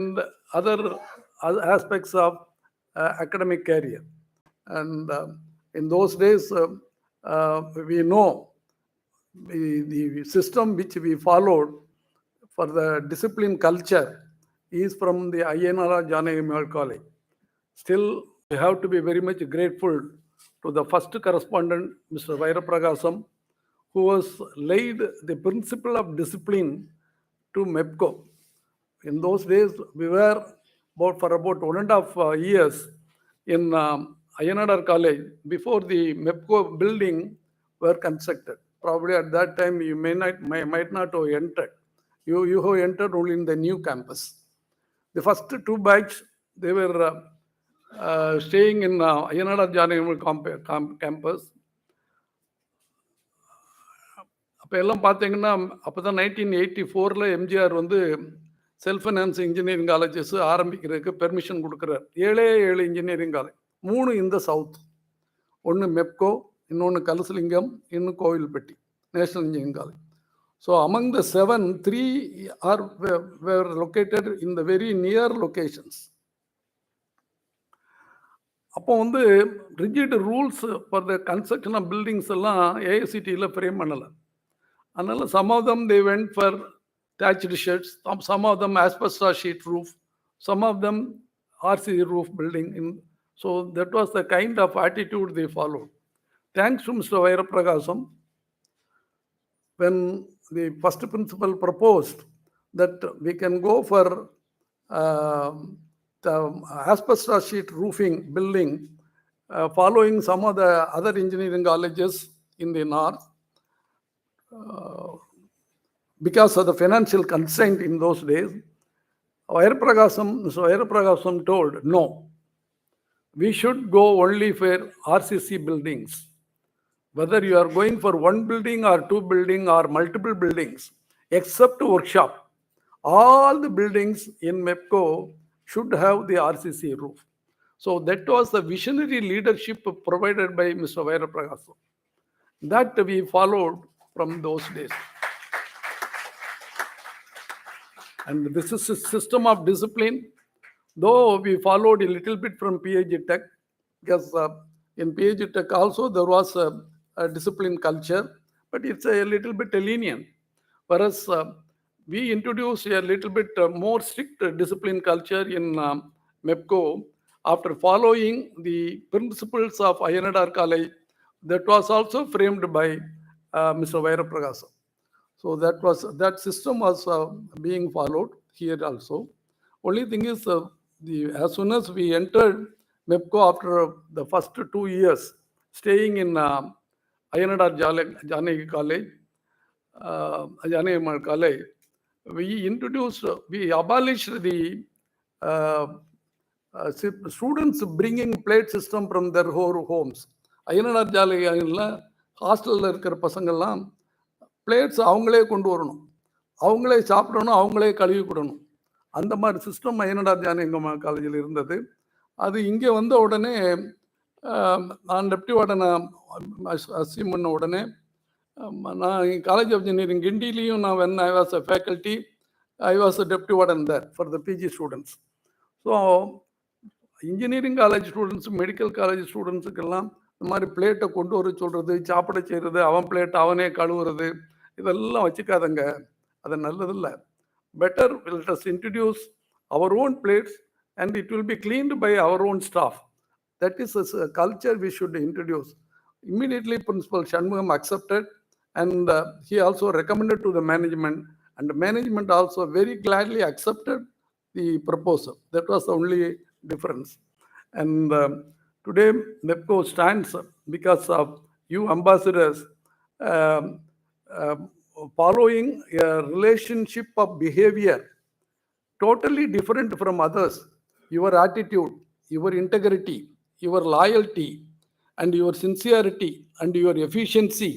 and other aspects of academic career. And in those days, we know the system which we followed for the discipline culture is from the INR Janagi College. Still, we have to be very much grateful to the first correspondent, Mr. Vairapragasam, who was laid the principle of discipline to MEPCO. In those days, we were for about 1.5 years in INR College before the MEPCO building were constructed. Probably at that time you might not have entered. You have entered only in the new campus. The first two batch, they were staying in INR campus. அப்போ எல்லாம் பார்த்தீங்கன்னா அப்போ தான் 1984 எம்ஜிஆர் வந்து self finance engineering colleges ஆரம்பிக்கிறதுக்கு permission கொடுக்குறார். 7 engineering college, 3 இந்த south, ஒன்று மெப்கோ, இன்னொன்று கலசலிங்கம், இன்னும் Kovilpatti national engineering college. So among the 7, 3 are were located in the very near locations. அப்போ வந்து rigid rules for the construction of buildings எல்லாம் ஏஐசிடியில் ஃப்ரேம் பண்ணலை. அதனால some of them they went for thatched sheds, some of them asbestos sheet roof, some of them RC roof building. So that was the kind of attitude they followed. Thanks to Mr. Vairapragasam, when the first principal proposed that we can go for the asbestos sheet roofing building, following some of the other engineering colleges in the north, because of the financial constraint in those days, Mr. Vairapragasam told, no, we should go only for RCC buildings. Whether you are going for one building or 2 buildings or multiple buildings, except workshop, all the buildings in MEPCO should have the RCC roof. So that was the visionary leadership provided by Mr. Vairapragasam. That we followed from those days. And this is a system of discipline, though we followed a little bit from PhD Tech, because in PhD Tech also there was a discipline culture, but it's a little bit lenient. Whereas we introduced a little bit more strict discipline culture in MEPCO after following the principles of INR College that was also framed by Mr. Vairapragasam. So that system was being followed here also. Only thing is, as soon as we entered MEPCO after the first 2 years staying in INR Janagi College, Janagi College, we abolished the students bringing plate system from their homes. INR Janagi ஹாஸ்டலில் இருக்கிற பசங்கள்லாம் plates அவங்களே கொண்டு வரணும், அவங்களே சாப்பிடணும், அவங்களே கழுவி கொடுக்கணும். அந்த மாதிரி சிஸ்டம் ஐஎன்ஆர் ஜானகி காலேஜில் இருந்தது. அது இங்கே வந்த உடனே நான் டெப்டி வார்டனை அசீம் பண்ண உடனே நான் காலேஜ் ஆஃப் இன்ஜினியரிங் கிண்டிலையும் நான் when I was a faculty, I was a deputy warden there for the PG students. So engineering college students, medical college ஸ்டூடெண்ட்ஸுக்கெல்லாம் இந்த மாதிரி பிளேட்டை கொண்டு வர சொல்கிறது, சாப்பிட செய்கிறது, அவன் பிளேட்டை அவனே கழுவுறது, இதெல்லாம் வச்சுக்காதங்க, அது நல்லதில்லை. Better let us introduce our own plates and it will be cleaned by our own staff. That is a culture we should introduce. Immediately Principal Shanmugam accepted, and he also recommended to the management, and the management also very gladly accepted the proposal. That was the only difference. And today MEPCO stands because of you ambassadors following a relationship of behavior totally different from others. Your attitude, your integrity, your loyalty, and your sincerity and your efficiency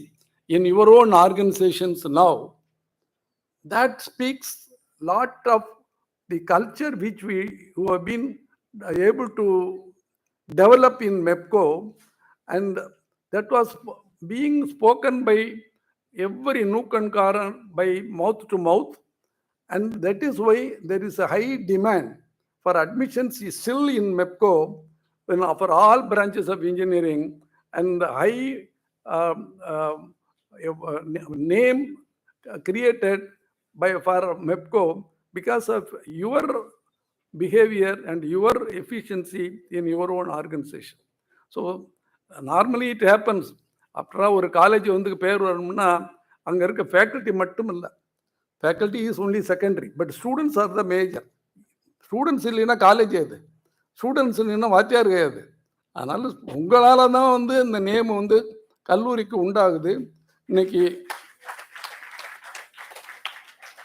in your own organizations now, that speaks lot of the culture which who have been able to develop in MEPCO, and that was being spoken by every nook and corner, by mouth to mouth, And that is why there is a high demand for admissions is still in MEPCO for all branches of engineering, and high name created for MEPCO because of your behavior and your efficiency in your own organization. So normally it happens, after ஒரு college வந்து பேர் வரணும்னா அங்கே இருக்க faculty மட்டும் இல்லை, faculty is only secondary, but students are the major. Students இல்லைன்னா college அது, ஸ்டூடெண்ட்ஸ் இல்லைன்னா வாத்தியார் கிடையாது. அதனால உங்களால் தான் வந்து இந்த நேம் வந்து கல்லூரிக்கு உண்டாகுது இன்னைக்கு.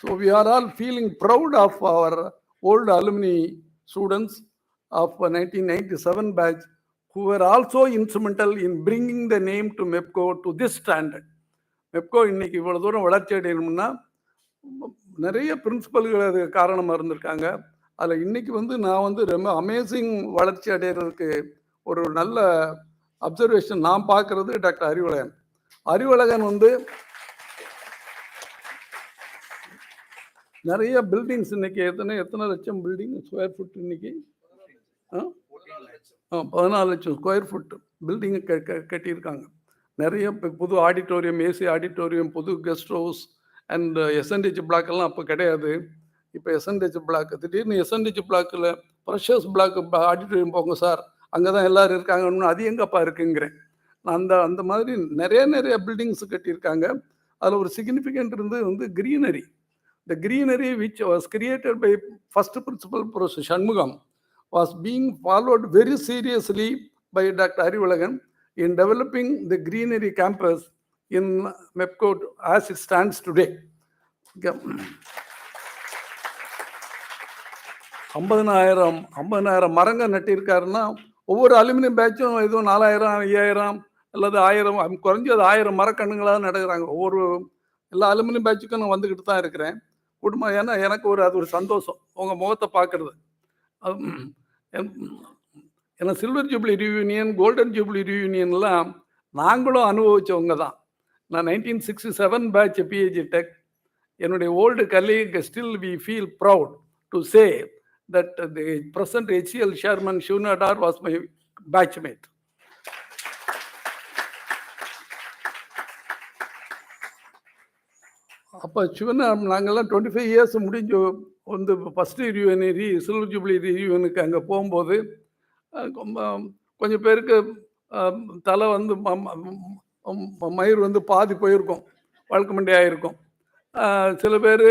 So we are all feeling proud of our old alumni students of 1997 batch who were also instrumental in bringing the name to MEPCO to this standard. MEPCO இன்னைக்கு இவ்வளவு தூரம் வளர்ச்சி அடையணும்னா நிறைய பிரின்சிபல்கள் அது காரணமாக இருந்திருக்காங்க. அதில் இன்னைக்கு வந்து நான் வந்து ரொம்ப அமேசிங் வளர்ச்சி அடைகிறதுக்கு ஒரு நல்ல அப்சர்வேஷன் நான் பார்க்கறது டாக்டர் அறிவழகன். அறிவழகன் வந்து நிறைய பில்டிங்ஸ் இன்னைக்கு எத்தனை லட்சம் பில்டிங் ஸ்கொயர் ஃபுட் இன்னைக்கு 14 லட்சம் ஸ்கொயர் ஃபுட் பில்டிங் கட்டியிருக்காங்க. நிறைய புது ஆடிட்டோரியம், ஏசி ஆடிட்டோரியம், புது கெஸ்ட் ஹவுஸ் அண்ட் எஸ்என்டிஜி பிளாக் எல்லாம் அப்போ கிடையாது. இப்போ எஸ்என்டிஜி பிளாக், திடீர்னு எஸ்என்டிஜி பிளாக்கில் ப்ரெஷர்ஸ் பிளாக் ஆடிட்டோரியம் போங்க சார், அங்கே தான் எல்லோரும் இருக்காங்கன்னு, அது எங்கப்பா இருக்குங்கிறேன். அந்த மாதிரி நிறைய பில்டிங்ஸ் கட்டியிருக்காங்க. அதில் ஒரு சிக்னிஃபிகண்ட் வந்து greenery. The greenery which was created by first principal Professor Shanmugam was being followed very seriously by Dr. Arivalagan in developing the greenery campus in MEPCO as it stands today. 50,000 மரங்கள் நட்டிருக்காருன்னா ஒவ்வொரு aluminium பேட்சும் எதுவும் 4,000, 5,000 அல்லது 1000, குறைஞ்சது 1000 மரக்கண்ணுங்களாக நடக்கிறாங்க. ஒவ்வொரு எல்லா aluminium பேட்சுக்கும் நான் வந்துக்கிட்டு தான் இருக்கிறேன் குடும்பம். ஏன்னா எனக்கு அது ஒரு சந்தோஷம் உங்கள் முகத்தை பார்க்கறது. ஏன்னா silver jubilee reunion, golden jubilee ரியூனியன்லாம் நாங்களும் அனுபவித்தவங்க தான். நான் 1967 பேட்ச் பிஹெச்டி டெக். என்னுடைய old colleague still we feel proud to say that the present HCL chairman Shiv Nadar was my பேட்ச்மேட். அப்போ நாங்கள்லாம் 25 இயர்ஸ் முடிஞ்சு வந்து ஃபஸ்ட்டு ரியூனியன் சில்வர் ஜூப்ளி ரியூனியனுக்கு அங்கே போகும்போது கொஞ்சம் பேருக்கு தலை வந்து மயிர் வந்து பாதி போயிருக்கும், வழக்கு மண்டையாக இருக்கும். சில பேர்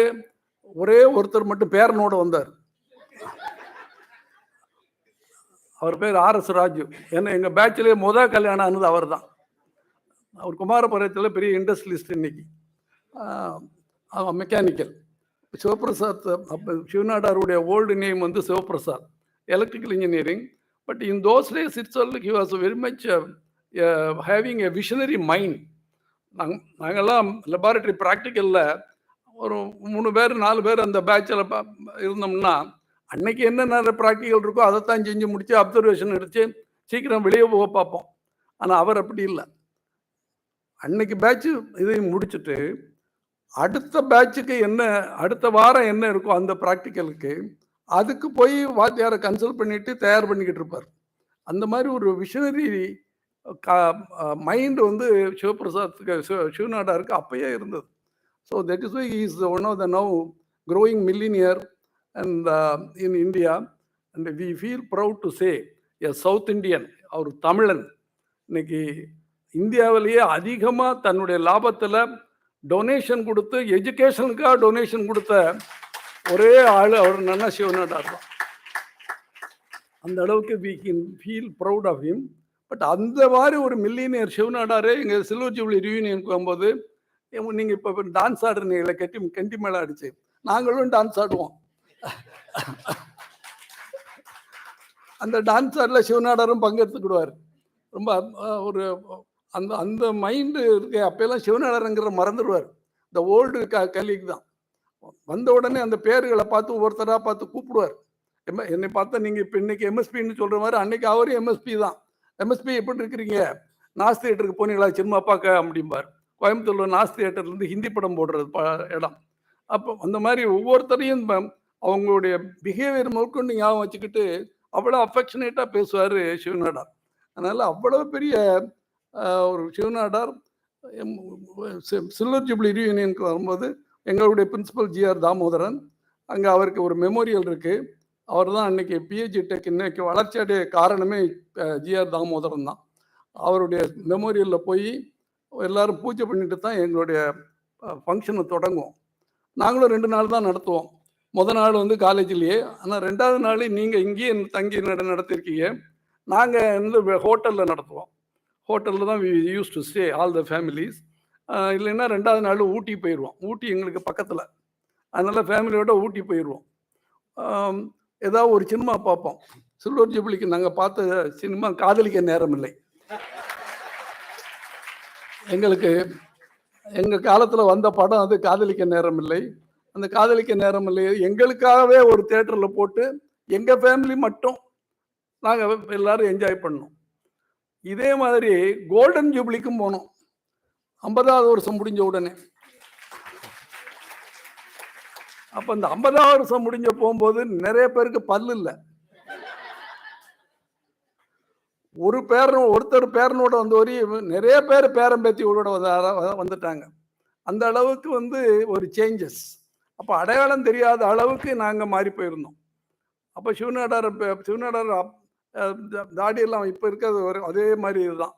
ஒரே ஒருத்தர் மட்டும் பேரனோடு வந்தார். அவர் பேர் RS ராஜு. ஏன்னா எங்கள் பேட்சிலே கல்யாணம் ஆனது அவர் தான். அவர் குமாரபுரத்தில் பெரிய இண்டஸ்ட்ரியலிஸ்ட் இன்னைக்கு, மெக்கானிக்கல். சிவபிரசாத், அப்போ சிவநாடாருடைய ஓல்டு நேம் வந்து Sivaprasad, electrical engineering. But in those days it's he was very much having a visionary mind. நாங்கள்லாம் லெபார்டரி ப்ராக்டிக்கலில் ஒரு 3 பேர் 4 பேர் அந்த பேட்சில் இருந்தோம்னா அன்னைக்கு என்னென்ன ப்ராக்டிக்கல் இருக்கோ அதைத்தான் செஞ்சு முடித்து அப்சர்வேஷன் எடுத்து சீக்கிரம் வெளியே போக பார்ப்போம். ஆனால் அவர் அப்படி இல்லை. அன்னைக்கு பேட்சு இதையும் முடிச்சுட்டு அடுத்த பேட்சுக்கு என்ன, அடுத்த வாரம் என்ன இருக்கோ அந்த ப்ராக்டிக்கலுக்கு அதுக்கு போய் வாத்தியாரை கன்சல்ட் பண்ணிட்டு தயார் பண்ணிக்கிட்டு இருப்பார். அந்த மாதிரி ஒரு விஷனரி மைண்ட் வந்து சிவபிரசாத்துக்கு, சிவநாடாருக்கு அப்பயே இருந்தது. So that is why he is one of the now growing millionaire and in India, and we feel proud to say a South Indian, அவர் தமிழன், இன்னைக்கு இந்தியாவிலேயே அதிகமாக தன்னுடைய லாபத்தில் டொனேஷன் கொடுத்து எஜுகேஷனுக்காக டொனேஷன் கொடுத்த ஒரே ஆள் அவர் நன்னா சிவநாடார் தான். அந்த அளவுக்கு we can feel proud of him. But அந்த மாதிரி ஒரு மில்லியனியர் சிவநாடாரே எங்கள் சில்வர் ஜூப்ளி ரியூனியனுக்கு போகும்போது, நீங்கள் இப்போ டான்ஸ் ஆடுறீங்களே கெண்டி மேலே அடிச்சு, நாங்களும் டான்ஸ் ஆடுவோம். அந்த டான்ஸ் ஆடில் சிவநாடாரும் பங்கெடுத்துக்கிடுவார். ரொம்ப ஒரு அந்த அந்த மைண்டு இருக்கு. அப்போல்லாம் சிவநாடாருங்கிற மறந்துடுவார். இந்த ஓல்டு கலீக் தான். வந்த உடனே அந்த பேர்களை பார்த்து ஒவ்வொருத்தராக பார்த்து கூப்பிடுவார். என்னை பார்த்தா நீங்கள் இப்போ இன்னைக்கு எம்எஸ்பின்னு சொல்கிற மாதிரி அன்னைக்கு அவரும் எம்எஸ்பி தான். எம்எஸ்பி எப்படி இருக்கிறீங்க, நாஸ் தியேட்டருக்கு போனீங்களா சினிமா பார்க்க அப்படிம்பார். கோயம்புத்தூரில் நாஸ் தியேட்டர்லேருந்து ஹிந்தி படம் போடுறது இடம். அப்போ அந்த மாதிரி ஒவ்வொருத்தரையும் அவங்களுடைய பிஹேவியர் முதற்கொண்டு ஞாபகம் வச்சுக்கிட்டு அவ்வளோ அஃபெக்ஷனேட்டாக பேசுவார் சிவநாடார். அதனால் அவ்வளோ பெரிய ஒரு சிவநாடார் சில்வர் ஜூப்ளி ரீயூனியனுக்கு வரும்போது எங்களுடைய பிரின்சிபல் ஜிஆர் தாமோதரன், அங்கே அவருக்கு ஒரு மெமோரியல் இருக்குது. அவர் தான் அன்னைக்கு பிஹெச்டி டெக் இன்னைக்கு வளர்ச்சியடைய காரணமே ஜிஆர் தாமோதரன் தான். அவருடைய மெமோரியலில் போய் எல்லாரும் பூஜை பண்ணிட்டு தான் எங்களுடைய ஃபங்க்ஷனை தொடங்குவோம். நாங்களும் 2 நாள் தான் நடத்துவோம். முதல் நாள் வந்து காலேஜ்லேயே, ஆனால் 2வது நாள் நீங்கள் இங்கேயே தங்கி நடத்திருக்கீங்க. நாங்கள் வந்து ஹோட்டலில் நடத்துவோம். ஹோட்டலில் தான் use to stay all the families. இல்லைன்னா 2வது நாள் ஊட்டி போயிடுவோம். ஊட்டி எங்களுக்கு பக்கத்தில், அதனால் ஃபேமிலியோட ஊட்டி போயிடுவோம். ஏதாவது ஒரு சினிமா பார்ப்போம். சில்வர் ஜூப்ளிக்கு நாங்கள் பார்த்த சினிமா காதலிக்க நேரம் இல்லை. எங்களுக்கு எங்கள் காலத்தில் வந்த படம் அது காதலிக்க நேரம் இல்லை. அந்த காதலிக்க நேரம் இல்லை எங்களுக்காகவே ஒரு தியேட்டரில் போட்டு எங்கள் ஃபேமிலி மட்டும் நாங்கள் எல்லாரும் என்ஜாய் பண்ணோம். இதே மாதிரி கோல்டன் ஜூப்ளிக்கும் போனோம் 50வது வருஷம் முடிஞ்ச உடனே. அப்போ இந்த 50வது வருஷம் முடிஞ்ச போகும்போது நிறைய பேருக்கு பல்லு இல்லை. ஒருத்தர் பேரனோட வந்து நிறைய பேர் பேரம்பேத்தியோட வந்துட்டாங்க. அந்த அளவுக்கு வந்து ஒரு சேஞ்சஸ். அப்போ அடையாளம் தெரியாத அளவுக்கு நாங்கள் மாறி போயிருந்தோம். அப்போ சிவநாடார் தாடியெல்லாம் இப்போ இருக்கிறது அதே மாதிரி இதுதான்.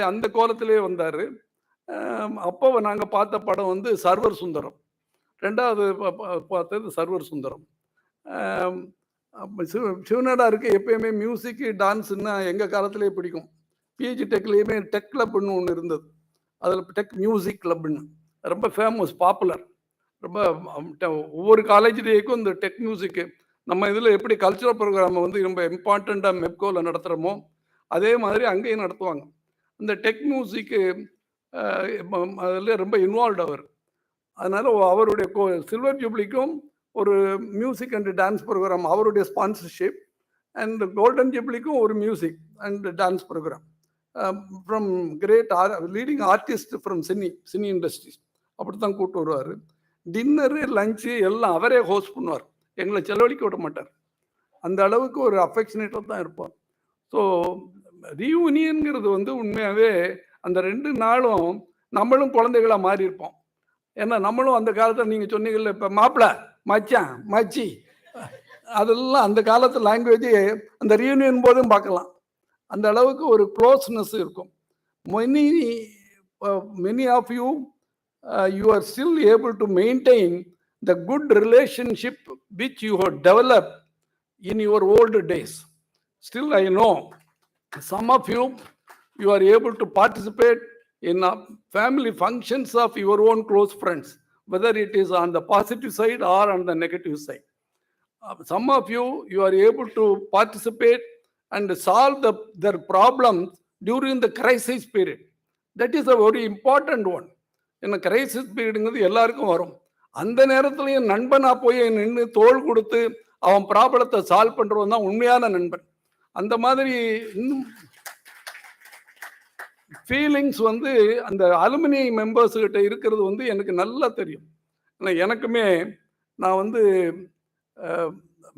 அந்த கோலத்திலே வந்தார். அப்போ நாங்கள் பார்த்த படம் வந்து சர்வர் சுந்தரம். 2வது பார்த்தது சர்வர் சுந்தரம். சிவநாடாருக்கு எப்பயுமே மியூசிக்கு டான்ஸுன்னா எங்கள் காலத்திலே பிடிக்கும். பிஹெச்டி டெக்லேயுமே டெக் கிளப்னு ஒன்று இருந்தது. அதில் டெக் மியூசிக் கிளப்னு ரொம்ப ஃபேமஸ், பாப்புலர். ரொம்ப ஒவ்வொரு காலேஜ் டேக்கும் இந்த டெக் மியூசிக்கு நம்ம இதில் எப்படி கல்ச்சுரல் ப்ரோக்ராமை வந்து ரொம்ப இம்பார்ட்டண்ட்டாக மெப்கோவில் நடத்துகிறோமோ அதே மாதிரி அங்கேயும் நடத்துவாங்க. இந்த டெக் மியூசிக்கு அதில் ரொம்ப இன்வால்வ் அவர். அதனால் அவருடைய சில்வர் ஜூப்ளிக்கும் ஒரு மியூசிக் அண்ட் டான்ஸ் ப்ரோக்ராம் அவருடைய ஸ்பான்சர்ஷிப், அண்ட் கோல்டன் ஜூப்ளிக்கும் ஒரு music and dance programme from great leading artist from cine industries அப்படி தான் கூப்பிட்டு வருவார். டின்னரு லஞ்சு எல்லாம் அவரே ஹோஸ்ட் பண்ணுவார். எங்களை செலவழிக்க விட மாட்டார். அந்த அளவுக்கு ஒரு அஃபெக்ஷனேட்டாக தான் இருப்பார். ஸோ ரீயூனியன்கிறது வந்து உண்மையாகவே அந்த 2 நாளும் நம்மளும் குழந்தைகளாக மாறி இருப்போம். ஏன்னா நம்மளும் அந்த காலத்தில் நீங்கள் சொன்னீங்கல்ல, இப்போ மாப்பிள்ளை மச்சான் மச்சி அதெல்லாம் அந்த காலத்து லாங்குவேஜ் அந்த ரீயூனியன் போதும் பார்க்கலாம். அந்த அளவுக்கு ஒரு க்ளோஸ்னஸ் இருக்கும். many of you you are still able to maintain the good relationship which you have developed in your old days. Still I know some of you are able to participate in family functions of your own close friends, whether it is on the positive side or on the negative side. Some of you are able to participate and solve their problems during the crisis period. That is a very important one. In a crisis period எல்லாருக்கும் வரும். அந்த நேரத்துலையும் நண்பனா போய் நின்று தோள் கொடுத்து அவன் ப்ராப்ளத்தை சால்வ் பண்ணுறவன் தான் உண்மையான நண்பன். அந்த மாதிரி இன்னும் ஃபீலிங்ஸ் வந்து அந்த அலுமினி மெம்பர்ஸ் கிட்ட இருக்கிறது வந்து எனக்கு நல்லா தெரியும். ஆனால் எனக்குமே நான் வந்து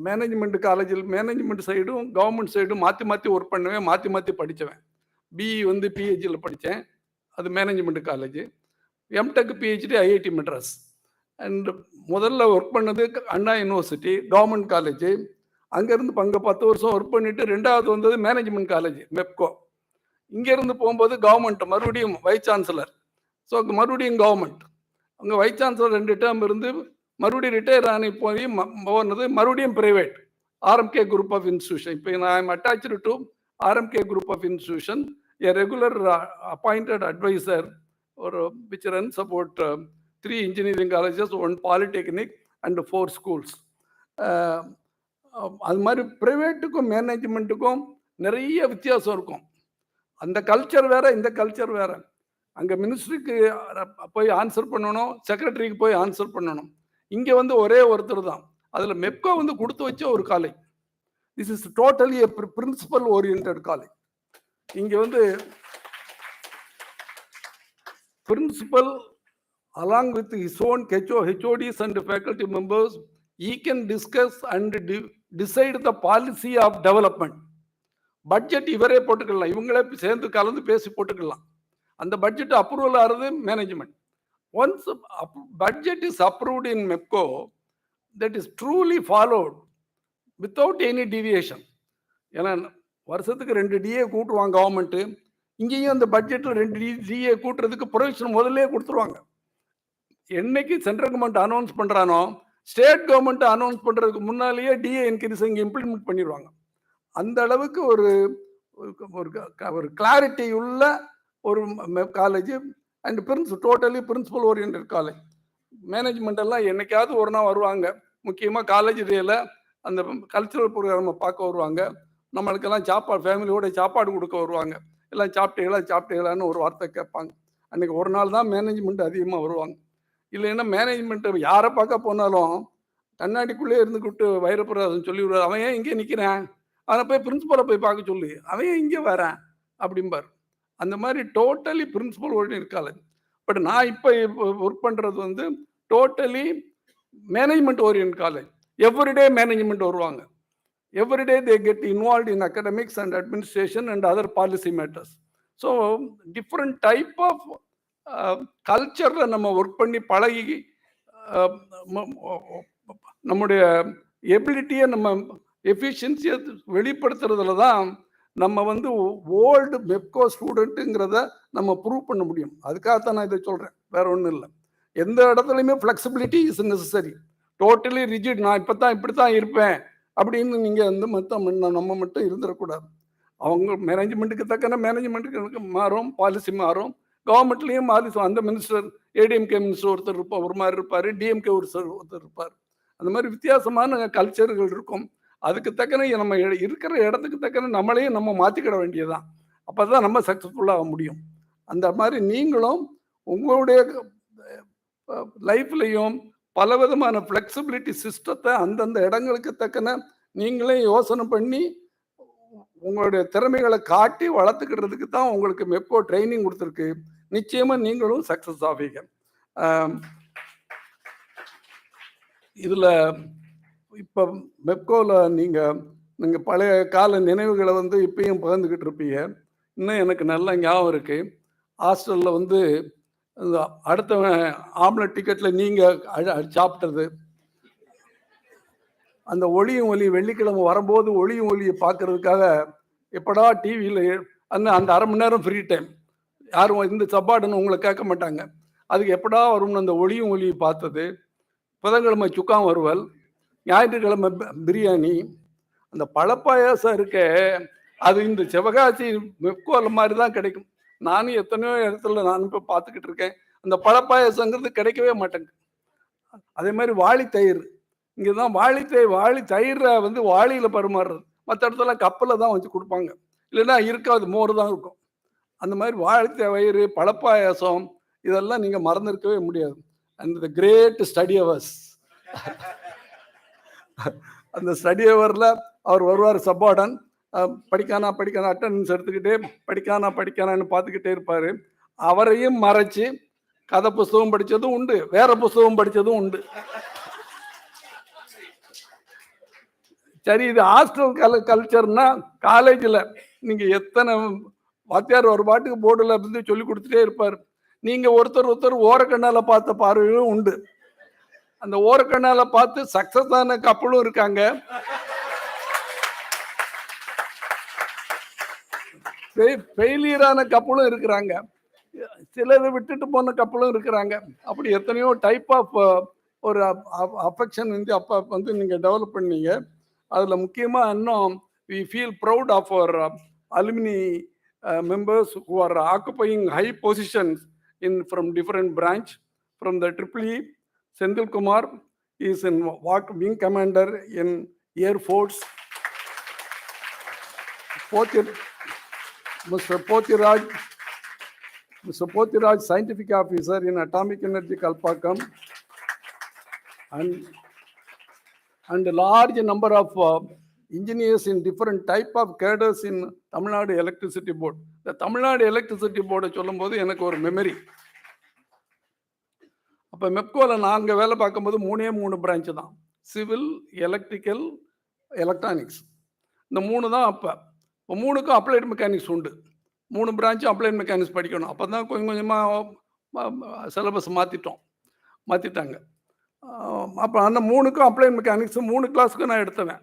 மேனேஜ்மெண்ட் காலேஜில் மேனேஜ்மெண்ட் சைடும் கவர்மெண்ட் சைடும் மாற்றி மாற்றி ஒர்க் பண்ணுவேன், மாற்றி மாற்றி படித்தவன். பிஇ வந்து பிஹெச்சியில் படித்தேன், அது management college. M Tech PhD IIT Madras. And முதல்ல ஒர்க் பண்ணது அண்ணா யூனிவர்சிட்டி கவர்மெண்ட் காலேஜ். அங்கேருந்து அங்கே 10 வருஷம் ஒர்க் பண்ணிவிட்டு 2வது வந்தது மேனேஜ்மெண்ட் காலேஜ் மெப்கோ. இங்கேருந்து போகும்போது கவர்மெண்ட் மறுபடியும் வைஸ் சான்சலர். ஸோ மறுபடியும் கவர்மெண்ட். அங்கே வைஸ் சான்சலர் 2 டேர்ம் இருந்து மறுபடியும் ரிட்டையர் ஆனி போய் போனது மறுபடியும் private RMK group of institution. இப்போ நான் I'm attach to RMK group of institution, a regular appointed advisor or which runs about 3 engineering colleges, 1 polytechnic and 4 schools. அது மாதிரி ப்ரைவேட்டுக்கும் மேனேஜ்மெண்ட்டுக்கும் நிறைய வித்தியாசம் இருக்கும். அந்த கல்ச்சர் வேற, இந்த கல்ச்சர் வேற. அங்கே மினிஸ்ட்ரிக்கு போய் ஆன்சர் பண்ணணும், செக்ரட்டரிக்கு போய் ஆன்சர் பண்ணணும். இங்கே வந்து ஒரே ஒருத்தர் தான். அதில் மெப்கோ வந்து கொடுத்து வச்ச ஒரு college. This is totally a principal oriented college. இங்கே வந்து principal along with his own HODs and faculty members, he can discuss and decide the policy of development. Budget இவரே போட்டுக்கலாம், இவங்களே சேர்ந்து கலந்து பேசி போட்டுக்கலாம். அந்த பட்ஜெட் அப்ரூவல் ஆகிறது management. Once budget is approved in Mepco, that is truly followed without any deviation. ஏன்னா வருஷத்துக்கு 2 DA கூட்டுவாங்க கவர்மெண்ட், இங்கேயும் அந்த பட்ஜெட்டில் 2 DA கூட்டுறதுக்கு ப்ரொவிஷன் முதல்ல கொடுத்துருவாங்க. என்னைக்கு சென்ட்ரல் கவர்மெண்ட் அனௌன்ஸ் பண்றானோ, ஸ்டேட் கவர்மெண்ட் அனௌன்ஸ் பண்றதுக்கு முன்னாலேயே DA இன்க்ரீஸ் இங்கே இம்ப்ளிமெண்ட் பண்ணிடுவாங்க. அந்த அளவுக்கு ஒரு கிளாரிட்டி உள்ள ஒரு college and totally principal oriented college. Management எல்லாம் என்னைக்காவது ஒரு நாள் வருவாங்க, முக்கியமாக காலேஜ் டேல அந்த கல்ச்சுரல் ப்ரோக்ராமை பார்க்க வருவாங்க. நம்மளுக்கெல்லாம் சாப்பாடு, ஃபேமிலியோட சாப்பாடு கொடுக்க வருவாங்க. எல்லாம் சாப்பிட்டீங்களான்னு ஒரு வார்த்தை கேட்பாங்க. அன்னைக்கு ஒரு நாள் தான் மேனேஜ்மெண்ட் அதிகமாக வருவாங்க. இல்லைன்னா மேனேஜ்மெண்ட் யாரை பார்க்க போனாலும் கண்ணாடிக்குள்ளே இருந்துக்கிட்டு வைரப்பிரசாதம் சொல்லி விடுவார், அவன் ஏன் இங்கே நிற்கிறேன், அவனை போய் பிரின்சிபலை போய் பார்க்க சொல்லி, அவன் ஏன் இங்கே வரேன் அப்படிம்பார். அந்த மாதிரி totally principal oriented college. But நான் இப்போ ஒர்க் பண்ணுறது வந்து totally management orient college. Everyday management வருவாங்க. Everyday they get involve in academics and administration and other policy matters. So different type of கல்ச்சரில் நம்ம ஒர்க் பண்ணி பழகி நம்முடைய எபிலிட்டியை நம்ம எஃபிஷியன்சியை வெளிப்படுத்துறதுல தான் நம்ம வந்து ஓல்டு மெப்கோ ஸ்டூடெண்ட்டுங்கிறத நம்ம ப்ரூவ் பண்ண முடியும். அதுக்காகத்தான் நான் இதை சொல்கிறேன், வேற ஒன்றும் இல்லை. எந்த இடத்துலையுமே flexibility is necessary. Totally rigid, நான் இப்போ தான் இப்படி தான் இருப்பேன் அப்படின்னு நீங்கள் வந்து நம்ம மட்டும் இருந்துடக்கூடாது. அவங்க மேனேஜ்மெண்ட்டுக்கு தக்கன மேனேஜ்மெண்ட்டுக்கு மாறும், பாலிசி மாறும். கவர்மெண்ட்லேயும் மாறிடும். அந்த மினிஸ்டர், ஏடிஎம்கே மினிஸ்டர் ஒருத்தர் இருப்பார், ஒரு மாதிரி இருப்பார், டிஎம்கே ஒருத்தர் இருப்பார். அந்த மாதிரி வித்தியாசமான கல்ச்சர்கள் இருக்கும். அதுக்கு தக்கன நம்ம இருக்கிற இடத்துக்கு தக்கன நம்மளையும் நம்ம மாற்றிக்கிட வேண்டியதுதான். அப்போ தான் நம்ம சக்ஸஸ்ஃபுல்லாக முடியும். அந்த மாதிரி நீங்களும் உங்களுடைய லைஃப்லையும் பல விதமான ஃப்ளெக்சிபிலிட்டி சிஸ்டத்தை அந்தந்த இடங்களுக்கு தக்கன நீங்களே யோசனை பண்ணி உங்களுடைய திறமைகளை காட்டி வளர்த்துக்கிறதுக்கு தான் உங்களுக்கு மெப்கோ ட்ரைனிங் கொடுத்துருக்கு. நிச்சயமா நீங்களும் சக்சஸ் ஆவீங்க. இதுல இப்ப மெப்கோல நீங்க பழைய கால நினைவுகளை வந்து இப்பயும் பகிர்ந்துக்கிட்டு இருப்பீங்க. இன்னும் எனக்கு நல்ல ஞாபகம் இருக்கு. ஹாஸ்டல்ல வந்து அடுத்தவன் ஆம்லெட் டிக்கெட்ல நீங்க சாப்பிட்டது, அந்த ஒளியும் ஒலி வெள்ளிக்கிழமை வரும்போது ஒளியும் ஒலியை பார்க்கறதுக்காக எப்படா டிவியில் அந்த அரை மணி நேரம் ஃப்ரீ டைம், யாரும் இந்த சப்பாடுன்னு உங்களை கேட்க மாட்டாங்க, அதுக்கு எப்படா வரும்னு அந்த ஒளியும் ஒலியை பார்த்தது. புதன்கிழமை சுக்கான் வறுவல், ஞாயிற்றுக்கிழமை பிரியாணி, அந்த பழப்பாயாசம் இருக்க அது இந்த சிவகாசி மெப்கோல மாதிரி தான் கிடைக்கும். நானும் எத்தனையோ இடத்துல நான் இப்போ பார்த்துக்கிட்டு இருக்கேன். அந்த பழப்பாயாசங்கிறது கிடைக்கவே மாட்டேங்க. அதே மாதிரி வாளித்தயிர், இங்கே தான் வாளித்தயிரை வந்து வாளியில் பரிமாறுறது. மற்ற இடத்துல கப்பலில் தான் வச்சு கொடுப்பாங்க, இல்லைன்னா இருக்காது, மோர் தான் இருக்கும். அந்த மாதிரி வாளித்தயிர், பழப்பாயாசம் இதெல்லாம் நீங்கள் மறந்துருக்கவே முடியாது. And the great study hours, அந்த ஸ்டடி ஹவரில் அவர் வருவார், சப்பார்டன், படிக்கானா அட்டெண்டன்ஸ் எடுத்துக்கிட்டே படிக்கானான்னு பார்த்துக்கிட்டே இருப்பார். அவரையும் மறைச்சு கதை புஸ்தகம் படித்ததும் உண்டு, வேற புஸ்தகம் படித்ததும் உண்டு. சரி, இது ஹாஸ்டல் கல்ச்சர்னா காலேஜில் நீங்கள் எத்தனை வாத்தியார் ஒரு பாட்டுக்கு போர்டில் இருந்து சொல்லி கொடுத்துட்டே இருப்பார். நீங்கள் ஒருத்தர் ஓரக்கண்ணால் பார்த்த பார்வையும் உண்டு. அந்த ஓரக்கண்ணால பார்த்து சக்சஸ் ஆன கப்பலும் இருக்காங்க, ஃபெயிலியரான கப்பலும் இருக்கிறாங்க, சிலதை விட்டுட்டு போன கப்பலும் இருக்கிறாங்க. அப்படி எத்தனையோ டைப் ஆஃப் ஒரு அஃபெக்ஷன் வந்து அப்போ வந்து நீங்கள் டெவலப் பண்ணீங்க. அதில் முக்கியமாக இன்னும் we feel proud of our alumni members who are occupying high positions from different branch. From the EEE, Senthil Kumar is in wing commander in Air Force. Mr. Pothiraj, scientific officer in Atomic Energy Kalpakam, and a large number of engineers in different type of cadres in Tamil Nadu Electricity Board. The Tamil Nadu Electricity Board சொல்லும்போது எனக்கு ஒரு memory. அப்போ மெப்கோவில் நாங்கள் வேலை பார்க்கும்போது 3 branch தான். Civil, electrical, electronics. இந்த 3 தான் அப்போ. இப்போ 3க்கும் அப்ளைடு மெக்கானிக்ஸ் உண்டு. 3 பிரான்ச்சும் அப்ளைடு மெக்கானிக்ஸ் படிக்கணும். அப்போ தான் கொஞ்சம் கொஞ்சமாக சிலபஸ் மாற்றிட்டாங்க. அப்போ அந்த 3க்கும் அப்ளைடு மெக்கானிக்ஸ் 3 கிளாஸுக்கும் நான் எடுத்தேன்.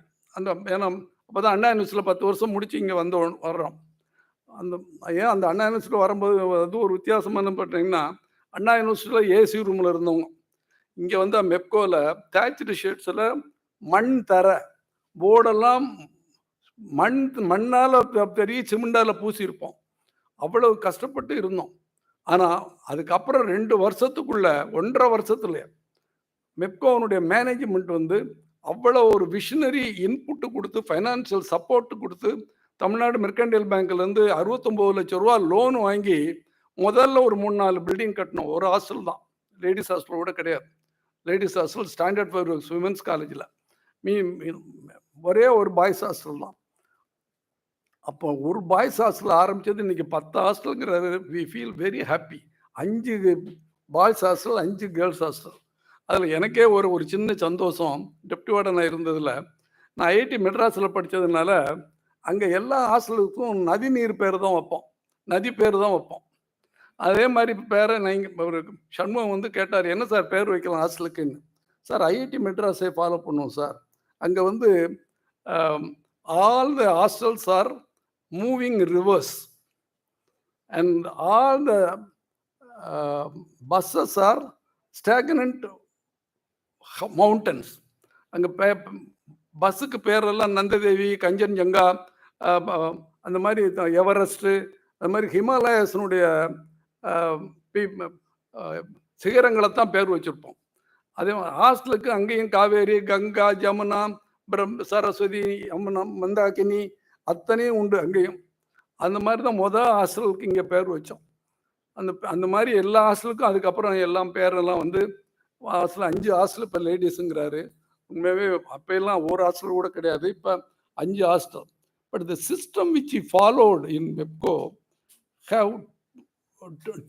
ஏன்னா அப்போ தான் அண்ணா யூனிவர்சிட்டியில் 10 வருஷம் முடிச்சு இங்கே வர்றோம். அந்த அண்ணா யூனிவர்சிட்டியில் வரும்போது அது ஒரு வித்தியாசமான பார்த்தீங்கன்னா, அண்ணா யூனிவர்சிட்டியில் ஏசி ரூமில் இருந்தவங்க இங்கே வந்து மெப்கோவில் தேய்ச்டு ஷேட்ஸில் மண் தர போர்டெல்லாம் மண்ணால் பெரிய சிமெண்டால் பூசியிருப்போம். அவ்வளவு கஷ்டப்பட்டு இருந்தோம். ஆனால் அதுக்கப்புறம் 2 வருஷத்துக்குள்ள 1.5 வருஷத்துல மெப்கோனுடைய மேனேஜ்மெண்ட் வந்து அவ்வளோ ஒரு விஷனரி இன்புட்டு கொடுத்து ஃபைனான்சியல் சப்போர்ட் கொடுத்து தமிழ்நாடு மெர்கண்டைல் பேங்க்லேருந்து 69 லட்சம் ரூபா லோன் வாங்கி முதல்ல ஒரு 3-4 பில்டிங் கட்டணும். ஒரு ஹாஸ்டல் தான், லேடிஸ் ஹாஸ்டல் கூட கிடையாது. Ladies hostel standard for women's காலேஜில் ஒரே ஒரு பாய்ஸ் ஹாஸ்டல் தான். அப்போ ஒரு பாய்ஸ் ஹாஸ்டல் ஆரம்பித்தது இன்றைக்கி 10 ஹாஸ்டலுங்கிறது we feel very happy. 5 boys hostel, 5 girls hostel. அதில் எனக்கே ஒரு சின்ன சந்தோஷம். டெப்டி வார்டனாக இருந்ததில் நான் ஐஐடி மெட்ராஸில் படித்ததுனால அங்கே எல்லா ஹாஸ்டலுக்கும் நதி நீர் பேர் தான் வைப்போம், நதி பேர் தான் வைப்போம். அதே மாதிரி பேரை நீங்கள் ஒரு சண்முகம் வந்து கேட்டார், என்ன சார் பேர் வைக்கலாம் ஹாஸ்டலுக்குன்னு. சார் ஐஐடி மெட்ராஸை ஃபாலோ பண்ணுவோம் சார். அங்கே வந்து all the hostels are moving rivers and all the buses are stagnant mountains. அங்கே பஸ்ஸுக்கு பேரெல்லாம் நந்ததேவி, கஞ்சன்ஜங்கா, அந்த மாதிரி எவரெஸ்ட்டு, அந்த மாதிரி ஹிமாலயஸனுடைய சிகரங்களை தான் பேர் வச்சுருப்போம். அதே மாதிரி ஹாஸ்டலுக்கு அங்கேயும் காவேரி, கங்கா, ஜமுனா, சரஸ்வதி, யமுனா, மந்தாகினி அத்தனையும் உண்டு அங்கேயும். அந்த மாதிரி தான் ஹாஸ்டலுக்கு இங்கே பேர் வச்சோம். அந்த மாதிரி எல்லா ஹாஸ்டலுக்கும் அதுக்கப்புறம் எல்லாம் பேரெல்லாம் வந்து ஹாஸ்டல் 5 ஹாஸ்டல் இப்போ லேடிஸுங்கிறாரு. உண்மையாகவே அப்போல்லாம் ஒரு ஹாஸ்டல் கூட கிடையாது, இப்போ 5 hostel. But the system which he followed in MEPCO have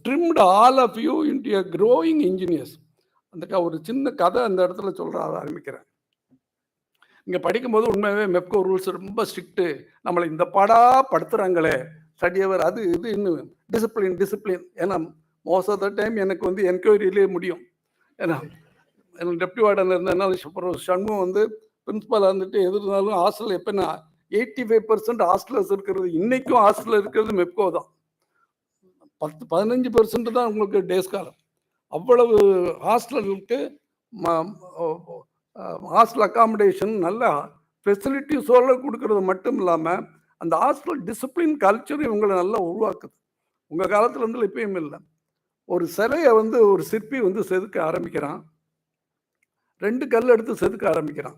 trimmed all of you into a growing engineers. அந்த ஒரு சின்ன கதை அந்த இடத்துல ஆரம்பிக்கிறேன். இங்கே படிக்கும்போது உண்மையாகவே மெப்கோ ரூல்ஸ் ரொம்ப ஸ்ட்ரிக்ட்டு. நம்மளை இந்த படுத்துறாங்களே ஸ்டடி அவர், அது இது இன்னும் டிசிப்ளின். ஏன்னா மோஸ்ட் ஆஃப் த டைம் எனக்கு வந்து என்கொயரியிலே முடியும். ஏன்னா டெப்டி வார்டன் இருந்ததுனால சண்முகம் வந்து பிரின்சிபலாக இருந்துட்டு எது இருந்தாலும் ஹாஸ்டல் எப்போனா 85% ஹாஸ்டலர்ஸ் இருக்கிறது. இன்றைக்கும் ஹாஸ்டலில் இருக்கிறது மெப்கோ தான். 10-15% தான் உங்களுக்கு டேஸ் காலம். அவ்வளவு ஹாஸ்டலுக்கு ஹாஸ்டல் அக்காமடேஷன் நல்ல ஃபெசிலிட்டிஸோடு கொடுக்கறது மட்டும் இல்லாமல் அந்த ஹாஸ்டல் டிசிப்ளின் கல்ச்சர் இவங்களை நல்லா உருவாக்குது. உங்கள் காலத்தில் இருந்து இப்பயும் இல்லை. ஒரு சிலையை வந்து ஒரு சிற்பி வந்து செதுக்க ஆரம்பிக்கிறான், 2 கல் எடுத்து செதுக்க ஆரம்பிக்கிறான்.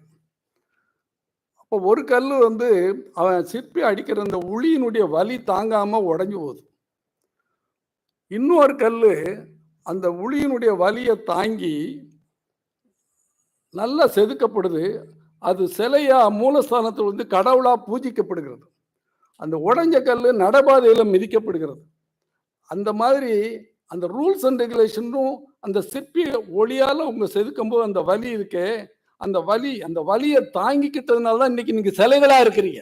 அப்போ ஒரு கல் வந்து அவன் சிற்பி அடிக்கிற அந்த உளியினுடைய வலி தாங்காமல் உடஞ்சி போகுது. இன்னொரு கல் அந்த உளியினுடைய வலியை தாங்கி நல்லா செதுக்கப்படுது. அது சிலையா மூலஸ்தானத்தில் வந்து கடவுளா பூஜிக்கப்படுகிறது. அந்த உடைஞ்ச கல் நடைபாதையில் மிதிக்கப்படுகிறது. அந்த மாதிரி அந்த ரூல்ஸ் அண்ட் ரெகுலேஷனும் அந்த சிற்பி ஒளியால் உங்க செதுக்கும்போது அந்த வலி இருக்கே, அந்த வலியை தாங்கிக்கிட்டதுனால தான் இன்னைக்கு நீங்க சிலைகளா இருக்கிறீங்க.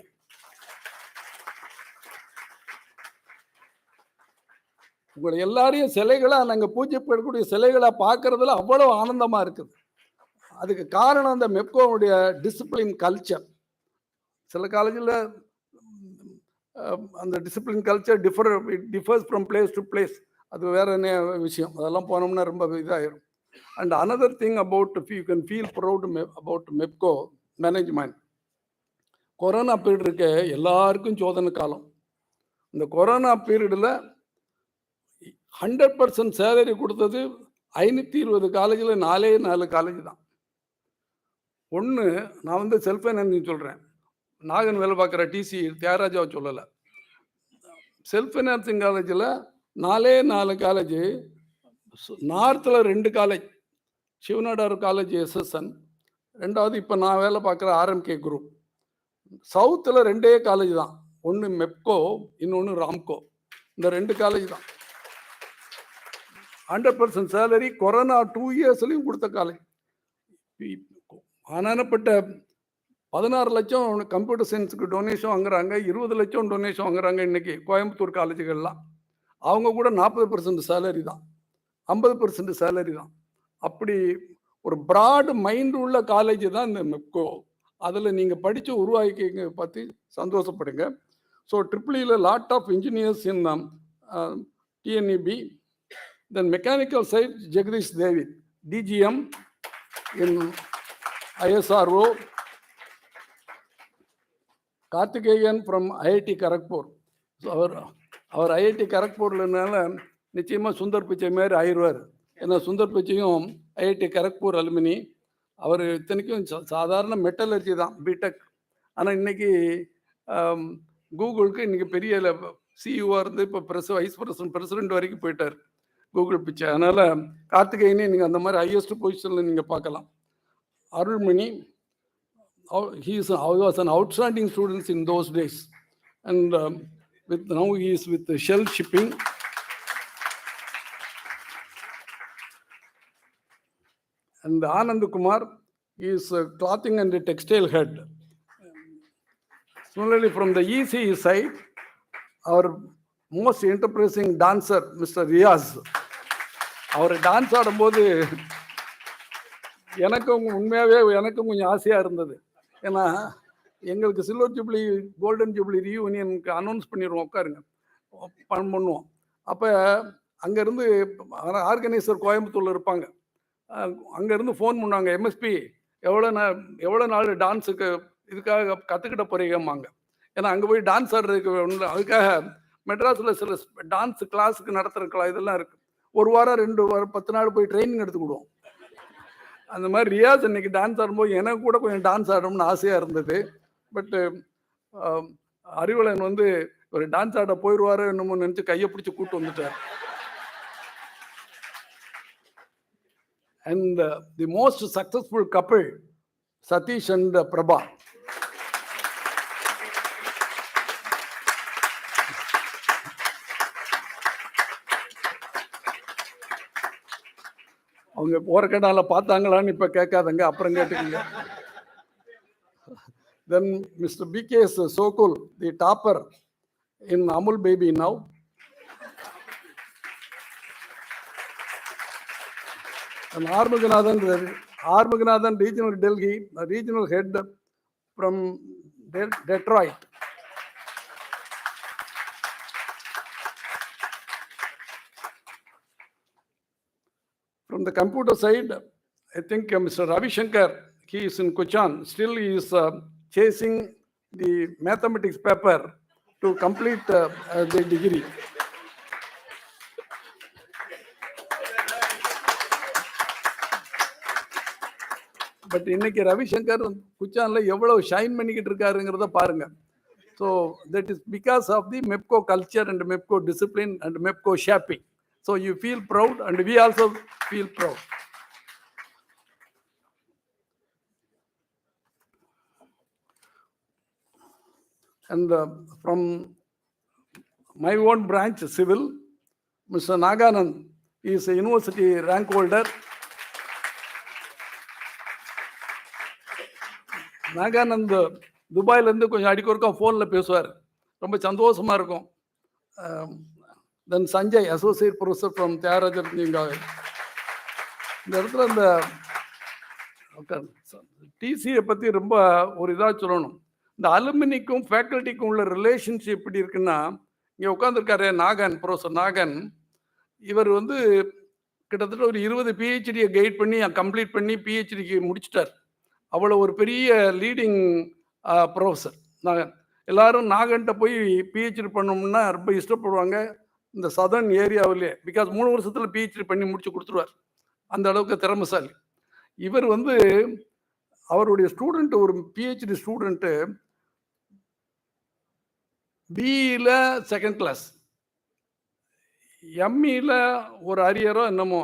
உங்களை எல்லாரையும் சிலைகளா நாங்க பூஜைப்படக்கூடிய சிலைகளா பார்க்கறதுல அவ்வளவு ஆனந்தமா இருக்குது. அதுக்கு காரணம் அந்த மெப்கோவுடைய டிசிப்ளின் கல்ச்சர். சில காலேஜில் அந்த discipline culture differs from place to place. அது வேற என்ன விஷயம், அதெல்லாம் போனோம்னா ரொம்ப இதாகிடும். And another thing about you can feel proud about Mepco management. Corona period இருக்க எல்லாருக்கும் சோதனை காலம். இந்த கொரோனா பீரியடில் 100% சேலரி கொடுத்தது 520 காலேஜில் 4 காலேஜ் தான். ஒன்று நான் வந்து செல்ஃப் ஃபைனான்சிங் சொல்கிறேன், நாகன் வேலை பார்க்குற டிசி தியாகராஜாவை சொல்லலை. செல்ஃப் ஃபைனான்சிங் காலேஜில் 4 காலேஜ், நார்த்தில் 2 காலேஜ், சிவநாடார் காலேஜ் எஸ்எஸ்என், 2வது இப்போ நான் வேலை பார்க்குற ஆர்எம்கே குரூப். சவுத்தில் 2 காலேஜ் தான், ஒன்று மெப்கோ, இன்னொன்று ராம்கோ. இந்த 2 காலேஜ் தான். 100% சேலரி கொரோனா 2 இயர்ஸ்லையும் கொடுத்த காலேஜ். ஆனானப்பட்ட 16 லட்சம் கம்ப்யூட்டர் சயின்ஸுக்கு டொனேஷன் வாங்குறாங்க, 20 லட்சம் டொனேஷன் வாங்குறாங்க இன்னைக்கு கோயம்புத்தூர் காலேஜுகள்லாம். அவங்க கூட 40% சேலரி தான், 50% சேலரி தான். அப்படி ஒரு பிராட் மைண்ட் உள்ள காலேஜ் தான் இந்த மெப்கோ. அதில் நீங்கள் படித்து உருவாக்கிங்க பற்றி சந்தோஷப்படுங்க. ஸோ ட்ரிபிள்இல lot of engineers in TNEB. Then mechanical side Jagadish Devi DGM in ISRO. Karthikeyan from IIT Kharagpur. அவர் ஐஐடி கரக்பூர்லனால நிச்சயமாக சுந்தர் பிச்சை மாதிரி ஆயிடுவார். ஏன்னா சுந்தர் பிச்சையும் ஐஐடி கரக்பூர் அலுமினி. அவர் இத்தனைக்கும் சாதாரண மெட்டலர்ஜி தான், பிடெக். ஆனால் இன்னைக்கு கூகுளுக்கு இன்னைக்கு பெரிய சிஇஓவாக இருந்து இப்போ வைஸ் பிரசிடென்ட் வரைக்கும் போயிட்டார் கூகுள் பிச்சை. அதனால் கார்த்திகேயனே நீங்கள் அந்த மாதிரி ஹையஸ்ட் பொசிஷனில் நீங்கள் பார்க்கலாம். Arulmani, he was an outstanding student in those days, and now he is with Shell Shipping. And Anand Kumar, he is a clothing and a textile head. Similarly, from the ECE side, our most enterprising dancer, Mr. Riaz. அவர் dance ஆடும்போது எனக்கும் உண்மையாகவே எனக்கும் கொஞ்சம் ஆசையாக இருந்தது. ஏன்னா எங்களுக்கு சில்வர் ஜூப்ளி கோல்டன் ஜூப்ளி ரீயூனியனுக்கு அனௌன்ஸ் பண்ணிடுவோம், உட்காருங்க பண்ணுவோம். அப்போ அங்கேருந்து ஆர்கனைசர் கோயம்புத்தூரில் இருப்பாங்க. அங்கேருந்து ஃபோன் பண்ணாங்க, எம்எஸ்பி எவ்வளோ நாள் டான்ஸுக்கு இதுக்காக கற்றுக்கிட்ட போகிறீங்கம்மாங்க. ஏன்னா அங்கே போய் டான்ஸ் ஆடுறதுக்கு ஒன்று, அதுக்காக மெட்ராஸில் சில டான்ஸ் கிளாஸுக்கு நடத்துகிறக்கலாம் இதெல்லாம் இருக்குது. ஒரு வாரம் 2 வாரம் 10 நாள் போய் ட்ரைனிங் எடுத்துக்கிடுவோம். அந்த மாதிரி ரியாஸ் இன்னைக்கு டான்ஸ் ஆடும்போது எனக்கு கூட கொஞ்சம் டான்ஸ் ஆடணும்னு ஆசையாக இருந்தது. பட்டு அறிவலன் வந்து ஒரு டான்ஸ் ஆட போயிடுவாரோ என்னமோ நினச்சி கையை பிடிச்சி கூப்பிட்டு வந்துட்டார். And the most successful couple Satish and Prabha. அவங்க போகிற கடால பார்த்தாங்களான்னு இப்போ கேட்காதங்க, அப்புறம் கேட்டுக்கங்க. Then mister BKS Sokul, the topper in Amul baby now. Arumuganathan regional Delhi, regional head from Detroit. From the computer side, I think Mr. Ravi Shankar, he is in Cochin. Still he is chasing the mathematics paper to complete the degree. But இன்னைக்கு ரவி சங்கர் குச்சான்ல எவ்வளவு shine பண்ணிக்கிட்டு இருக்காருங்கிறத பாருங்க. So that is because of the MEPCO culture and MEPCO discipline and MEPCO shaping. So you feel proud and we also feel proud. And from my own branch, civil, Mr. Naganand is a university rank holder. நாகானந்த் துபாயிலேருந்து கொஞ்சம் அடிக்கொருக்கா ஃபோனில் பேசுவார், ரொம்ப சந்தோஷமாக இருக்கும். Then Sanjay, associate professor from Thiagarajar. நீங்கள் இந்த இடத்துல இந்த டிசியை பற்றி ரொம்ப ஒரு இதாக சொல்லணும். இந்த அலுமினிக்கும் ஃபேக்கல்ட்டிக்கும் உள்ள ரிலேஷன்ஷிப் எப்படி இருக்குன்னா, இங்கே உட்காந்துருக்காரு நாகன், ப்ரொஃபஸர் நாகன். இவர் வந்து கிட்டத்தட்ட ஒரு 20 PhDயை கைட் பண்ணி கம்ப்ளீட் பண்ணி PhDக்கு முடிச்சிட்டார். அவ்வளோ ஒரு பெரிய லீடிங் ப்ரொஃபஸர் நாகன். எல்லாரும் நாகன்ட்ட போய் PhD பண்ணோம்னா ரொம்ப இஷ்டப்படுவாங்க இந்த சதர்ன் ஏரியாவிலே. பிகாஸ் 3 வருஷத்தில் PhD பண்ணி முடிச்சு கொடுத்துருவார், அந்த அளவுக்கு திறமைசாலி. இவர் வந்து அவருடைய ஸ்டூடெண்ட், ஒரு PhD ஸ்டூடெண்ட்டு பிஇயில் 2nd கிளாஸ், எம்இயில் ஒரு அரியரோ என்னமோ.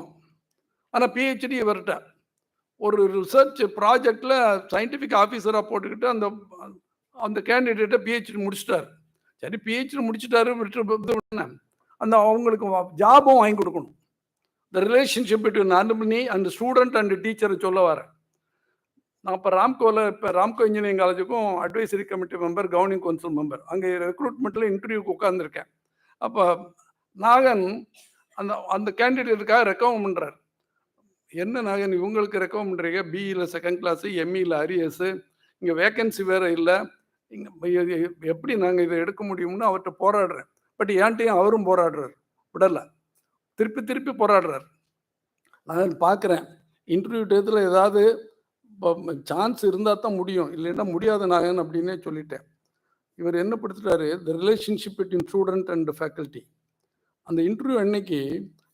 ஆனால் PhD இவர்கிட்ட ஒரு ரிசர்ச் ப்ராஜெக்டில் சயின்டிஃபிக் ஆஃபீஸராக போட்டுக்கிட்டு அந்த அந்த கேண்டிடேட்டை PhD முடிச்சிட்டார். சரி, PhD முடிச்சிட்டாரு, அந்த அவங்களுக்கு ஜாபும் வாங்கி கொடுக்கணும். the relationship between alumni and student and teacher சொல்ல வரேன். நான் இப்போ ராம்கோ இன்ஜினியரிங் காலேஜுக்கும் advisory committee member, governing council member, அங்கே ரெக்ரூட்மெண்ட்டில் இன்டர்வியூக்கு உட்காந்துருக்கேன். அப்போ நாகன் அந்த கேண்டிடேட்டுக்காக ரெக்கமெண்ட் பண்ணுறார். என்ன நாகன் இவங்களுக்கு ரெக்கமெண்ட் பண்ணுறீங்க, பிஇயில் செகண்ட் கிளாஸு, எம்இயில் அரியர்ஸு, இங்கே வேக்கன்சி வேறு இல்லை, இங்கே எப்படி நாங்கள் இதை எடுக்க முடியும்னு அவர்கிட்ட போராடுறேன். பட் ஏன்ட்டையும் அவரும் போராடுறார், விடலை, திருப்பி போராடுறார். நான் பார்க்குறேன் இன்டர்வியூ டேத்தில் ஏதாவது சான்ஸ் இருந்தால் தான் முடியும், இல்லைன்னா முடியாத நாகன் அப்படின்னே சொல்லிட்டேன். இவர் என்ன படுத்துட்டாரு, the relationship between student and faculty. அந்த இன்டர்வியூ அன்னைக்கு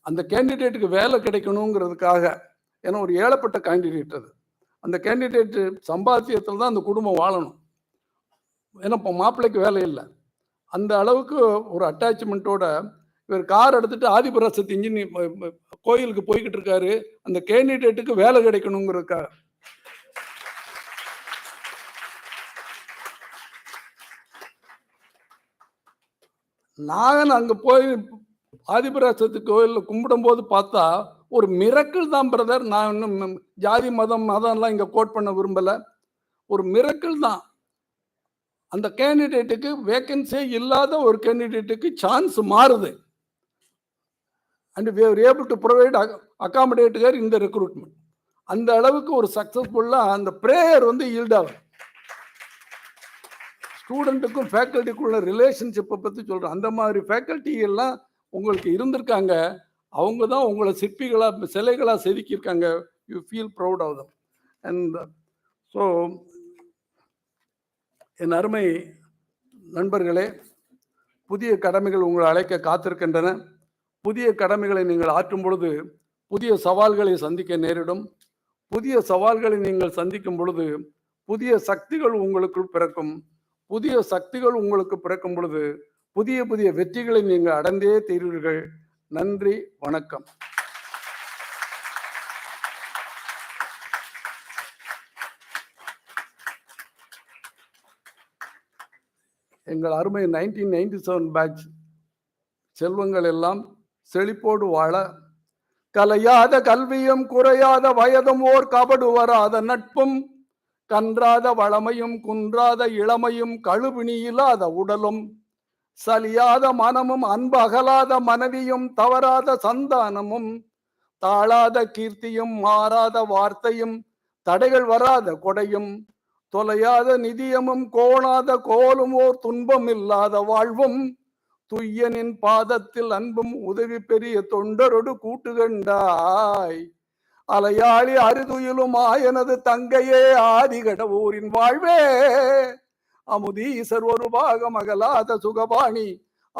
அந்த கேண்டிடேட்டுக்கு வேலை கிடைக்கணுங்கிறதுக்காக, ஏன்னா ஒரு ஏழப்பட்ட கேண்டிடேட் அது, அந்த கேண்டிடேட்டு சம்பாத்தியத்தில் தான் அந்த குடும்பம் வாழணும், ஏன்னா இப்போ மாப்பிள்ளைக்கு வேலை இல்லை. அந்த அளவுக்கு ஒரு அட்டாச்மெண்ட்டோட இவர் கார் எடுத்துட்டு ஆதிபராசக்தி இன்ஜினியர் கோயிலுக்கு போய்கிட்டு இருக்காரு, அந்த கேண்டிடேட்டுக்கு வேலை கிடைக்கணுங்கிறதுக்காக. நாகன் அங்கே போய் ஆதிபராசக்தி கோயிலில் கும்பிடும் போது பார்த்தா ஒரு மிரக்கிள் தான் பிரதர். நான் இன்னும் ஜாதி மதம்லாம் இங்கே கோட் பண்ண விரும்பலை, ஒரு மிரக்கிள் தான். அந்த கேண்டிடேட்டுக்கு வேக்கன்சியே இல்லாத ஒரு கேண்டிடேட்டுக்கு சான்ஸ் மாறுது. And we are able to provide accommodate her in the recruitment. அந்த அளவுக்கு ஒரு சக்ஸஸ்ஃபுல்லாக அந்த ப்ரேயர் ஈல்ட் ஆகும். ஸ்டூடெண்ட்டுக்கும் ஃபேக்கல்ட்டிக்குள்ள ரிலேஷன்ஷிப்பை பற்றி சொல்கிறேன். அந்த மாதிரி ஃபேக்கல்ட்டி எல்லாம் உங்களுக்கு இருந்திருக்காங்க, அவங்க தான் உங்களை சிற்பிகளாக சிலைகளாக செதுக்கியிருக்காங்க. You feel proud of them. And so என் அருமை நண்பர்களே, புதிய கடமைகள் உங்களை அழைக்க காத்திருக்கின்றன. புதிய கடமைகளை நீங்கள் ஆற்றும் பொழுது புதிய சவால்களை சந்திக்க நேரிடும். புதிய சவால்களை நீங்கள் சந்திக்கும் பொழுது புதிய சக்திகள் உங்களுக்குள் பிறக்கும். புதிய சக்திகள் உங்களுக்கு பிறக்கும் பொழுது புதிய வெற்றிகளை நீங்கள் அடைந்தே தீர்வீர்கள். நன்றி, வணக்கம். எங்கள் அருமை 1997 பேட்ச் செல்வங்கள் எல்லாம் செழிப்போடு வாழ, கலையாத கல்வியும் குறையாத வயதும் ஓர் கபடு வராத நட்பும், கன்றாத வளமையும் குன்றாத இளமையும் கழுவினி இல்லாத உடலும், சலியாத மனமும் அன்பு அகலாத மனைவியும் தவறாத சந்தானமும், தாழாத கீர்த்தியும் மாறாத வார்த்தையும் தடைகள் வராத கொடையும், தொலையாத நிதியமும் கோணாத கோலும் ஓர் துன்பம் இல்லாத வாழ்வும், துய்யனின் பாதத்தில் அன்பும் உதவி பெரிய தொண்டரொடு கூட்டுகண்டாய், அலையாளி அரிதுயிலும் ஆயனது தங்கையே ஆதிகடவூரின் வாழ்வே, அமுதீசர் ஒரு பாகம் அகலாத சுகபாணி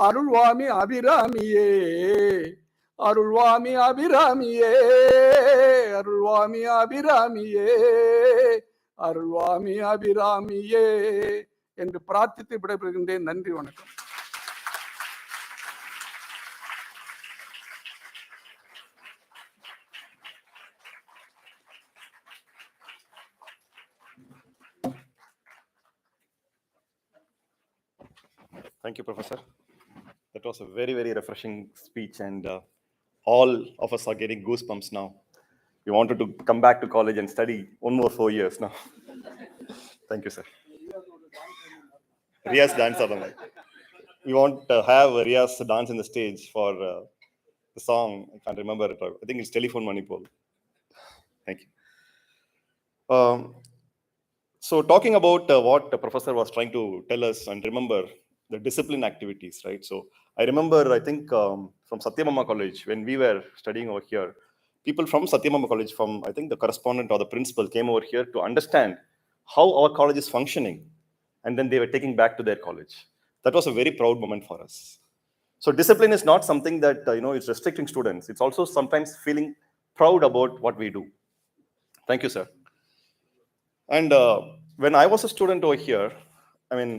அருள்வாமி அபிராமியே, அருள்வாமி அபிராமியே, அருள்வாமி அபிராமியே, அருள்வாமி அபிராமியே என்று பிரார்த்தித்து விடைபெறுகின்றேன். நன்றி, வணக்கம். Thank you, Professor. That was a very, very refreshing speech, and all of us are getting goosebumps now. We wanted to come back to college and study one more 4 years now. Thank you, sir. Riya's dance on the mic. We want to have Riya's dance in the stage for the song. I can't remember it. I think it's Telephone Manipur. Thank you. So talking about what the professor was trying to tell us, and remember the discipline activities, right? So I remember, I think from Satyamama College, when we were studying over here, people from Satyamama College, from I think the correspondent or the principal, came over here to understand how our college is functioning, and then they were taking back to their college. That was a very proud moment for us. So discipline is not something that is restricting students. It's also sometimes feeling proud about what we do. Thank you, sir. And when I was a student over here, I mean,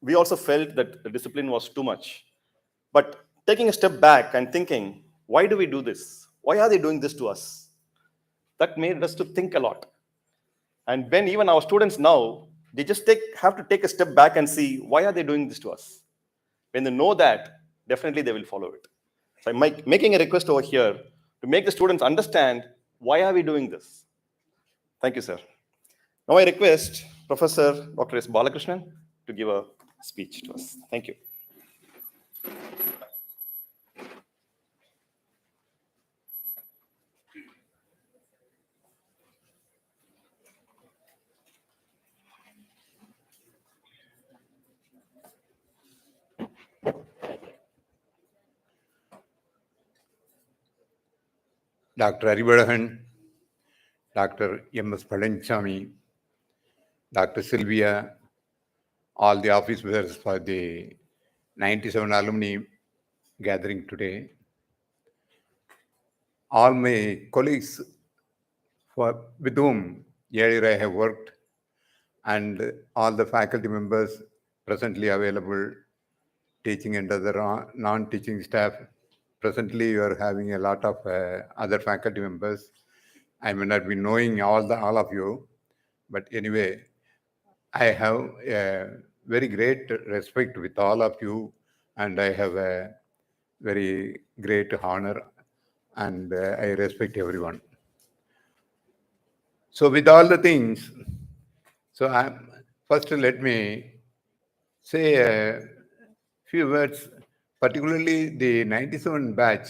we also felt that the discipline was too much. But taking a step back and thinking, why do we do this? Why are they doing this to us? That made us to think a lot. And when even our students now, they just have to take a step back and see, why are they doing this to us? When they know that, definitely they will follow it. So I'm making a request over here to make the students understand why are we doing this. Thank you, sir. Now I request Professor Dr. S. Balakrishnan to give a speech to us. Thank you. Dr. Aribadahan, Dr. M.S. Palanchami, Dr. Sylvia, all the office bearers for the 97 alumni gathering today, all my colleagues with whom earlier I have worked, and all the faculty members presently available, teaching and other non-teaching staff. Presently, you are having a lot of other faculty members. I may not be knowing all of you, but anyway, I have a very great respect with all of you, and I have a very great honor, and I respect everyone. So with all the things, so first let me say a few words, particularly the 97 batch.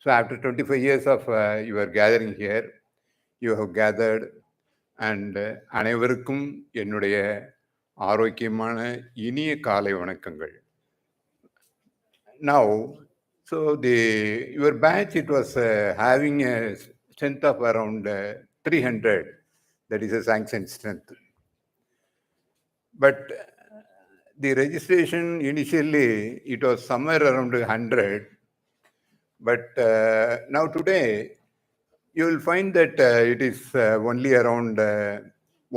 So after 25 years of your gathering here, you have gathered, and அனைவருக்கும் என்னுடைய ஆரோக்கியமான இனிய காலை வணக்கங்கள். Now, so your batch, it was having a strength of around 300, that is a sanctioned strength. But the registration initially, it was somewhere around 100. But now today, you will find that it is only around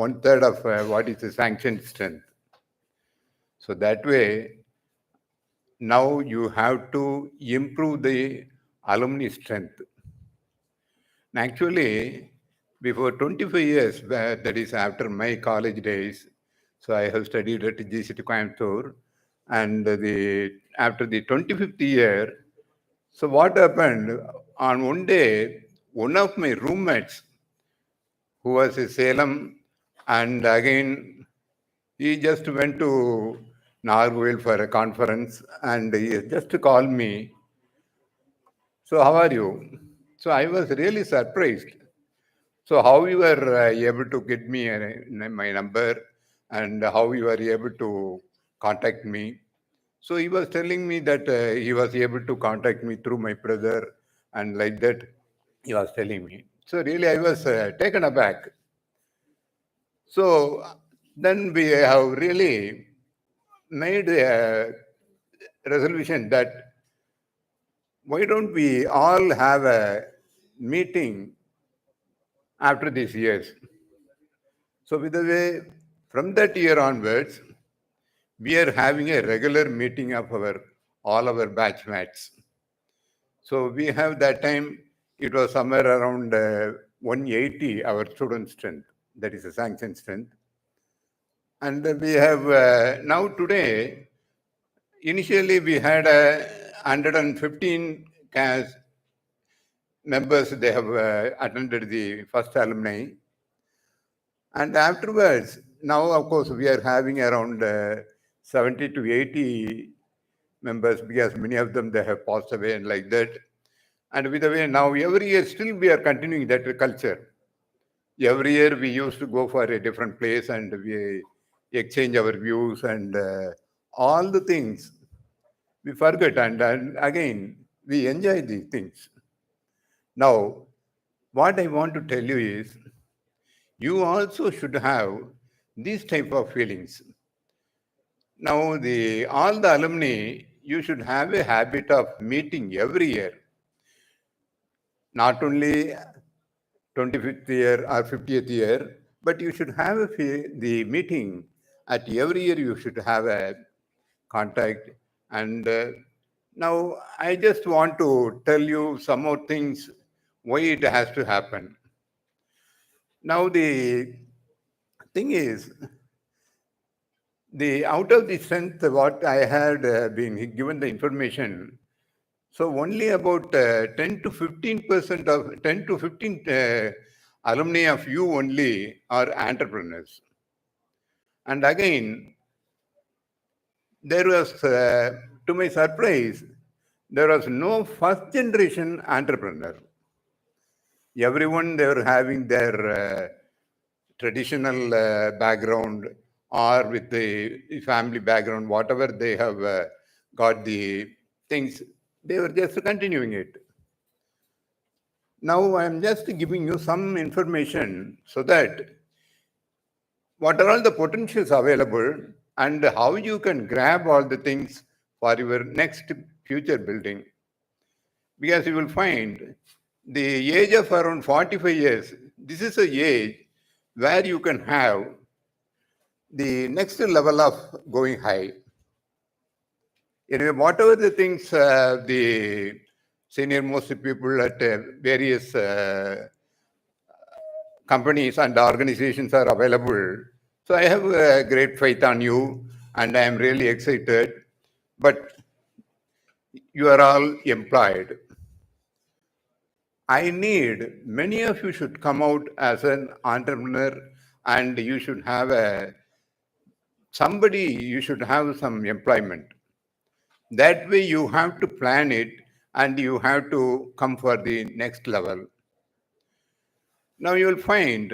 1/3 of what is the sanctioned strength. So that way, now you have to improve the alumni strength. And actually, before 25 years, that is after my college days, so I have studied at GCT Coimbatore, and after the 25th year, so what happened, on one day, one of my roommates, who was in Salem, and again, he just went to Narwhal for a conference, and he just called me. So how are you? So I was really surprised. So how you were able to get me my number, and how you were able to contact me. So he was telling me that he was able to contact me through my brother, and like that he was telling me. So really I was taken aback. So then we have really made a resolution that why don't we all have a meeting after these years. So with the way, from that year onwards, we are having a regular meeting of all our batchmates. So we have that time, it was somewhere around 180, our student strength, that is a sanctioned strength. And we have now today, initially we had 115 members, they have attended the first alumni. And afterwards, now of course we are having around 70 to 80 members, because many of them, they have passed away and like that. And with the way now, every year still we are continuing that culture. Every year we used to go for a different place, and we exchange our views, and all the things we forget, and again we enjoy these things. Now, what I want to tell you is, you also should have these type of feelings. Now, all the alumni, you should have a habit of meeting every year. Not only 25th year or 50th year, but you should have the meeting at every year. You should have a contact. And now I just want to tell you some more things why it has to happen. Now the thing is, out of the strength, what I had been given the information, So only about 10 to 15% of 10 to 15 alumni of you only are entrepreneurs. And again, there was, to my surprise, there was no first generation entrepreneur. Everyone, they were having their traditional background or with the family background, whatever they have got the things, they were just continuing it. Now I'm just giving you some information so that what are all the potentials available and how you can grab all the things for your next future building. Because you will find the age of around 45 years, this is a age where you can have the next level of going high. Anyway, whatever the things the senior most people at various companies and organizations are available. So I have great faith on you and I am really excited. But you are all employed. I need, many of you should come out as an entrepreneur and you should have you should have some employment. That way you have to plan it and you have to come for the next level. Now you will find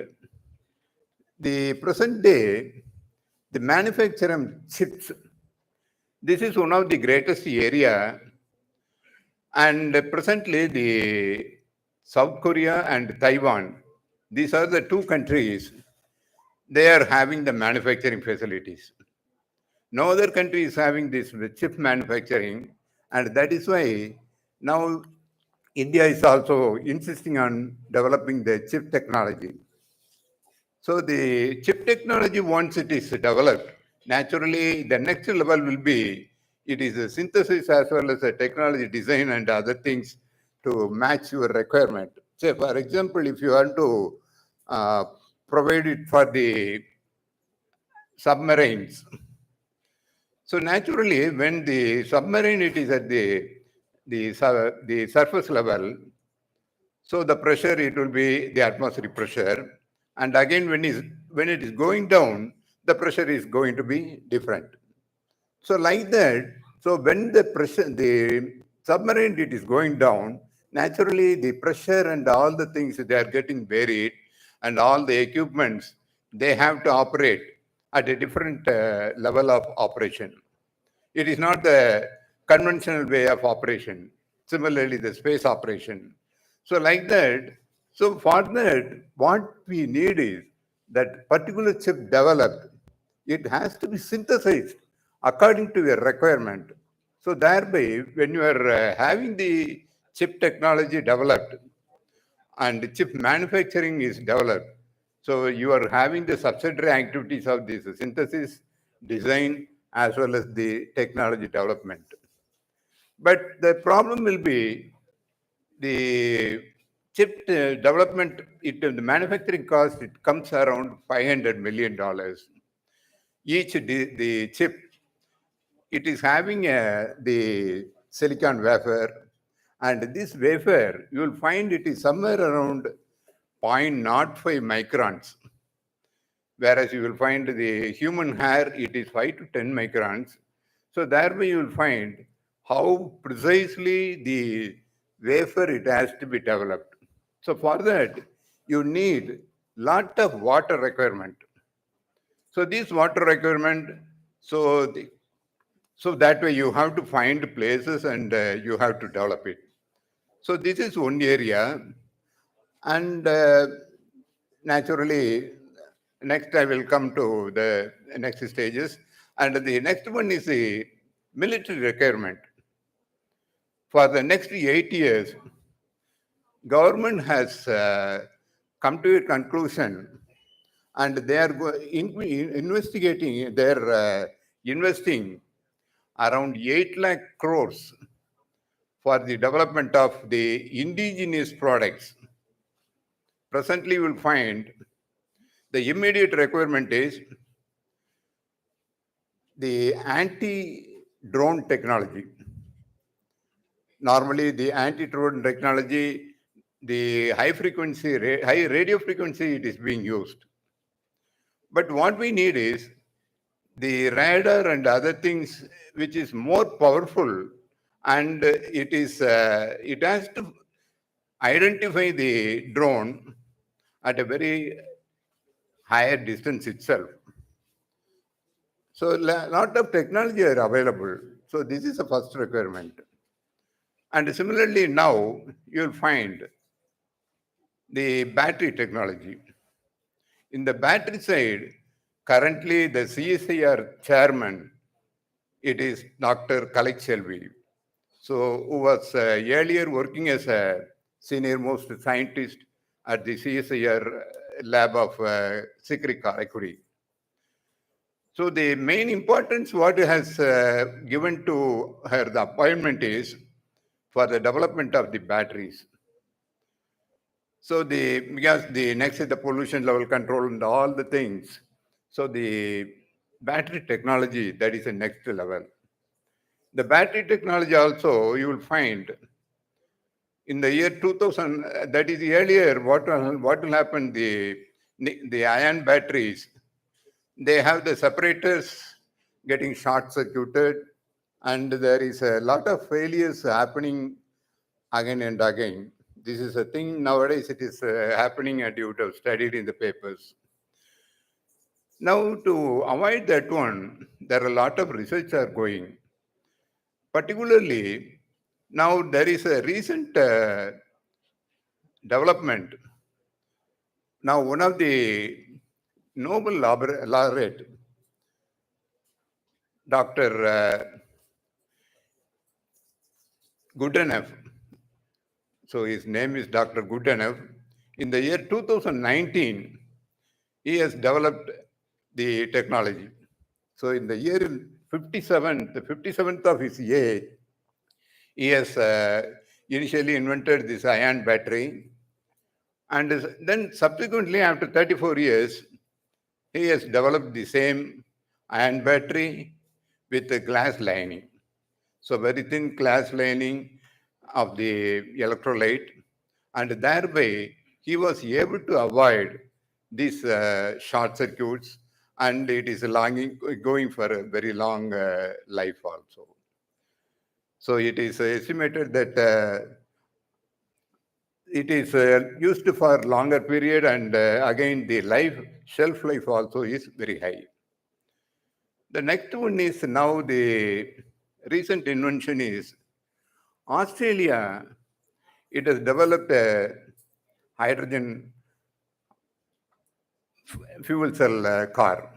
the present day, the manufacture of chips, this is one of the greatest area. And presently the South Korea and Taiwan, these are the two countries, they are having the manufacturing facilities. No other country is having this chip manufacturing, and that is why now India is also insisting on developing the chip technology. So the chip technology, once it is developed, naturally the next level will be, it is a synthesis as well as a technology design and other things to match your requirement. Say, for example, if you want to provide it for the submarines. So naturally, when the submarine, it is at the surface level, so the pressure, it will be the atmospheric pressure. And again, when it is going down, the pressure is going to be different. So like that, so when the pressure, the submarine, it is going down, naturally the pressure and all the things, they are getting varied, and all the equipments, they have to operate at a different level of operation. It is not the conventional way of operation. Similarly, the space operation. So like that, so for that, what we need is that particular chip developed, it has to be synthesized according to your requirement. So thereby, when you are having the chip technology developed and chip manufacturing is developed, so you are having the subsidiary activities of this synthesis, design, as well as the technology development. But the problem will be the chip development, the manufacturing cost, it comes around $500 million. Each the chip, it is having the silicon wafer, and this wafer, you will find it is somewhere around 0.05 microns. Whereas you will find the human hair, it is 5 to 10 microns. So thereby you will find how precisely the wafer it has to be developed. So for that, you need lot of water requirement. So this water requirement, so that way you have to find places and you have to develop it. So this is one area. And naturally, next I will come to the next stages. And the next one is the military requirement. For the next 8 years, government has come to a conclusion, and they are investigating, they're investing around 8 lakh crores for the development of the indigenous products. Presently, you will find the immediate requirement is the anti-drone technology. normally the anti-drone technology, the high radio frequency, it is being used. But what we need is the radar and other things which is more powerful, and it has to identify the drone at a very higher distance itself. So lot of technology are available. So this is the first requirement. And similarly now you'll find the battery technology. In the battery side, currently the CSIR chairman, it is Dr. Kalek Shelvi. So who was earlier working as a senior most scientist at the CSIR lab of Sikri Karaikuri. So the main importance what has given to her the appointment is for the development of the batteries. So because the next is the pollution level control and all the things. So the battery technology, that is the next level. The battery technology also you will find in the year 2000, that is earlier, what will happen, the ion batteries, they have the separators getting short circuited, and there is a lot of failures happening again and again. This is a thing nowadays, it is happening, and you would have studied in the papers. Now to avoid that one, there are a lot of research are going. Particularly, now there is a recent development. Now one of the Nobel laureate, Dr. Goodenough, so his name is Dr. Goodenough. In the year 2019, he has developed the technology. So in the year 57, the 57th of his age, he has initially invented this ion battery. And then subsequently, after 34 years, he has developed the same ion battery with a glass lining. So very thin glass lining of the electrolyte. And thereby, he was able to avoid these short circuits, and it is going for a very long life also. So it is estimated that it is used for longer period, and again the shelf life also is very high. The next one is now the recent invention is Australia. It has developed a hydrogen fuel cell car.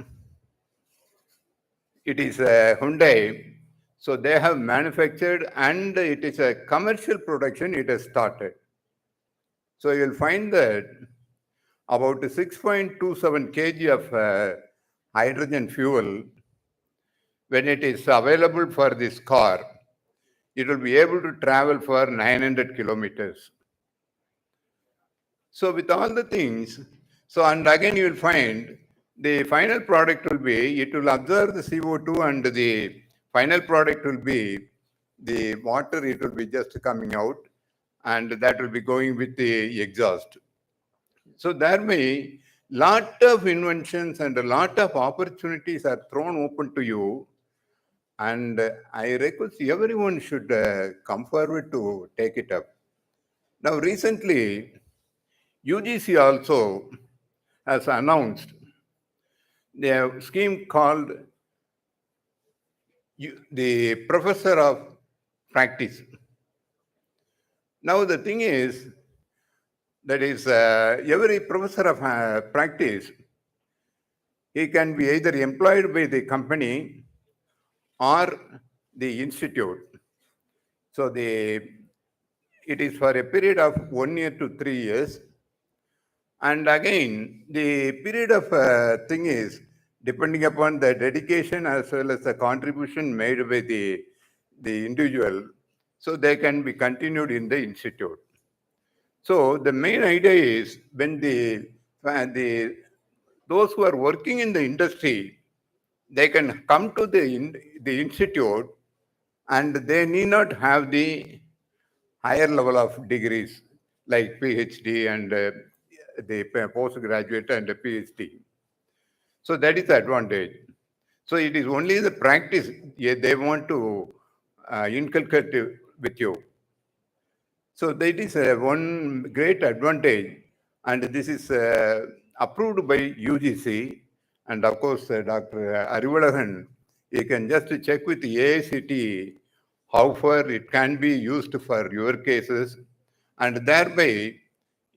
It is a Hyundai. So they have manufactured, and it is a commercial production it has started. So you'll find that about 6.27 kg of hydrogen fuel, when it is available for this car, it will be able to travel for 900 kilometers. So with all the things, so and again you will find the final product will be, it will absorb the CO2, and the final product will be the water, it will be just coming out, and that will be going with the exhaust. So thereby, lot of inventions and a lot of opportunities are thrown open to you, and I request everyone should come forward to take it up. Now recently, UGC also has announced the scheme called the Professor of Practice. Now the thing is, that is every Professor of Practice, he can be either employed by the company or the institute. So it is for a period of 1 year to 3 years. And again, the period of thing is depending upon the dedication as well as the contribution made by the individual. So they can be continued in the institute. So the main idea is when those who are working in the industry, they can come to the institute, and they need not have the higher level of degrees like PhD and the postgraduate and the PhD. So that is the advantage. So it is only the practice they want to inculcate with you. So that is one great advantage, and this is approved by UGC, and of course Dr. Arivalagan, you can just check with the AICTE how far it can be used for your cases, and thereby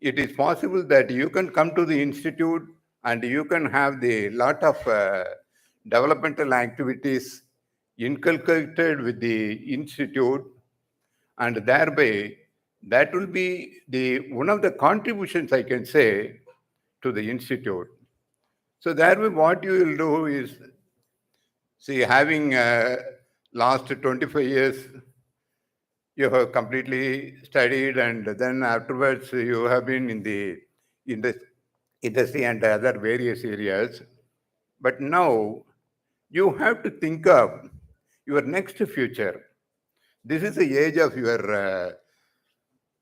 it is possible that you can come to the institute and you can have the lot of developmental activities inculcated with the institute, and thereby that will be the one of the contributions, I can say, to the institute. So thereby what you will do is, see, having last 25 years, you have completely studied, and then afterwards you have been in the industry and other various areas. But now you have to think of your next future. This is the age of your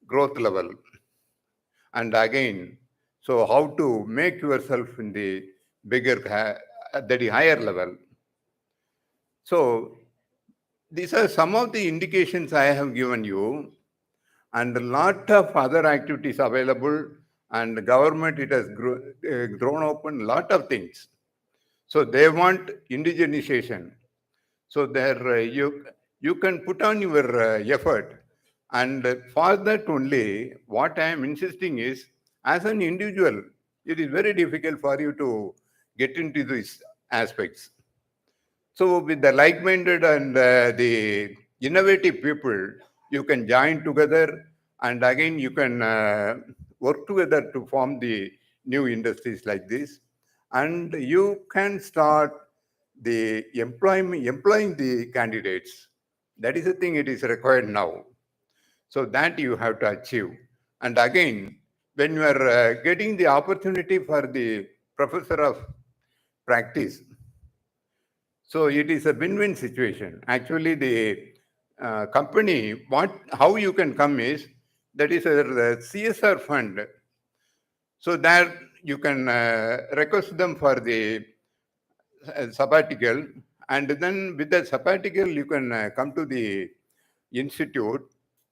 growth level. And again, so how to make yourself in the bigger, at the higher level. So these are some of the indications I have given you, and a lot of other activities available, and the government, it has thrown open a lot of things. So they want indigenization. So there you can put on your effort, and for that only, what I am insisting is, as an individual, it is very difficult for you to get into these aspects. So with the like-minded and the innovative people, you can join together, and again you can work together to form the new industries like this, and you can start the employing the candidates. That is the thing, it is required now. So that you have to achieve. And again, when you are getting the opportunity for the professor of practice, so it is a win-win situation. Actually, the company, how you can come is, that is a CSR fund. So that you can request them for the sabbatical, and then with the sabbatical you can come to the institute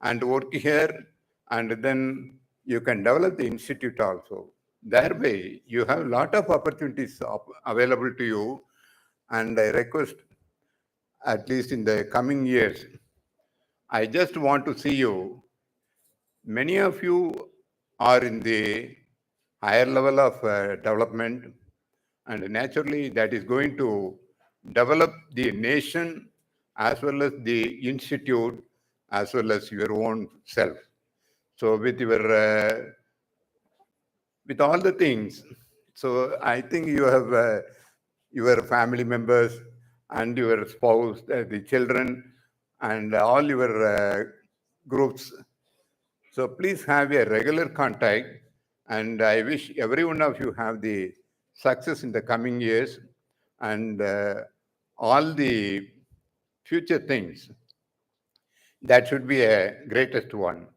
and work here, and then you can develop the institute also. Thereby you have a lot of opportunities available to you, and I request, at least in the coming years, I just want to see you. Many of you are in the higher level of development, and naturally that is going to develop the nation as well as the institute as well as your own self. So with your with all the things, so I think you have your family members and your spouse, the children, and all your groups. So please have a regular contact, and I wish every one of you have the success in the coming years, and all the future things. That should be a greatest one.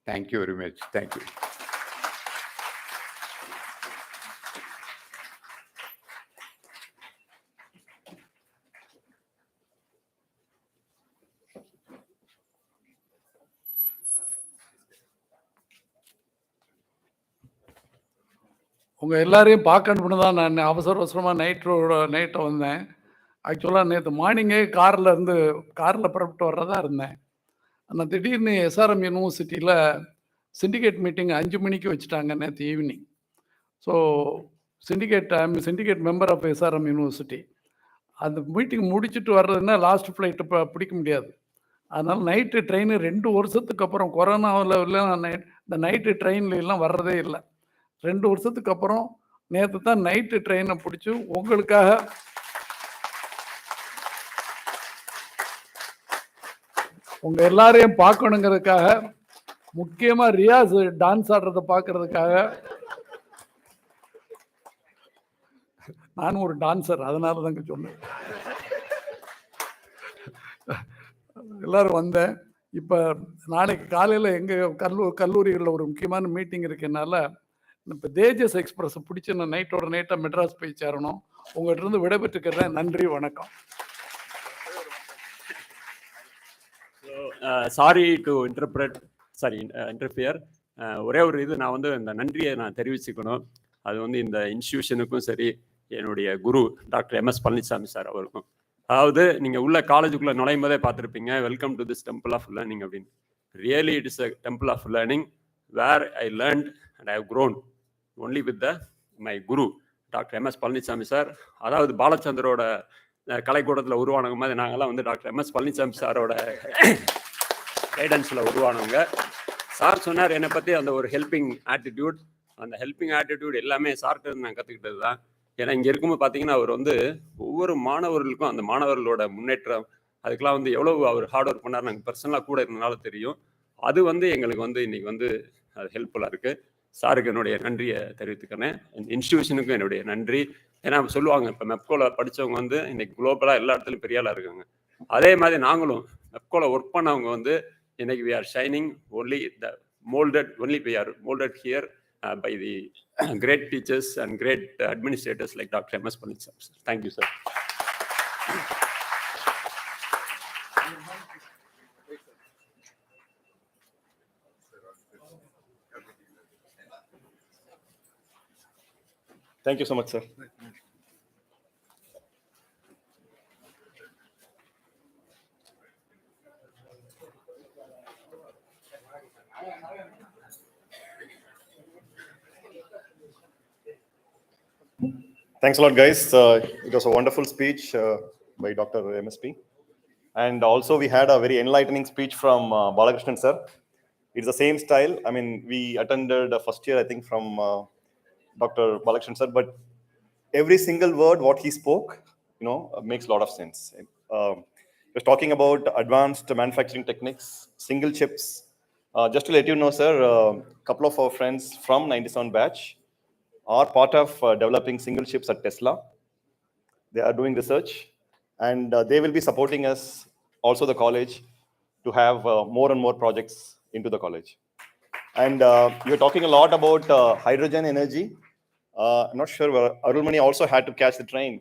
Thank you very much. Thank you. உங்கள் எல்லாரையும் பார்க்கணும்னு தான் நான் அவசரமாக நைட்டை வந்தேன். ஆக்சுவலாக நேற்று மார்னிங்கே காரில் புறப்பட்டு வர்றதா இருந்தேன். ஆனால் திடீர்னு எஸ்ஆர்எம் யூனிவர்சிட்டியில் சிண்டிகேட் மீட்டிங் 5 மணிக்கு வச்சுட்டாங்க நேற்று evening. So syndicate member of SRM university. அந்த மீட்டிங் முடிச்சுட்டு வர்றதுன்னா லாஸ்ட் ஃப்ளைட்டு பிடிக்க முடியாது. அதனால் நைட்டு ட்ரெயின் 2 வருஷத்துக்கு அப்புறம், கொரோனாவில் இந்த நைட்டு ட்ரெயின்ல எல்லாம் வர்றதே இல்லை. 2 வருஷத்துக்கு அப்புறம் நேற்று தான் நைட்டு ட்ரெயினை பிடிச்சி உங்களுக்காக உங்க எல்லாரையும் பார்க்கணுங்கிறதுக்காக, முக்கியமா ரியாஸ் டான்ஸ் ஆடுறத பார்க்கறதுக்காக. நானும் ஒரு டான்சர், அதனால தாங்க சொன்னேன். எல்லாரும் வந்தேன். இப்போ நாளைக்கு காலையில் எங்கள் கல்லூரிகளில் ஒரு முக்கியமான மீட்டிங் இருக்கனால இப்போ தேஜஸ் எக்ஸ்பிரஸை பிடிச்சி நான் நைட்டோட நைட்டாக மெட்ராஸ் போய் சேரணும். உங்கள்கிட்ட இருந்து விடைபெற்றுக்கிறேன். நன்றி, வணக்கம். Sorry to interfere. ஒரே ஒரு இது நான் வந்து இந்த நன்றியை நான் தெரிவிச்சுக்கணும். அது வந்து இந்த இன்ஸ்டியூஷனுக்கும் சரி, என்னுடைய குரு டாக்டர் MS பழனிசாமி சார் அவருக்கும். அதாவது நீங்கள் உள்ள காலேஜுக்குள்ளே நுழையும் போதே பார்த்துருப்பீங்க, welcome to this temple of learning அப்படின்னு. Really it is a temple of learning where I learned and I have grown only with my guru doctor MS Palanisamy sir. அதாவது பாலச்சந்தரோட கலைக்கூடத்தில் உருவானவங்க மாதிரி நாங்கள்லாம் வந்து டாக்டர் MS பழனிசாமி சாரோட கைடன்ஸில் உருவானவங்க. சார் சொன்னார் என்னை பற்றி அந்த ஒரு ஹெல்பிங் ஆட்டிடியூட். அந்த ஹெல்பிங் ஆட்டிடியூட் எல்லாமே சார்கிட்ட நான் கற்றுக்கிட்டது தான். ஏன்னா இங்கே இருக்கும்போது பார்த்தீங்கன்னா அவர் வந்து ஒவ்வொரு மாணவர்களுக்கும் அந்த மாணவர்களோட முன்னேற்றம் அதுக்கெலாம் வந்து எவ்வளோ அவர் ஹார்ட் ஒர்க் பண்ணார் நாங்கள் பர்சனலாக கூட இருந்தனால தெரியும். அது வந்து எங்களுக்கு வந்து இன்றைக்கி வந்து அது ஹெல்ப்ஃபுல்லாக இருக்குது. சாருக்கு என்னுடைய நன்றியை தெரிவித்துக்கிறேன். இன்ஸ்டியூஷனுக்கும் என்னுடைய நன்றி. ஏன்னா சொல்லுவாங்க இப்போ மெப்கோவில் படித்தவங்க வந்து இன்றைக்கி குளோபலாக எல்லா இடத்துலையும் பெரிய ஆளாக இருக்காங்க. அதே மாதிரி நாங்களும் மெப்கோவில் ஒர்க் பண்ணவங்க வந்து இன்னைக்கு we are shining only the molded here by the great teachers and great administrators like Dr. MS Panicham. Thank you, sir. Thank you so much, sir. Thanks a lot, guys. It was a wonderful speech by Dr. MSP. And also we had a very enlightening speech from Balakrishnan sir. It's the same style. I mean, we attended first year, I think, from Dr. Balakrishnan sir, but every single word what he spoke, makes a lot of sense. He was talking about advanced manufacturing techniques, single chips. Just to let you know, sir, a couple of our friends from 97 batch are part of developing single chips at Tesla. They are doing research, and they will be supporting us, also the college, to have more and more projects into the college. And you're talking a lot about hydrogen energy. I'm not sure whether Arulmani also had to catch the train.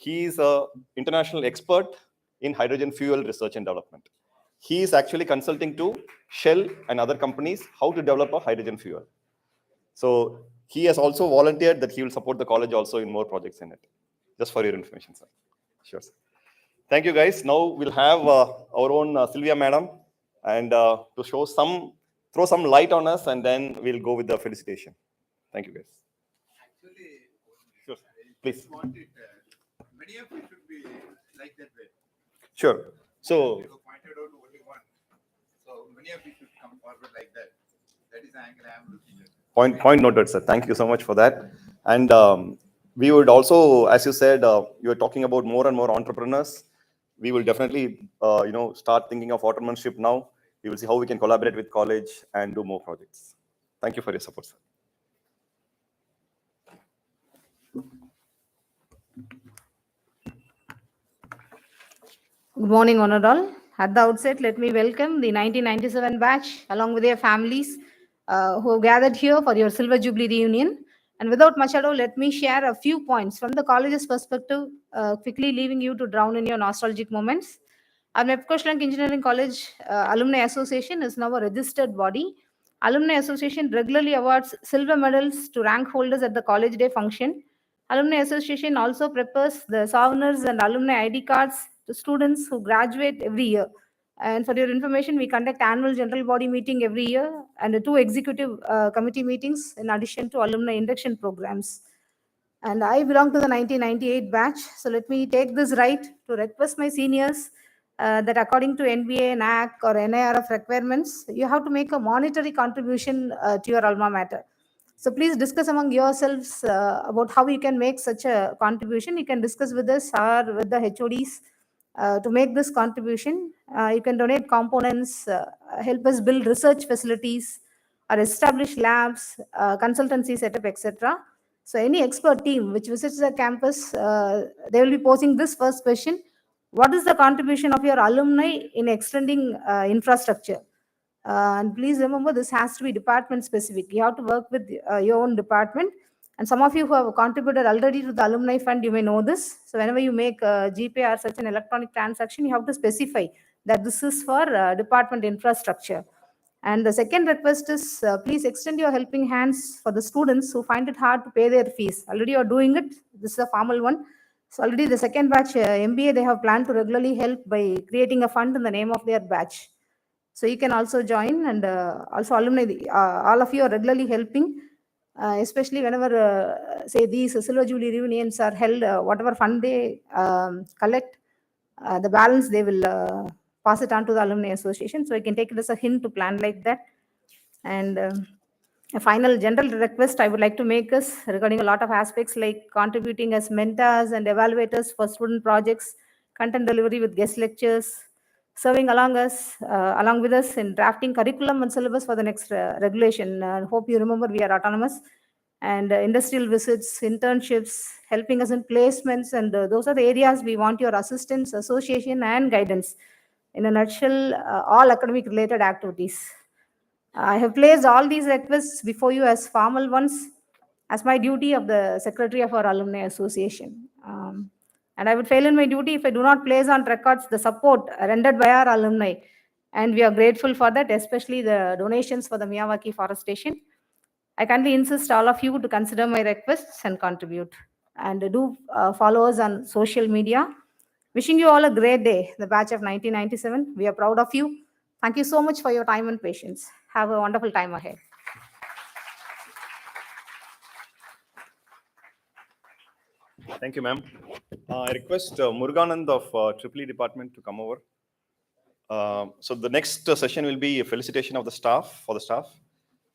He is an international expert in hydrogen fuel research and development. He is actually consulting to Shell and other companies how to develop a hydrogen fuel. So he has also volunteered that he will support the college also in more projects in it. Just for your information, sir. Sure, sir. Thank you, guys. Now we'll have our own Sylvia madam, and to throw some light on us, and then we'll go with the felicitation. Thank you, guys. Actually, sure, please. Many of you should be like that way. Sure. So you pointed out only one. So many of you should come forward like that. That is the angle I am looking at. Point noted, sir. Thank you so much for that. And we would also, as you said, you are talking about more and more entrepreneurs. We will definitely, start thinking of entrepreneurship now. We will see how we can collaborate with college and do more projects. Thank you for your support, sir. Good morning, Honored all. At the outset, let me welcome the 1997 batch along with their families who have gathered here for your Silver Jubilee reunion. And without much ado, let me share a few points from the college's perspective, quickly leaving you to drown in your nostalgic moments. Our Nepkoshlank Engineering College Alumni Association is now a registered body. Alumni Association regularly awards silver medals to rank holders at the college day function. Alumni Association also prepares the souvenirs and alumni ID cards to students who graduate every year. And for your information, we conduct annual general body meeting every year and 2 executive committee meetings in addition to alumni induction programs. And I belong to the 1998 batch. So let me take this right to request my seniors that according to NBA, NAC or NIRF requirements, you have to make a monetary contribution to your alma mater. So please discuss among yourselves about how you can make such a contribution. You can discuss with us or with the HODs to make this contribution. You can donate components, help us build research facilities or establish labs, consultancy setup, etc. So any expert team which visits the campus, they will be posing this first question. what is the contribution of your alumni in extending infrastructure? And please remember, this has to be department specific. You have to work with your own department. And some of you who have contributed already to the alumni fund, you may know this. So whenever you make a GPay or such an electronic transaction, you have to specify that this is for department infrastructure. And the second request is please extend your helping hands for the students who find it hard to pay their fees. Already you are doing it. This is a formal one. So already the second batch MBA, they have planned to regularly help by creating a fund in the name of their batch. So you can also join, and also alumni, all of you are regularly helping, especially whenever, say, these Silver Jubilee reunions are held, whatever fund they collect, the balance they will pass it on to the Alumni Association. So you can take it as a hint to plan like that. And a final general request I would like to make is regarding a lot of aspects like contributing as mentors and evaluators for student projects, content delivery with guest lectures, serving along with us in drafting curriculum and syllabus for the next regulation. Hope you remember we are autonomous. And industrial visits, internships, helping us in placements, and those are the areas we want your assistance, association, and guidance. In a nutshell, all academic related activities. I have placed all these requests before you as formal ones, as my duty of the Secretary of our Alumni Association. And I would fail in my duty if I do not place on records the support rendered by our alumni. And we are grateful for that, especially the donations for the Miyawaki forestation. I kindly insist all of you to consider my requests and contribute. And do follow us on social media. Wishing you all a great day, the batch of 1997. We are proud of you. Thank you so much for your time and patience. Have a wonderful time ahead. Thank you, ma'am. I request Muruganand of EEE department to come over. So the next session will be a felicitation of the staff, for the staff.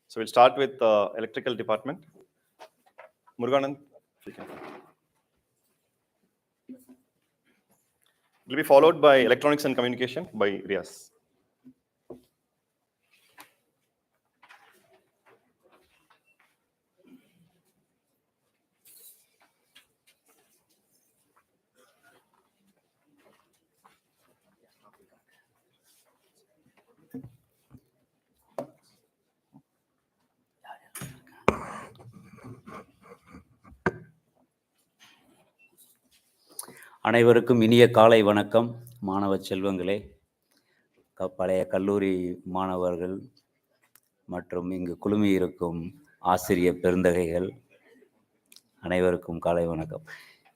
So we'll start with electrical department. Muruganand, if you can. It will be followed by electronics and communication by Riaz. அனைவருக்கும் இனிய காலை வணக்கம். மாணவ செல்வங்களே, பழைய கல்லூரி மாணவர்கள் மற்றும் இங்கு குழுமி இருக்கும் ஆசிரியர் பெருந்தகைகள் அனைவருக்கும் காலை வணக்கம்.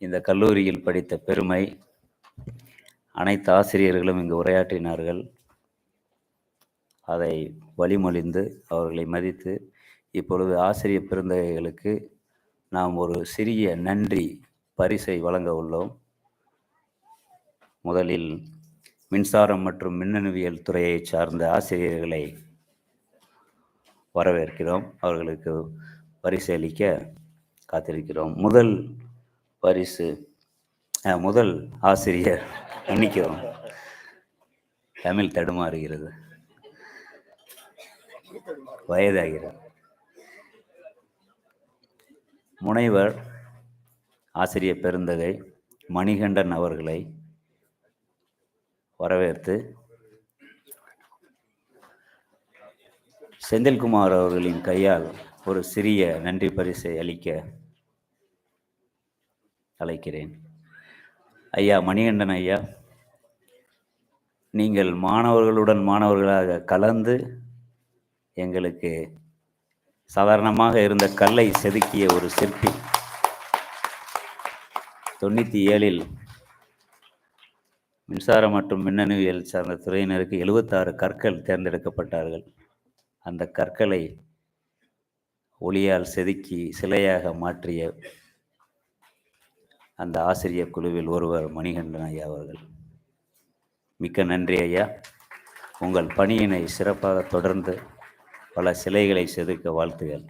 இந்த கல்லூரியில் படித்த பெருமை அனைத்து ஆசிரியர்களும் இங்கு உரையாற்றினார்கள். அதை வழிமொழிந்து அவர்களை மதித்து இப்பொழுது ஆசிரியர் பெருந்தகைகளுக்கு நாம் ஒரு சிறிய நன்றி பரிசை வழங்க உள்ளோம். முதலில் மின்சாரம் மற்றும் மின்னணுவியல் துறையை சார்ந்த ஆசிரியர்களை வரவேற்கிறோம். அவர்களுக்கு பரிசு அளிக்க காத்திருக்கிறோம். முதல் ஆசிரியர் மன்னிக்கிறோம், தமிழ் தடுமாறுகிறது, வயதாகிறது. முனைவர் ஆசிரியர் பெருந்தகை மணிகண்டன் அவர்களை வரவேற்று செந்தில்குமார் அவர்களின் கையால் ஒரு சிறிய நன்றி பரிசை அளிக்க அழைக்கிறேன். ஐயா மணிகண்டன் ஐயா, நீங்கள் மாணவர்களுடன் மாணவர்களாக கலந்து எங்களுக்கு சாதாரணமாக இருந்த கல்லை செதுக்கிய ஒரு சிற்பி. 97 மின்சாரம் மற்றும் மின்னணுவியல் சார்ந்த துறையினருக்கு 76 கற்கள் தேர்ந்தெடுக்கப்பட்டார்கள். அந்த கற்களை ஒளியால் செதுக்கி சிலையாக மாற்றிய அந்த ஆசிரியர் குழுவில் ஒருவர் மணிகண்டன் ஐயா அவர்கள். மிக்க நன்றி ஐயா. உங்கள் பணியினை சிறப்பாக தொடர்ந்து பல சிலைகளை செதுக்க வாழ்த்துகள்.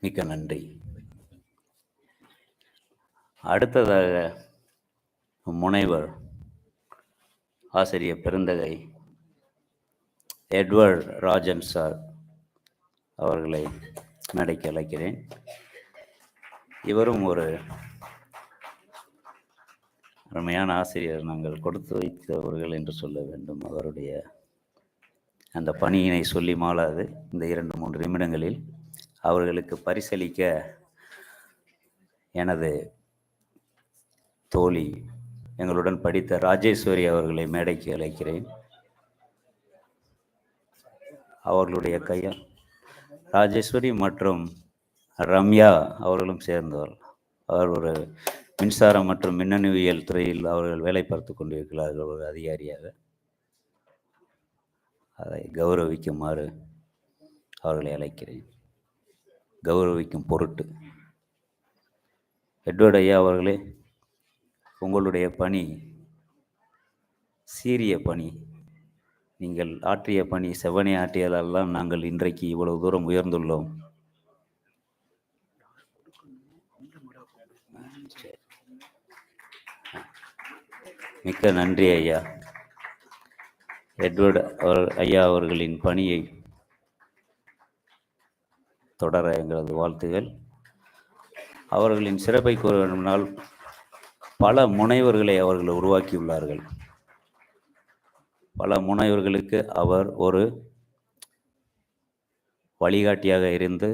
மிக்க நன்றி. அடுத்ததாக முனைவர் ஆசிரியர் பெருந்தகை எட்வர்ட் ராஜன் சார் அவர்களை மேடைக்கு அழைக்கிறேன். இவரும் ஒரு அருமையான ஆசிரியர், நாங்கள் கொடுத்து வைத்தவர்கள் என்று சொல்ல வேண்டும். அவருடைய அந்த பணியினை சொல்லி மாளாது இந்த 2-3 நிமிடங்களில் அவர்களுக்கு பரிசளிக்க எனது தோழி எங்களுடன் படித்த ராஜேஸ்வரி அவர்களை மேடைக்கு அழைக்கிறேன். அவர்களுடைய கையால் ராஜேஸ்வரி மற்றும் ரம்யா அவர்களும் சேர்ந்தவர். அவர் ஒரு மின்சாரம் மற்றும் மின்னணுவியல் துறையில் அவர்கள் வேலை பார்த்து கொண்டிருக்கிறார்கள் ஒரு அதிகாரியாக. அதை கௌரவிக்குமாறு அவர்களை அழைக்கிறேன், கௌரவிக்கும் பொருட்டு. எட்வர்ட் ஐயா அவர்களே, உங்களுடைய பணி சீரிய பணி. நீங்கள் ஆற்றிய பணி செவ்வனே ஆற்றியதால் தான் நாங்கள் இன்றைக்கு இவ்வளவு தூரம் உயர்ந்துள்ளோம். மிக்க நன்றி ஐயா. எட்வர்ட் ஐயா அவர்களின் பணியை தொடர எங்களது வாழ்த்துகள். அவர்களின் சிறப்பை கூற வேண்டுமானால் பல முனைவர்களை அவர்கள் உருவாக்கியுள்ளார்கள். பல முனைவர்களுக்கு அவர் ஒரு வழிகாட்டியாக இருந்து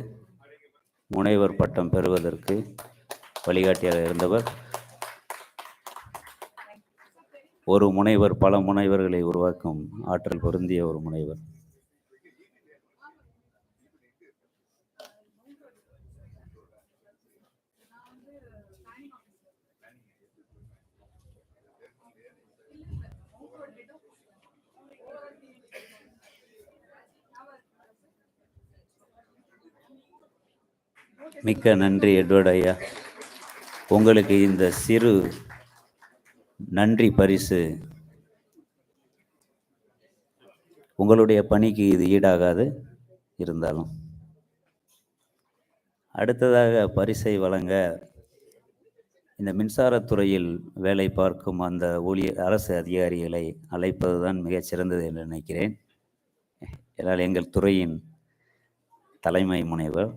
முனைவர் பட்டம் பெறுவதற்கு வழிகாட்டியாக இருந்தவர். ஒரு முனைவர் பல முனைவர்களை உருவாக்கும் ஆற்றல் பொருந்திய ஒரு முனைவர். மிக்க நன்றி எட்வர்ட் ஐயா. உங்களுக்கு இந்த சிறு நன்றி பரிசு, உங்களுடைய பணிக்கு இது ஈடாகாது. இருந்தாலும் அடுத்ததாக பரிசை வழங்க இந்த மின்சாரத்துறையில் வேலை பார்க்கும் அந்த அரசு அதிகாரிகளை அழைப்பதுதான் மிகச்சிறந்தது என்று நினைக்கிறேன். ஏனால் எங்கள் துறையின் தலைமை முனைவர்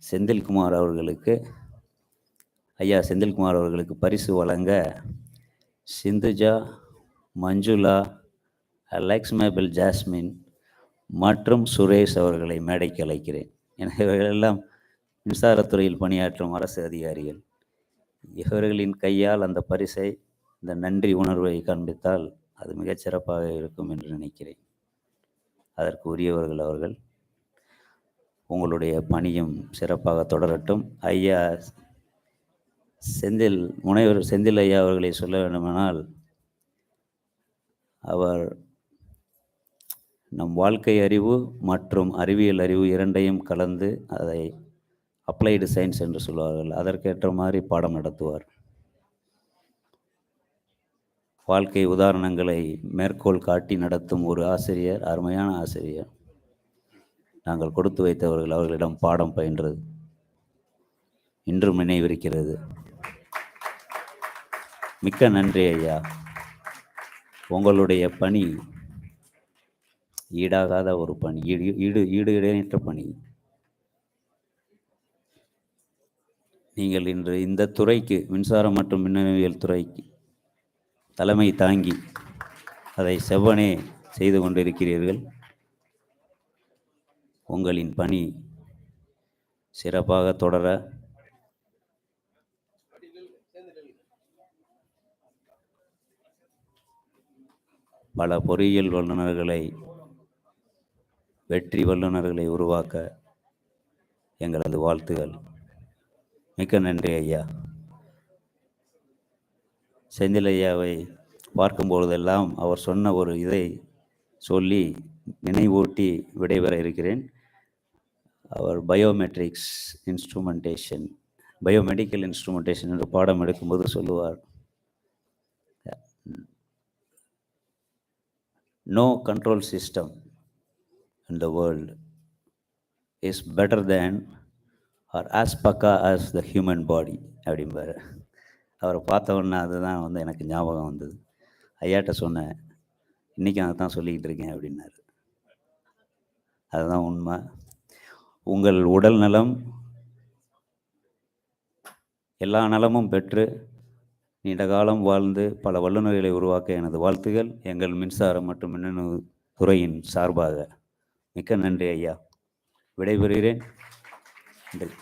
செந்தில்குமார் அவர்களுக்கு, ஐயா செந்தில்குமார் அவர்களுக்கு பரிசு வழங்க சிந்துஜா, மஞ்சுளா, லக்ஷ்மேபிள், ஜாஸ்மின் மற்றும் சுரேஷ் அவர்களை மேடைக்கு அழைக்கிறேன். எனவே இவர்களெல்லாம் மின்சாரத்துறையில் பணியாற்றும் அரசு அதிகாரிகள். இவர்களின் கையால் அந்த பரிசை, இந்த நன்றி உணர்வை காண்பித்தால் அது மிகச்சிறப்பாக இருக்கும் என்று நினைக்கிறேன். அதற்கு உரியவர்கள் அவர்கள். உங்களுடைய பணியும் சிறப்பாக தொடரட்டும். ஐயா முனைவர் செந்தில் ஐயா அவர்களை சொல்ல வேண்டுமானால், அவர் நம் வாழ்க்கை அறிவு மற்றும் அறிவியல் அறிவு இரண்டையும் கலந்து அதை அப்ளைடு சயின்ஸ் என்று சொல்வார்கள், அதற்கேற்ற மாதிரி பாடம் நடத்துவார். வாழ்க்கை உதாரணங்களை மேற்கோள் காட்டி நடத்தும் ஒரு ஆசிரியர், அருமையான ஆசிரியர். நாங்கள் கொடுத்து வைத்தவர்கள் அவர்களிடம் பாடம் பயின்றது இன்றும் நினைவிருக்கிறது. மிக்க நன்றி ஐயா. உங்களுடைய பணி ஈடாகாத ஒரு பணி, ஈடுயற்ற பணி. நீங்கள் இன்று இந்த துறைக்கு, மின்சாரம் மற்றும் மின்னணுவியல் துறைக்கு தலைமை தாங்கி அதை செவ்வனே செய்து கொண்டிருக்கிறீர்கள். உங்களின் பணி சிறப்பாக தொடர பல பொறியியல் வல்லுநர்களை, வெற்றி வல்லுநர்களை உருவாக்க எங்களது வாழ்த்துகள். மிக்க நன்றி ஐயா. செந்தில் ஐயாவை பார்க்கும்பொழுதெல்லாம் அவர் சொன்ன ஒரு இதை சொல்லி நினைவூட்டி விடைபெற இருக்கிறேன். அவர் பயோமெடிக்கல் இன்ஸ்ட்ருமெண்டேஷன் என்று பாடம் எடுக்கும்போது சொல்லுவார், no control system in the world is better than or as paka as the human body அப்படிம்பாரு. அவரை பார்த்தவொன்னே அதுதான் எனக்கு ஞாபகம் வந்தது. ஐயாட்ட சொன்னேன், இன்றைக்கி அதை தான் சொல்லிக்கிட்டு இருக்கேன் அப்படின்னாரு. அதுதான் உண்மை. உங்கள் உடல் நலம் எல்லா நலமும் பெற்று நீண்ட காலம் வாழ்ந்து பல வல்லுநர்களை உருவாக்க எனது வாழ்த்துகள். எங்கள் மின்சாரம் மற்றும் மின்னணு துறையின் சார்பாக மிக்க நன்றி ஐயா. விடைபெறுகிறேன். நன்றி.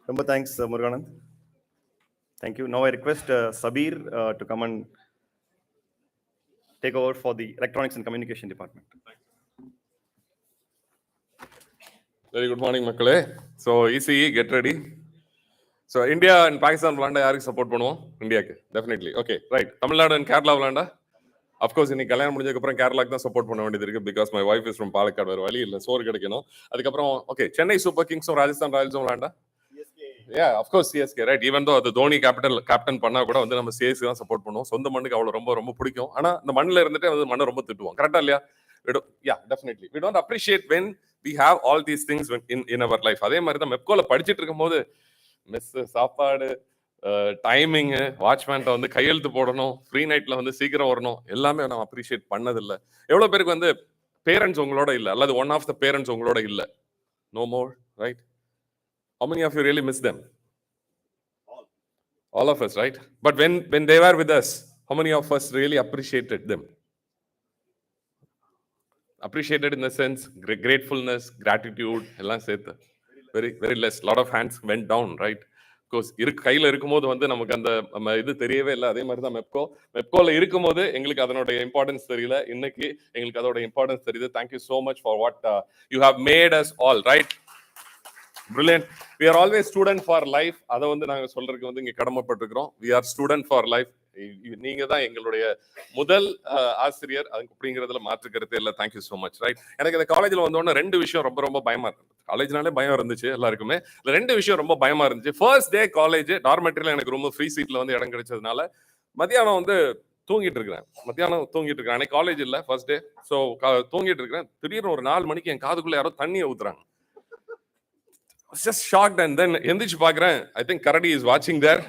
Remember, thanks, Muruganand. Thank you. Now I request Sabir to come and take over for the Electronics and Communication Department. Very good morning, மக்களே. So ECE, get ready. So India and Pakistan விளையாண்டா யாருக்கு support பண்ணுவோம்? இந்தியாக்கு definitely. Okay right. Tamil Nadu and Kerala விளையாண்டா of course இன்னைக்கு கல்யாணம் முடிஞ்சதுக்கப்புறம் கேரளாக்கு தான் சப்போர்ட் பண்ண வேண்டியது இருக்கு. Because my wife is from Palakkad. வேறு வழி இல்லை, சோறு கிடைக்கணும். அதுக்கப்புறம் ஓகே சென்னை சூப்பர் கிங்ஸும் ராஜஸ்தான் ராயல்ஸும் விளையாண்டா of course CSK right. Even though அது தோனி கேப்டன் பண்ணா கூட வந்து நம்ம சிஎஸ்கே தான் சப்போர்ட் பண்ணுவோம். சொந்த மண்ணுக்கு அவ்வளோ ரொம்ப ரொம்ப பிடிக்கும். ஆனால் இந்த மண்ணில் இருந்துட்டு வந்து மண்ணை ரொம்ப திட்டுவோம். கரெக்டா இல்லையா? Definitely we don't appreciate when we have all these things in our life. அதே மாதிரி தான் மெப்கோல படிச்சுட்டு இருக்கும் போது மெஸ், சாப்பாடு, டைமிங், வாட்ச்மேன்ட்ட வந்து கையெழுத்து போடணும், ஃப்ரீ நைட்ல வந்து சீக்கிரம் வரணும், எல்லாமே நம்ம அப்ரிஷியேட் பண்ணதில்லை. எவ்வளோ பேருக்கு வந்து பேரண்ட்ஸ் உங்களோட இல்லை, அல்லது ஒன் ஆஃப் த பேரண்ட்ஸ் உங்களோட இல்லை? No more, right? How many of you really miss them? All of us, right? But when they were with us, how many of us really appreciated them? Appreciated in the sense gratefulness, gratitude, எல்லாம் சேர்த்து very very less. Lot of hands went down, right? Because கையில இருக்கும்போது வந்து நமக்கு அந்த இது தெரியவே இல்லை. அதே மாதிரி தான் மெப்கோல இருக்கும்போது எங்களுக்கு அதனுடைய இம்பார்ட்டன்ஸ் தெரியல. இன்னைக்கு எங்களுக்கு அதோட இம்பார்ட்டன்ஸ் தெரியுது. Thank you so much for what you have made us all, right? Brilliant. We are always student for life. அதை வந்து நாங்க சொல்றதுக்கு வந்து இங்க கடமைப்பட்டிருக்கிறோம். We are student for life. நீங்க தான் எங்களுடைய முதல் ஆசிரியர் அப்படிங்கிறதுல மாற்று கருத்து இல்லை. Thank you so much, right? எனக்கு இந்த காலேஜில் வந்தோடனே ரெண்டு விஷயம் ரொம்ப ரொம்ப பயமா இருந்தது. காலேஜ்னாலே பயம் இருந்துச்சு எல்லாருக்குமே. இல்லை ரெண்டு விஷயம் ரொம்ப பயமா இருந்துச்சு. ஃபர்ஸ்ட் டே காலேஜ் டார்மெட்ரியில் எனக்கு ரொம்ப ஃப்ரீ சீட்ல வந்து இடம் கிடைச்சதுனால மத்தியானம் வந்து தூங்கிட்டு இருக்கிறேன். அன்னைக்கு காலேஜ் இல்லை, ஃபர்ஸ்ட் டே. ஸோ தூங்கிட்டு இருக்கிறேன். திடீர்னு ஒரு 4 மணிக்கு என் காதுக்குள்ள யாரோ தண்ணியை ஊத்துறாங்க. Just shocked, and then எந்திரிச்சு பார்க்குறேன். I think Karadi is watching there.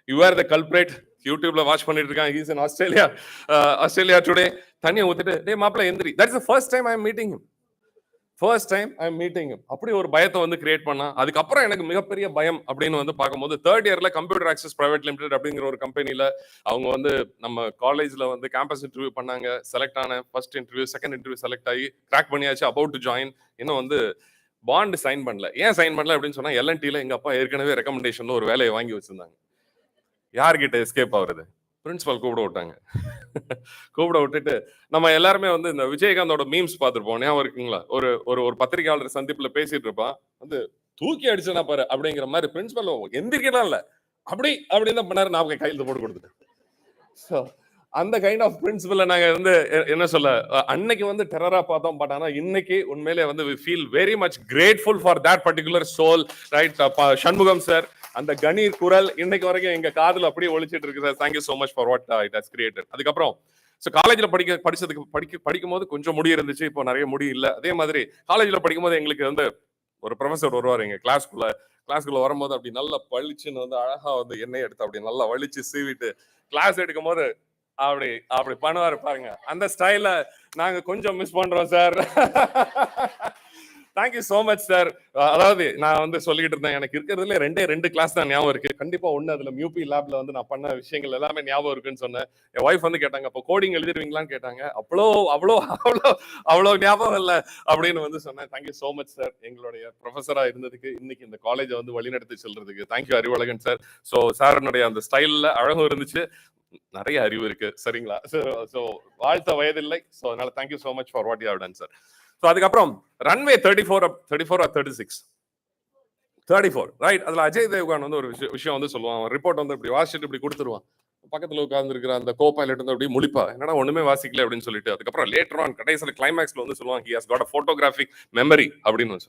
You are the culprit. யூடியூப்ல வாட்ச் பண்ணிட்டு இருக்காங்க. He's in Australia today. தண்ணியை ஊத்திட்டு டேய் மாப்பிள்ள எந்திரி. That is the first time I am meeting him. அப்படி ஒரு பயத்தை வந்து கிரியேட் பண்ணா. அதுக்கப்புறம் எனக்கு மிகப்பெரிய பயம் அப்படின்னு வந்து பார்க்கும்போது தேர்ட் இயர்ல கம்ப்யூட்டர் ஆக்சஸ் பிரைவேட் லிமிடெட் அப்படிங்கிற ஒரு கம்பெனில அவங்க வந்து நம்ம காலேஜ்ல வந்து கேம்பஸ் இன்டர்வியூ பண்ணாங்க. செலக்ட் ஆன. First interview, second interview select ஆகி கிராக் பண்ணியாச்சு. About to join. இன்னும் வந்து பாண்ட் சைன் பண்ணல. ஏன் சைன் பண்ணல அப்படின்னு சொன்னா எல்என்டில எங்க அப்பா ஏற்கனவே ரெக்கமெண்டேஷன்ல ஒரு வேலையை வாங்கி வச்சிருந்தாங்க. யார்கிட்ட எஸ்கேப் ஆகுறது? பிரின்சிபல் கூப்பிட விட்டுட்டு நம்ம எல்லாருமே வந்து இந்த விஜயகாந்தோட மீம்ஸ் பார்த்துருப்போம். ஞாபகம் இருக்குங்களா? ஒரு பத்திரிகையாளர் சந்திப்புல பேசிட்டு இருப்பான். வந்து தூக்கி அடிச்சனா பாரு அப்படிங்கிற மாதிரி பிரின்சிபல் எந்திரிக்கலாம் இல்ல அப்படின்னு தான் பண்ணாரு. நான் கையெழுத்து போட்டு கொடுத்துட்டேன். அந்த கைண்ட் ஆஃப் பிரின்சிபலை நாங்க வந்து என்ன சொல்ல, அன்னைக்கு வந்து டெரரா பார்த்தோம். பட் ஆனா இன்னைக்கு உண்மையிலே வந்து we feel very much grateful for that particular soul, right? Shanmugam sir அந்த கணீர் குரல் இன்னைக்கு வரைக்கும் எங்க காதுல அப்படியே ஒழிச்சிட்டு இருக்கு sir. Thank you so much for what it has created. அதுக்கப்புறம் காலேஜ்ல படிக்கும் போது கொஞ்சம் முடி இருந்துச்சு, இப்போ நிறைய முடி இல்லை. அதே மாதிரி காலேஜ்ல படிக்கும் போது எங்களுக்கு வந்து ஒரு ப்ரொஃபசர் வருவார் எங்க கிளாஸ்க்குள்ள வரும்போது அப்படி நல்லா பளிச்சுன்னு வந்து அழகா வந்து எண்ணெய் எடுத்து அப்படி நல்லா வலிச்சு சீவிட்டு கிளாஸ் எடுக்கும் போது அப்படி பண்ணுவாரு பாருங்க. அந்த ஸ்டைல நாங்க கொஞ்சம் மிஸ் பண்றோம் sir. Thank you so much sir. அதாவது நான் வந்து சொல்லிட்டு இருந்தேன், எனக்கு இருக்கிறதுல ரெண்டு கிளாஸ் தான் ஞாபகம் இருக்கு. கண்டிப்பா ஒண்ணு அதுல மியூபி லேப்ல வந்து நான் பண்ண விஷயங்கள் எல்லாமே ஞாபகம் இருக்குன்னு சொன்னேன். என் ஒய்ஃப் வந்து கேட்டாங்க, அப்போ கோடிங் எழுதிருவீங்களான்னு கேட்டாங்க. அவ்வளோ ஞாபகம் இல்லை அப்படின்னு வந்து சொன்னேன். தேங்க்யூ சோ மச் சார் எங்களுடைய ப்ரொஃபஸரா இருந்ததுக்கு, இன்னைக்கு இந்த காலேஜை வந்து வழிநடத்தி செல்றதுக்கு. Thank you Arivazhagan sir. ஸோ சாரனுடைய அந்த ஸ்டைல்ல அழகும் இருந்துச்சு, நிறைய அறிவு இருக்கு. சரிங்களா? ஸோ வாழ்த்த வயதில்லை. ஸோ அதனால thank you so much for what you have done sir. So அதுக்கப்புறம் ரன்வே 34 or 34 ரைட்? அதுல அஜய் தேவ்கான் வந்து ஒரு விஷயம் வந்து சொல்லுவான். ரிப்போர்ட் வந்து இப்படி வாசிச்சுட்டு இப்படி கொடுத்துருவான். பக்கத்துல உட்கார்ந்து இருக்கிற அந்த கோ பைலட் வந்து அப்படி முழிப்பா, என்னடா ஒண்ணுமே வாசிக்கல அப்படின்னு சொல்லிட்டு. அதுக்கப்புறம் லேட்டர் ஆன் கடைசியில் கிளைமேக்ஸ்ல வந்து சொல்லுவாங்க, he has got a photographic memory அப்படின்னு.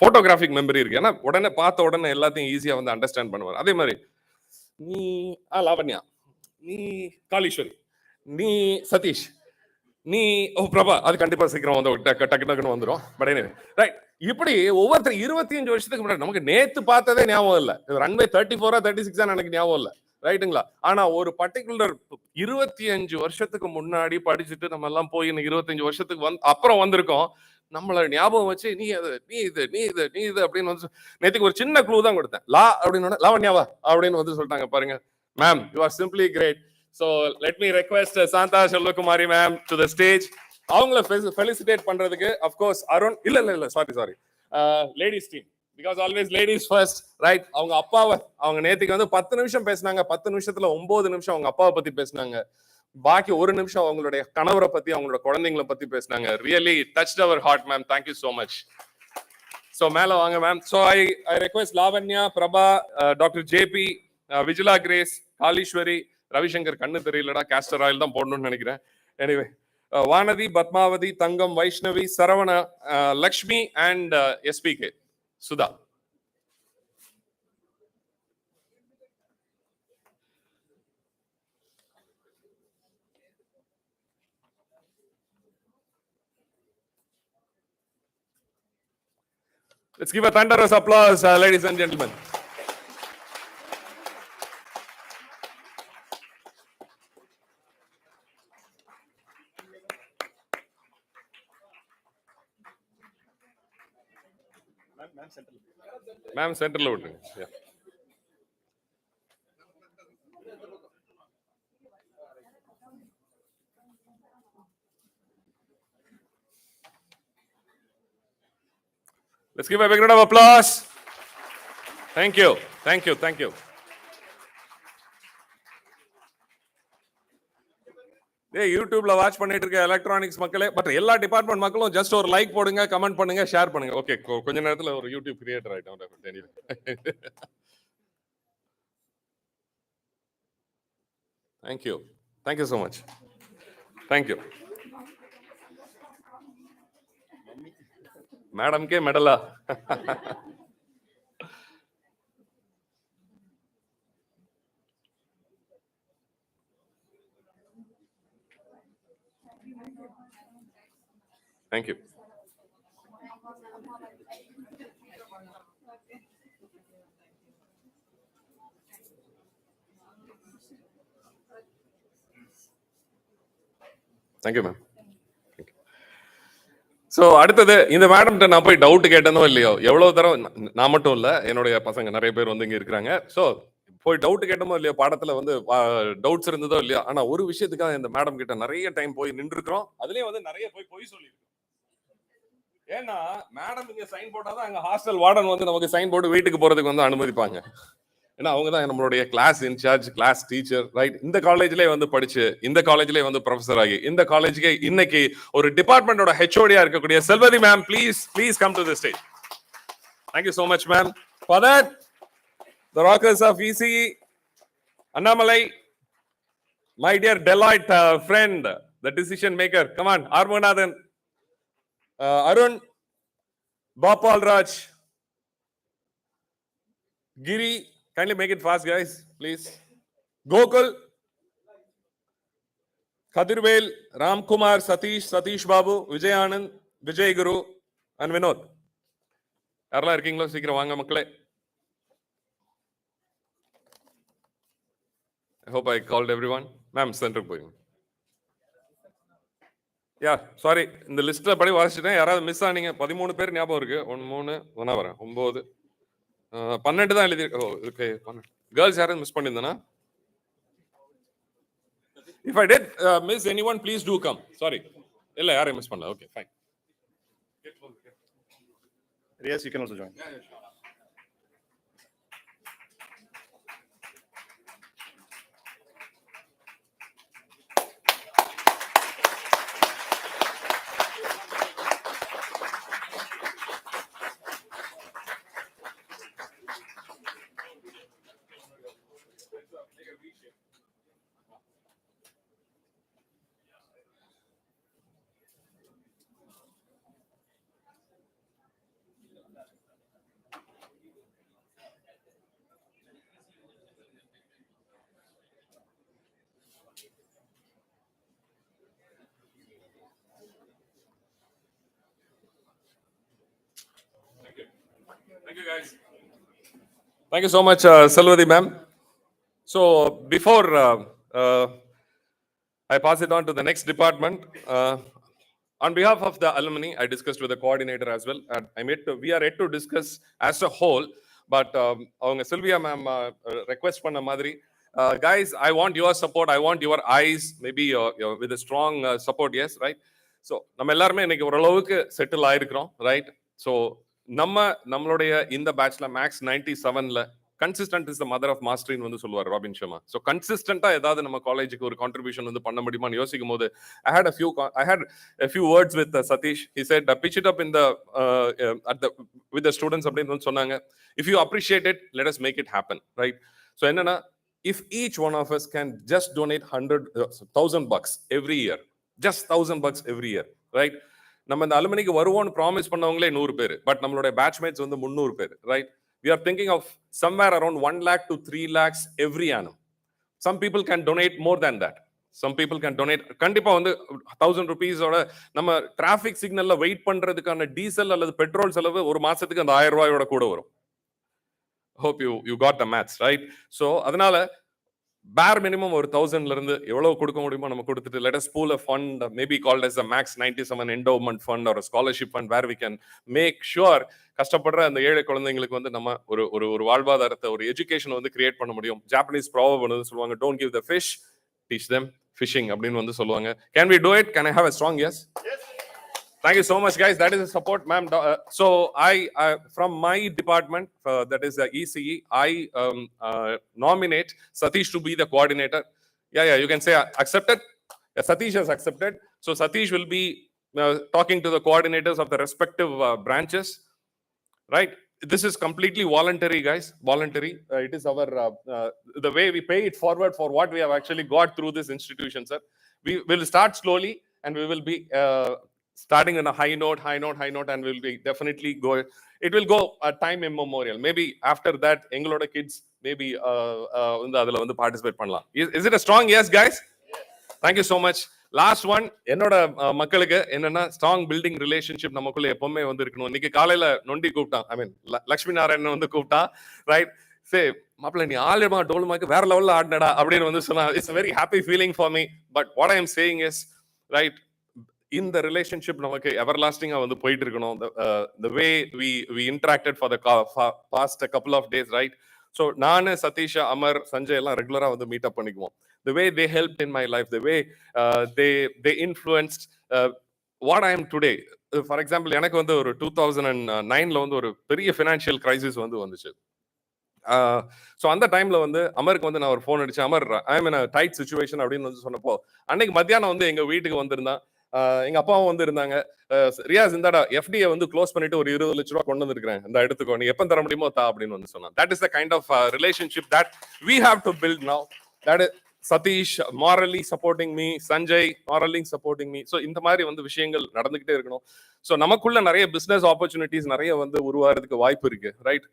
போட்டோகிராஃபிக் மெமரி இருக்கு. ஏன்னா உடனே பார்த்த உடனே எல்லாத்தையும் ஈஸியா வந்து அண்டர்ஸ்டாண்ட் பண்ணுவார். அதே மாதிரி நீ லாவண்யா, நீ காளீஸ்வரி, நீ சதீஷ், நீ பிரபா, அது கண்டிப்பா சீக்கிரம் வந்து டக்குன்னு வந்துடும். பட் எனிவே ரைட், இப்படி ஒவ்வொருத்தர் 25 வருஷத்துக்கு முன்னாடி நமக்கு நேத்து பார்த்ததே ஞாபகம் இல்லை. ரன்வே 34 or 36 எனக்கு ஞாபகம் இல்லை. ரைட்டுங்களா? ஆனா ஒரு பர்டிகுலர் 25 வருஷத்துக்கு முன்னாடி படிச்சுட்டு நம்ம எல்லாம் போய் 25 வருஷத்துக்கு அப்புறம் வந்திருக்கோம். நம்மள ஞாபகம் வச்சு நீ அது நீ இது நீ இது நீ இது அப்படின்னு வந்து நேற்றுக்கு ஒரு சின்ன க்ளூ தான் கொடுத்தேன். அப்படின்னு லாவண்யாவா அப்படின்னு வந்து சொல்லிட்டாங்க பாருங்க. Ma'am, you are simply great. So let me request Shanta Selvakumari ma'am to the stage. அவங்கள ஃபெலிசிட்டேட் பண்றதுக்கு அப்கோர்ஸ் அருண் இல்ல sorry ladies team, because always ladies first, right? அவங்க அப்பாவை அவங்க நேற்றுக்கு வந்து 10 நிமிஷம் பேசினாங்க. 10 நிமிஷத்துல 9 நிமிஷம் அவங்க அப்பாவை பத்தி பேசினாங்க. பாக்கி 1 நிமிஷம் அவங்களுடைய கணவரை பத்தி அவங்களோட குழந்தைங்களை பத்தி பேசினாங்க. Really touched our heart ma'am. Thank you so much. So மேல வாங்க ma'am. So I request Lavanya, Prabha, doctor JP, Vijila Grace, Kaleeswari, Ravishankar கண்ணு தெரியலடா, கேஸ்டர் ஆயில் தான் போடணும்னு நினைக்கிறேன். Anyway, Vanathi, Padmavathi, Thangam, Vaishnavi, Saravana, Lakshmi and SPK Sudha. Let's give a thunderous applause, ladies and gentlemen. Ma'am, center lo vittu. Yeah. Let's give a big round of applause. Thank you. Thank you. Thank you. யூடியூப்ல watch பண்ணிட்டு இருக்க electronics மக்களே, but எல்லா department மக்களும் just ஒரு like போடுங்க, comment பண்ணுங்க, share பண்ணுங்க. ஓகே, கொஞ்ச நேரத்துல ஒரு யூடியூப் கிரியேட்டர் ஆயிட்டோம். Thank you. Thank you so much. Thank you. Madam के मेडला. Thank you. Thank you, ma'am. So அடுத்தது இந்த மேடம்கிட்ட நான் போய் டவுட் கேட்டனோ இல்லையோ, எவ்வளவு தரம் நான் மட்டும் இல்லை, என்னுடைய பசங்க நிறைய பேர் வந்து இங்கே இருக்கிறாங்க. ஸோ போய் டவுட் கேட்டமோ இல்லையோ, பாடத்தில் வந்து டவுட்ஸ் இருந்ததோ இல்லையோ, ஆனால் ஒரு விஷயத்துக்காக இந்த மேடம் கிட்ட நிறைய டைம் போய் நின்றுக்கிறோம். அதுலேயும் வந்து நிறைய போய் சொல்லியிருக்கோம். ஏன்னா மேடம் இங்கே சைன் போட்டால் தான் அங்கே ஹாஸ்டல் வார்டன் வந்து நமக்கு சைன் போட்டு வீட்டுக்கு போகிறதுக்கு வந்து அனுமதிப்பாங்க. ஏன்னா அவங்க தான் நம்மளுடைய class in charge, class teacher, right? இந்த காலேஜ்லேயே வந்து படிச்சு, இந்த காலேஜ்லேயே வந்து ப்ரொஃபஸர் ஆகி, இந்த காலேஜுக்கு இன்னைக்கு ஒரு டிபார்ட்மெண்டோட ஹெச்ஓடியா இருக்கக்கூடிய Selvathi ma'am, please come to the stage. Thank you so much ma'am. For that the rockers of EC, Annamalai, my dear Deloitte friend, the decision maker, come on, Arumuganathan, Arun, Babal Raj, Giri, kindly make it fast, guys, please. Gokul, Kadirvel, Ram Kumar, Satish Babu, Vijay Anand, Vijay Guru, and Vinod. Yarla irkinglo seekram vaanga makkale. I hope I called everyone. Ma'am, center poi. Yeah, sorry. இந்த லிஸ்ட்ல படி வாசிச்சிட்டேன். யாராவது miss ஆனீங்க? 13 பேர் ஞாபகம் இருக்கு. 1 3 ஒண்ணா வரேன். 9 12 தான் எழுதி. ஓகே, கேர்ள்ஸ் யாரும் miss பண்ணிருந்தனா? If I did miss anyone, please do come. Sorry. இல்ல யாரையும் மிஸ் பண்ணல. Okay, fine. Yes, you can also join. Yeah, sure. Thank you, guys. Thank you so much, Salwadi ma'am. So before I pass it on to the next department, on behalf of the alumni, I discussed with the coordinator as well. We are yet to discuss as a whole, but avanga Sylvia ma'am request panna madri, guys, I want your support, I want your eyes, maybe with a strong support, yes, right? So நம்ம எல்லாருமே இன்னைக்கு ஓரளவுக்கு settle ஆயிருக்கிறோம், right? So நம்மளுடைய இந்த பேட்ச்ல max 97ல consistent is the mother of மாஸ்டரின்னு வந்து சொல்லுவார் ராபின் சர்மா. ஸோ கன்சிஸ்டன்டா ஏதாவது நம்ம காலேஜுக்கு ஒரு கான்ட்ரிபியூஷன் வந்து பண்ண முடியுமான்னு யோசிக்கும் போது I had a few words with Satish. He said pitch it up in the with the students அப்படின்னு வந்து சொன்னாங்க. If you appreciate it, let us make it happen, right? So என்னன்னா, if each one of us can just donate $1,000 every year, just $1,000 every year, right? நம்ம இந்த அலுமினிக்கு வருவோம்னு promise பண்ணவங்களே 100 பேர், but நம்மளுடைய batchmates வந்து 300 பேர், right? We are thinking of somewhere around 1 lakh to 3 lakhs every annum. Some people can donate more than that. Some people can donate. கண்டிப்பா வந்து 1000 rupees-ஓட நம்ம traffic சிக்னல்ல wait பண்றதுக்கான டீசல் அல்லது பெட்ரோல் செலவு ஒரு மாசத்துக்கு அந்த 1000 ரூபாயோட கூட வரும். Hope you got the maths, right? So அதனால bare minimum ஒரு 1000ல இருந்து எவ்வளவு கொடுக்க முடியுமோ நம்ம கொடுத்துட்டு let us pool a fund, maybe called as a max 97 endowment fund or a scholarship fund, where we can make sure கஷ்டப்படுற அந்த ஏழை குழந்தைங்களுக்கு வந்து நம்ம ஒரு வாழ்வாதாரத்தை, ஒரு எஜுகேஷன் வந்து கிரியேட் பண்ண முடியும். ஜாப்பனீஸ் ப்ராவர்ப் வந்து சொல்லுவாங்க, don't give the fish, teach them fishing அப்படின்னு வந்து சொல்லுவாங்க. Can we do it? Can I have a strong yes? Yes. Thank you so much, guys. That is a support, ma'am. So I from my department, that is the ECE, I nominate Satish to be the coordinator. Yeah, you can say accepted. Yeah, Satish has accepted. So Satish will be talking to the coordinators of the respective branches, right? This is completely voluntary, guys. Voluntary. It is our the way we pay it forward for what we have actually got through this institution, sir. We will start slowly, and we will be starting on a high note, and we'll be definitely go. It will go a time immemorial. Maybe after that, எங்களோட kids maybe வந்து அதுல வந்து participate பண்ணலாம். Is it a strong yes, guys? Yes. Thank you so much. Last one, என்னோட மக்களுக்கு என்னன்னா, strong building relationship நமக்குள்ள எப்பவுமே வந்து இருக்கணும். இன்னைக்கு காலையில நொண்டி கூப்பிட்டான், ஐ மீன் லட்சுமி நாராயணன் வந்து கூப்பிட்டான், ரைட்? சே மாப்பிள்ள, நீ ஆளுமா டோலுமாக்கு வேற லெவல்ல ஆடினடா அப்படின்னு வந்து சொன்னா, it's very happy feeling for me. But what I am saying is, right, இந்த ரிலேஷன்ஷிப் நமக்கு எவர்லாஸ்டிங்கா வந்து போயிட்டு இருக்கணும். The way we interacted for the past couple of days, right? So நானு, சதீஷ், அமர், சஞ்சய் எல்லாம் ரெகுலரா வந்து மீட் அப் பண்ணிக்குவோம். The way they helped in my life, the way they influenced what I am today. For example, எனக்கு வந்து ஒரு 2009ல வந்து ஒரு பெரிய ஃபினான்ஷியல் கிரைசிஸ் வந்து வந்துச்சு. ஸோ அந்த டைம்ல வந்து அமருக்கு வந்து நான் ஒரு ஃபோன் அடிச்சேன், Amar, I am in a tight situation அப்படின்னு வந்து சொன்னப்போ, அன்னைக்கு மத்தியானம் வந்து எங்க வீட்டுக்கு வந்திருந்தான். எங்க அப்பாவும் வந்து இருந்தாங்க. ரியாஸ், இந்தாடா எஃப்டியை வந்து க்ளோஸ் பண்ணிட்டு ஒரு 20 லட்ச ரூபா கொண்டு வந்திருக்கிறேன், இந்த எடுத்துக்கோ, நீ எப்போ தர முடியுமோ தா அப்படின்னு வந்து சொன்னான். That is the kind of relationship that we have to build now. That is Satish morally supporting me, Sanjay morally supporting me. So இந்த மாதிரி வந்து விஷயங்கள் நடந்துகிட்டே இருக்கணும். ஸோ நமக்குள்ள நிறைய பிசினஸ் ஆப்பர்ச்சுனிட்டிஸ் நிறைய வந்து உருவாகிறதுக்கு வாய்ப்பு இருக்கு, right?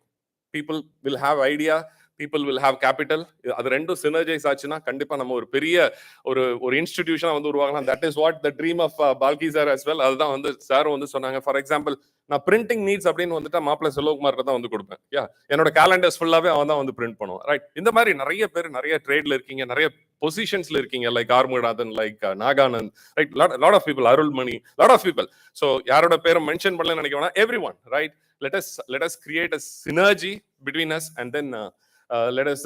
People will have idea, people will have capital. அது ரெண்டும் சினர்ஜைஸ் ஆச்சுன்னா கண்டிப்பா நம்ம ஒரு பெரிய ஒரு இன்ஸ்டிடியூஷனா வந்து உருவாகலாம். That is what the dream of Balki sir as well. அதுதான் வந்து சார் வந்து சொன்னாங்க. ஃபார் எக்ஸாம்பிள், நான் பிரிண்டிங் நீட்ஸ் அப்படின்னு வந்துட்டா மாப்பிள்ள செல்வகுமார் தான் வந்து கொடுப்பேன். என்னோட கேலண்டர்ஸ் ஃபுல்லாவே அவன் தான் வந்து பிரிண்ட் பண்ணுவான், ரைட்? இந்த மாதிரி நிறைய பேர் நிறைய ட்ரேட்ல இருக்கீங்க, நிறைய பொசிஷன்ஸ்ல இருக்கீங்க, like Arumuganathan, like Nagananth, right? Lot of people, Arulmani, lot of people. So யாரோட பேரும் மென்ஷன் பண்ணலன்னு நினைக்க வேணாம், every one, right? Let us create a synergy between us, and then let us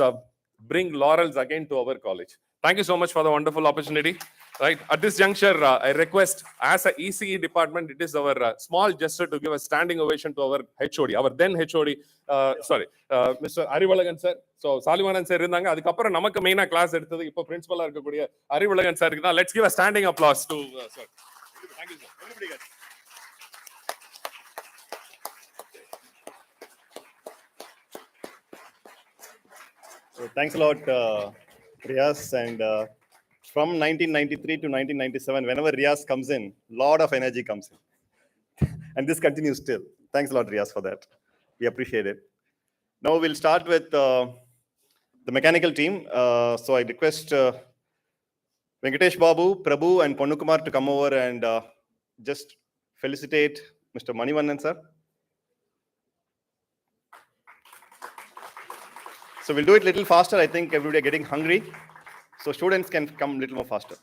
bring laurels again to our college. Thank you so much for the wonderful opportunity. Right, at this juncture, I request, as a ECE department, it is our small gesture to give a standing ovation to our HOD, our then HOD, Mr. Arivalagan sir. So Salivanan sir irundanga, adukapra namakku main class eduthathu ipo principal ah irukkudiya Arivalagan sir irukku. Let's give a standing applause to sir. Thank you sir. Everybody guys. So thanks a lot, Riyas, and from 1993 to 1997, whenever Riyas comes in, lot of energy comes in, and this continues still. Thanks a lot, Riyas, for that. We appreciate it. Now we'll start with the mechanical team. So I request Venkatesh Babu, Prabhu, and Ponnukumar to come over and just felicitate Mr. Manivannan sir. So we'll do it a little faster. I think everybody are getting hungry. So students can come a little more faster.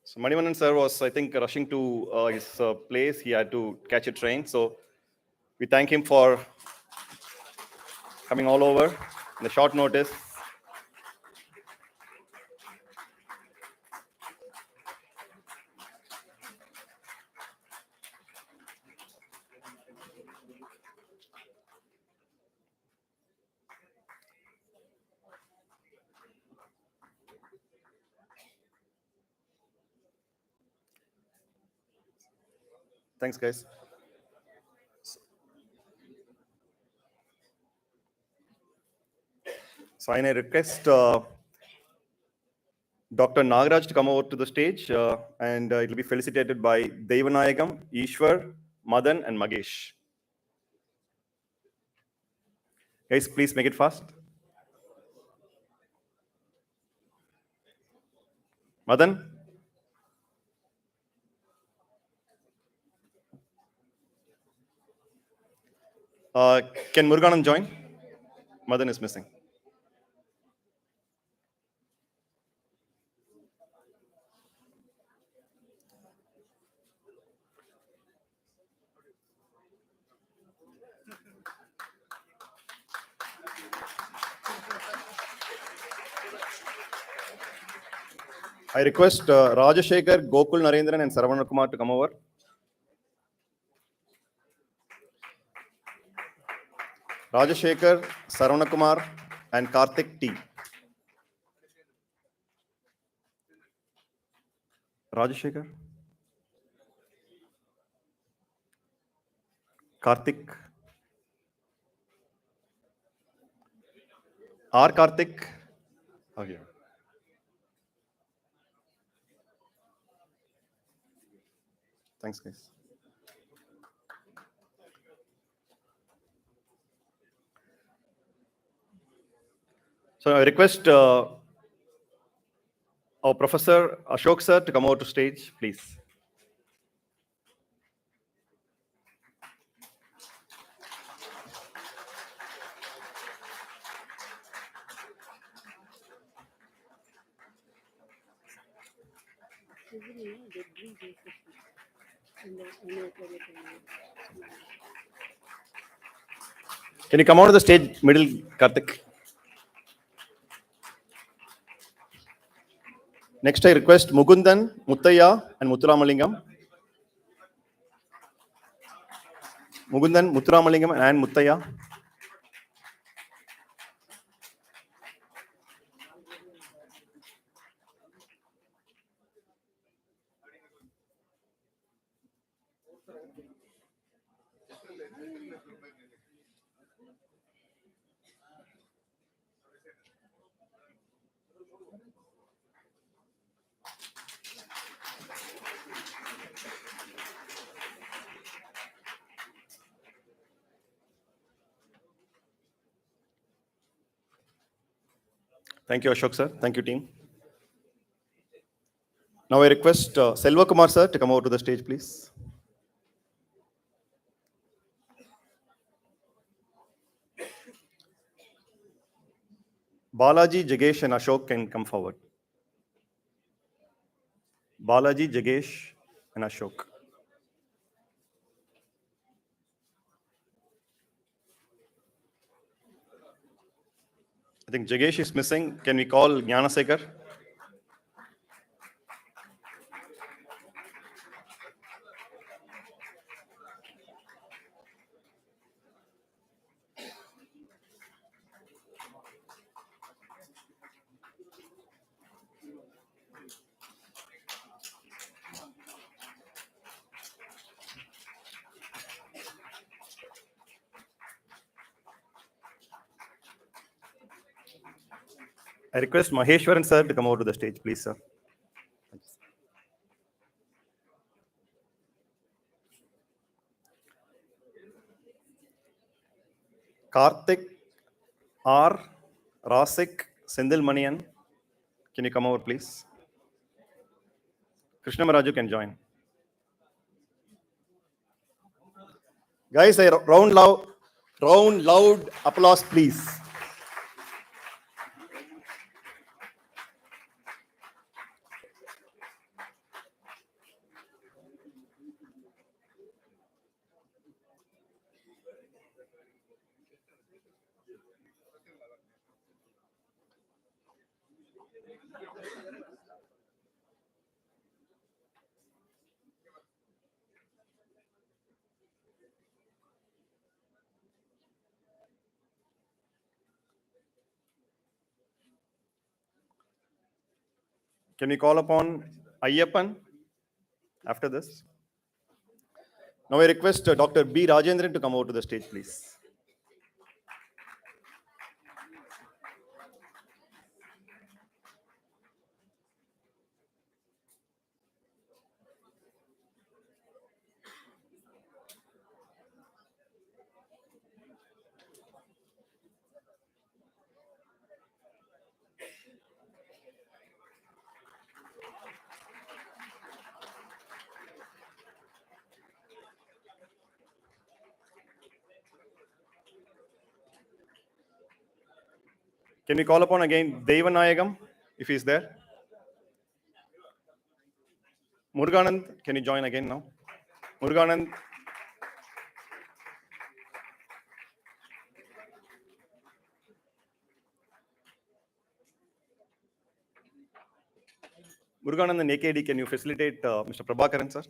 So Manivanan sir was, I think, rushing to his place. He had to catch a train. So we thank him for coming all over in a short notice. Thanks, guys. So I request Dr. Nagaraj to come over to the stage and it will be felicitated by Devanayagam, Ishwar, Madan and Magesh. Guys, please make it fast. Madan? Can Muruganan join? Madan is missing. I request Rajashekar, Gokul Narendran and Saravana Kumar to come over. Rajashekar, Saravana Kumar and Karthik T. Rajashekar? Karthik? R. Karthik? Oh, yeah. Thanks, guys. So I request our Professor Ashok sir to come over to stage, please. Can you come out of the stage, middle, Karthik? Next, I request Mukundan, Muttaya, and Muthuramalingam. Mukundan, Muthuramalingam, and Muttaya. Thank you, Ashok sir. Thank you, team. Now I request Selva Kumar sir to come over to the stage, please. Balaji, Jagesh, and Ashok can come forward. Balaji, Jagesh, and Ashok. I think Jagesh is missing. Can we call Gnanasekar? I request Maheshwaran sir to come over to the stage, please, sir. Karthik, R, Rasik, Sendil Manian. Can you come over, please? Krishnamaraju can join. Guys, a round loud applause, please. Can we call upon Ayyappan after this? Now I request Dr. B. Rajendran to come over to the stage, please. Can we call upon again Devanayagam, if he's there? Muruganand, can you join again now? Muruganand. Muruganand and AKD, can you facilitate Mr. Prabhakaran, sir?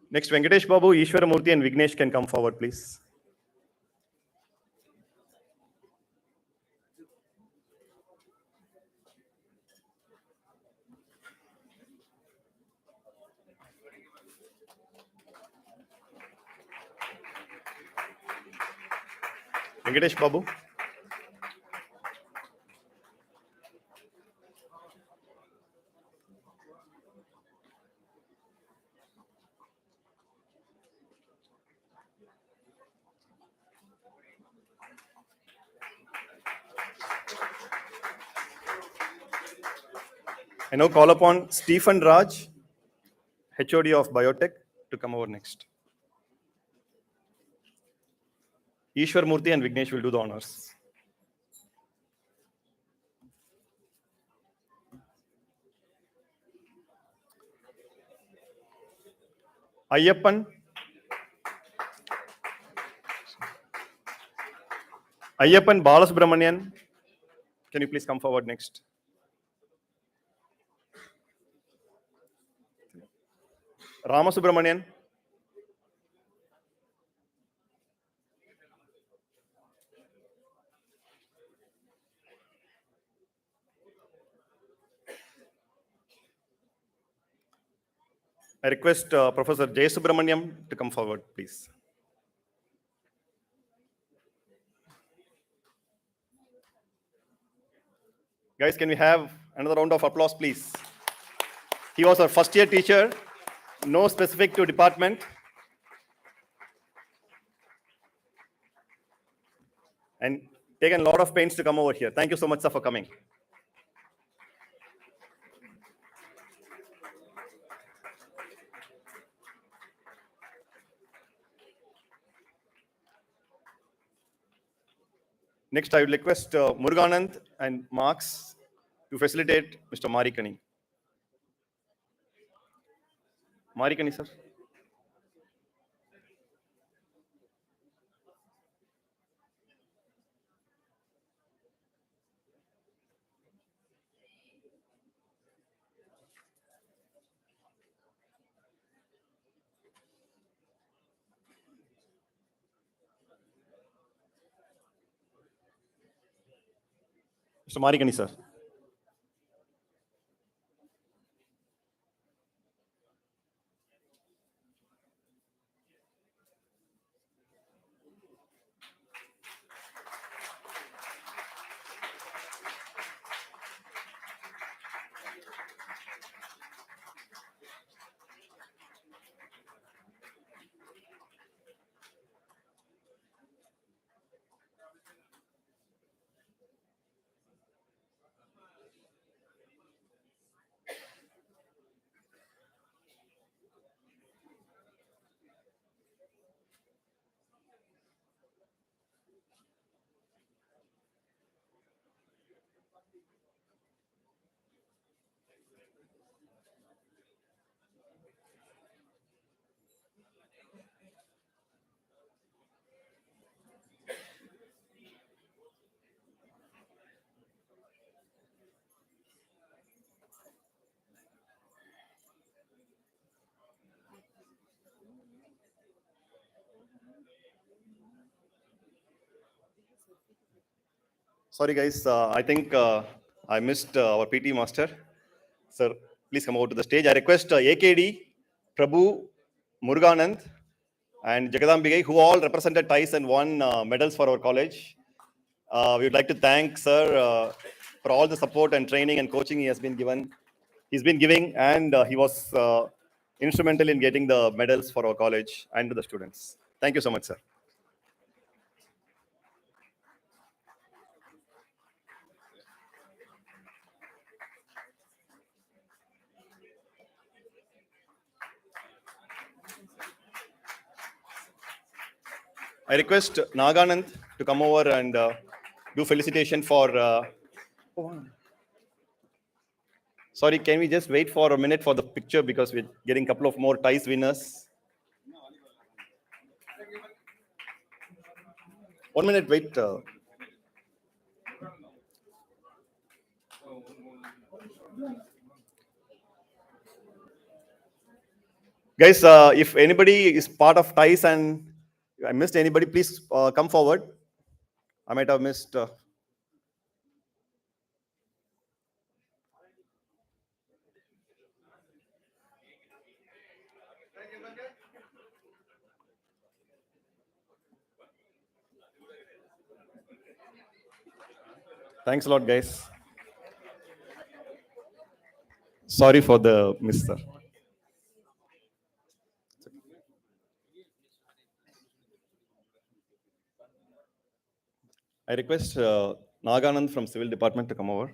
Next, Venkatesh Babu, Ishwaramurthy and Vignesh can come forward, please. Venkatesh Babu. I now call upon Stephen Raj, HOD of Biotech, to come over next. Ishwaramurthy and Vignesh will do the honors. Ayyappan. Ayyappan Balasubramanian, can you please come forward next? Ramasubramanian. I request Professor J. Subramaniam to come forward, please. Guys, can we have another round of applause, please? He was our first year teacher, no specific to department. And taken a lot of pains to come over here. Thank you so much, sir, for coming. Next, I would request Muruganand and Marx to facilitate Mr. Marikani. Marikani, sir. Mr. Marikani, sir. Sorry, guys. I think I missed our PT master. Sir, please come over to the stage. I request AKD, Prabhu, Muruganand, and Jagadambigai, who all represented TICE and won medals for our college. We would like to thank Sir for all the support and training and coaching he has been given. He's been giving, and he was instrumental in getting the medals for our college and to the students. Thank you so much, sir. I request Naganand to come over and do felicitation for. Sorry, can we just wait for a minute for the picture because we're getting a couple of more TICE winners. 1 minute, wait. Guys, if anybody is part of TICE and I missed anybody, please come forward. I might have missed. Thanks a lot, guys. Sorry for the miss, sir. I request Naganand from Civil Department to come over.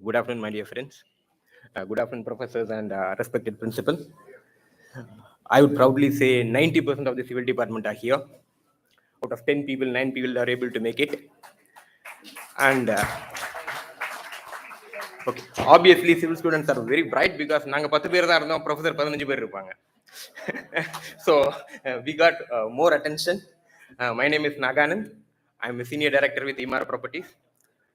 Good afternoon, my dear friends. Good afternoon, professors and respected principal. I would proudly say 90% of the civil department are here. Out of 10 people, 9 people are able to make it. And okay, obviously civil students are very bright because நாங்க 10 பேர் தான் இருந்தோம், professor 15 பேர் இருப்பாங்க. So we got more attention. My name is Naganand. I'm a senior director with Imara Properties.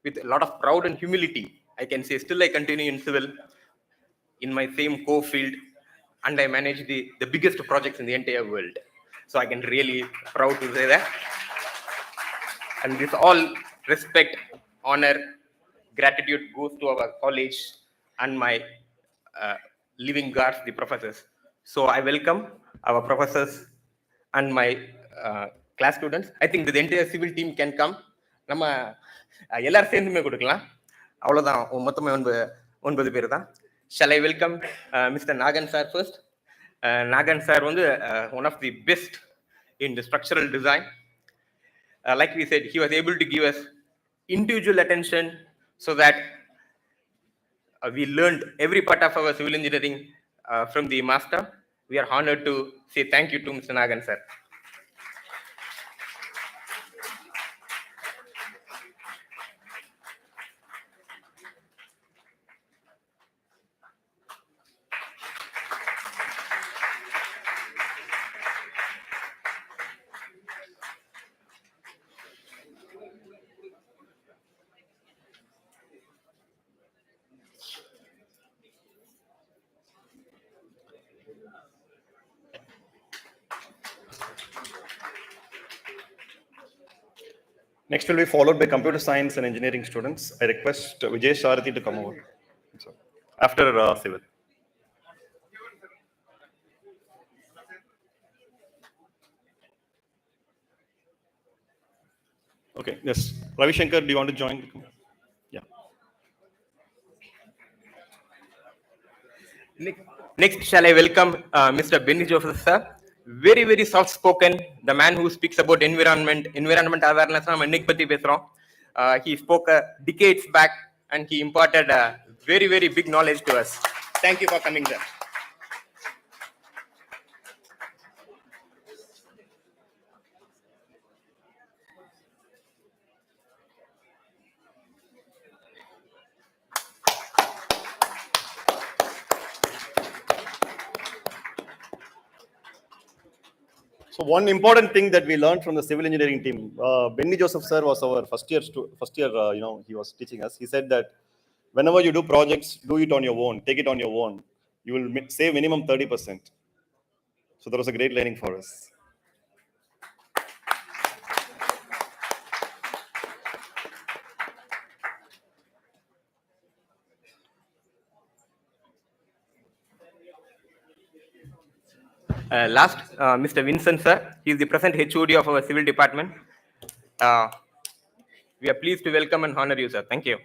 With a lot of pride and humility, I can say still I continue in civil in my same core field, and I manage the biggest projects in the entire world. So I can really proud to say that. And this all respect, honor, gratitude goes to our college and my living guards, the professors. So I welcome our professors and my class students. I think the entire civil team can come. நம்ம எல்லாரும் சேர்ந்துமே கொடுக்கலாம். அவ்வளோதான், மொத்தமே 9 பேர் தான். Shall I welcome Mr. Nagan sir first? Nagan sir வந்து one of the best in the structural design. Like we said, he was able to give us individual attention so that we learned every part of our civil engineering from the master. We are honored to say thank you to Mr. Nagan sir. Next will be followed by computer science and engineering students. I request Vijay Sharathi to come over. After civil. Okay, yes. Ravi Shankar, do you want to join? Yeah. Next, shall I welcome Mr. Benny Joseph sir. Very, very soft spoken, the man who speaks about environment awareness. He spoke decades back and he imparted very, very big knowledge to us. Thank you for coming there. So one important thing that we learned from the civil engineering team, Benny Joseph sir was our first year, he was teaching us. He said that whenever you do projects, do it on your own, take it on your own. you will save minimum 30%. So that was a great learning for us. Last, Mr. Vincent, sir. He is the present HOD of our civil department. We are pleased to welcome and honor you, sir. Thank you.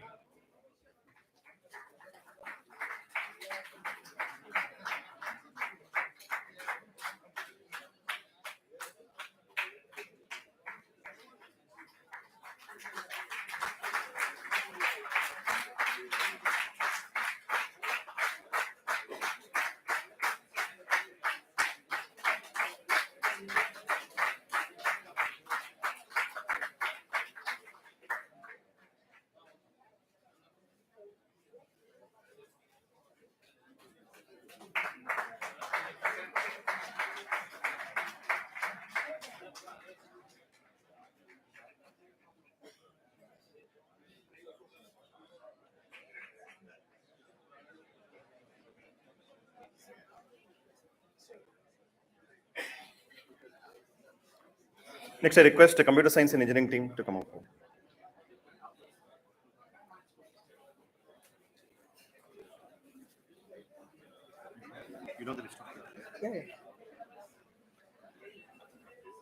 Next, I request the computer science and engineering team to come up.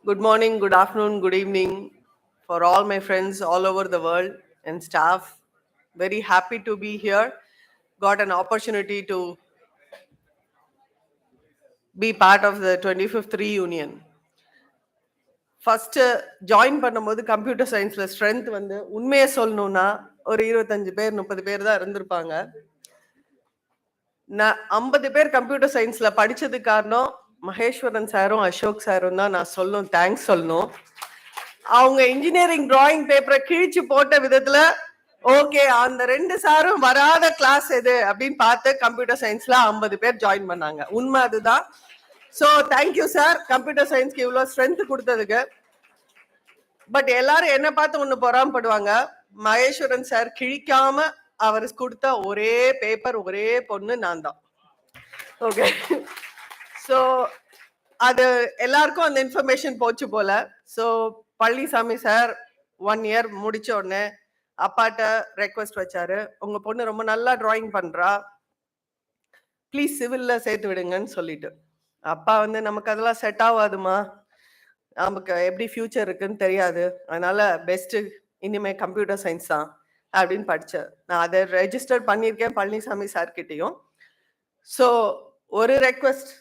Good morning, good afternoon, good evening for all my friends all over the world and staff. Very happy to be here. Got an opportunity to be part of the 25th reunion. First join பண்ணும்போது computer சயின்ஸ்ல strength வந்து உண்மையை சொல்லணும்னா ஒரு 25 பேர் 30 பேர் தான் இருந்திருப்பாங்க. நான் 50 பேர் கம்ப்யூட்டர் சயின்ஸ்ல படிச்சது காரணம் மகேஸ்வரன் சாரும் அசோக் சாரும் தான் நான் சொல்லணும், தேங்க்ஸ் சொல்லணும். அவங்க இன்ஜினியரிங் டிராயிங் பேப்பரை கிழிச்சு போட்ட விதத்துல ஓகே அந்த 2 சாரும் வராத கிளாஸ் எது அப்படின்னு பார்த்து கம்ப்யூட்டர் சயின்ஸ்ல 50 பேர் ஜாயின் பண்ணாங்க. உண்மை அதுதான். ஸோ தேங்க்யூ சார் கம்ப்யூட்டர் சயின்ஸ்க்கு இவ்வளோ ஸ்ட்ரென்த் கொடுத்ததுக்கு. பட் எல்லாரும் என்ன பார்த்து ஒன்று பொறாமப்படுவாங்க, மகேஸ்வரன் சார் கிழிக்காம அவர் கொடுத்த ஒரே பேப்பர் ஒரே பொண்ணு நான் தான். ஓகே, ஸோ அது எல்லாருக்கும் அந்த இன்ஃபர்மேஷன் போச்சு போல. ஸோ பழனிசாமி சார் 1 இயர் முடிச்ச உடனே அப்பாட்ட ரெக்வஸ்ட் வச்சாரு, உங்க பொண்ணு ரொம்ப நல்லா டிராயிங் பண்றா, ப்ளீஸ் சிவில்ல சேர்த்து விடுங்கன்னு சொல்லிட்டு. அப்பா வந்து நமக்கு அதெல்லாம் செட் ஆகாதுமா, நமக்கு எப்படி ஃபியூச்சர் இருக்குன்னு தெரியாது, அதனால பெஸ்ட் இனிமே கம்ப்யூட்டர் சயின்ஸ் தான் அப்படின்னு படித்தேன். நான் அதை ரெஜிஸ்டர் பண்ணியிருக்கேன் பழனிசாமி சார்கிட்டையும். ஸோ ஒரு ரெக்வெஸ்ட்,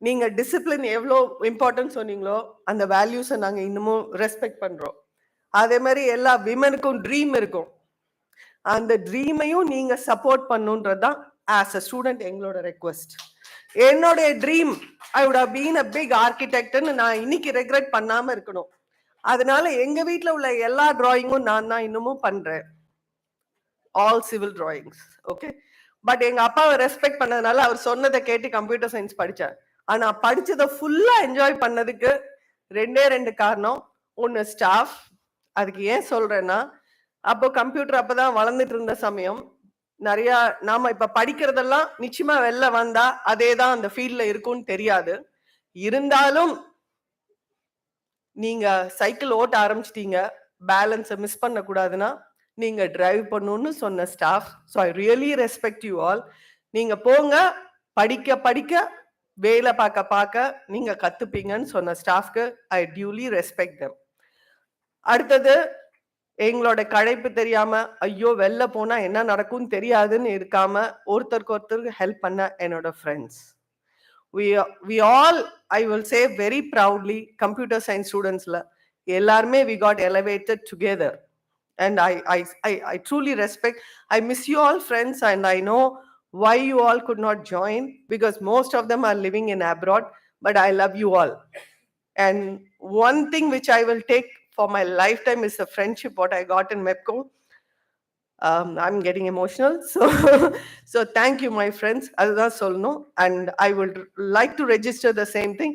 நீங்க டிசிப்ளின் எவ்வளோ இம்பார்ட்டன்ட் சொன்னீங்களோ அந்த வேல்யூஸை நாங்கள் இன்னமும் ரெஸ்பெக்ட் பண்றோம். அதே மாதிரி எல்லா விமனுக்கும் ட்ரீம் இருக்கும், அந்த ட்ரீமையும் நீங்க சப்போர்ட் பண்ணுன்றதுதான் ஆஸ் அ ஸ்டூடெண்ட் எங்களோட ரெக்வெஸ்ட். என்னோட dream I would have been a big ஆர்கிடெக்ட்னு நான் இன்னைக்கு ரெக்ரெட் பண்ணாம இருக்கணும். அதனால எங்க வீட்டில் உள்ள எல்லா டிராயிங்கும் நான் தான் இன்னமும் பண்றேன், all civil drawings. Okay, but எங்க அப்பாவை ரெஸ்பெக்ட் பண்ணதுனால அவர் சொன்னதை கேட்டு கம்ப்யூட்டர் சயின்ஸ் படித்தேன். ஆனா படிச்சதை ஃபுல்லா என்ஜாய் பண்ணதுக்கு 2 காரணம். ஒன்று ஸ்டாஃப். அதுக்கு ஏன் சொல்றேன்னா, அப்போ கம்ப்யூட்டர் அப்பதான் வளர்ந்துட்டு இருந்த சமயம். நிறைய நாம இப்ப படிக்கிறதெல்லாம் நிச்சயமா வெளில வந்தா அதேதான் அந்த ஃபீல்ட்ல இருக்கும்னு தெரியாது. இருந்தாலும் நீங்க சைக்கிள் ஓட்ட ஆரம்பிச்சிட்டீங்க, பேலன்ஸை மிஸ் பண்ண கூடாதுன்னா நீங்க டிரைவ் பண்ணணும்னு சொன்ன staff. So I really respect you all. நீங்க போங்க, படிக்க படிக்க வேலை பார்க்க பார்க்க நீங்க கத்துப்பீங்கன்னு சொன்ன ஸ்டாஃப்க்கு ஐ டியூலி ரெஸ்பெக்ட் தெம். அடுத்தது, எங்களோட கழைப்பு தெரியாம ஐயோ வெளில போனா என்ன நடக்கும்னு தெரியாதுன்னு இருக்காம ஒருத்தருக்கு ஒருத்தருக்கு ஹெல்ப் பண்ண என்னோட friends. we all, I will say very proudly, computer science studentsல எல்லாருமே we got elevated together and I truly respect. I miss you all friends and I know why you all could not join because most of them are living in abroad, but I love you all. And one thing which I will take for my lifetime is the friendship what I got in MEPCO. I'm getting emotional. So thank you, my friends. அதுதான் சொல்லணும். And I would like to register the same thing.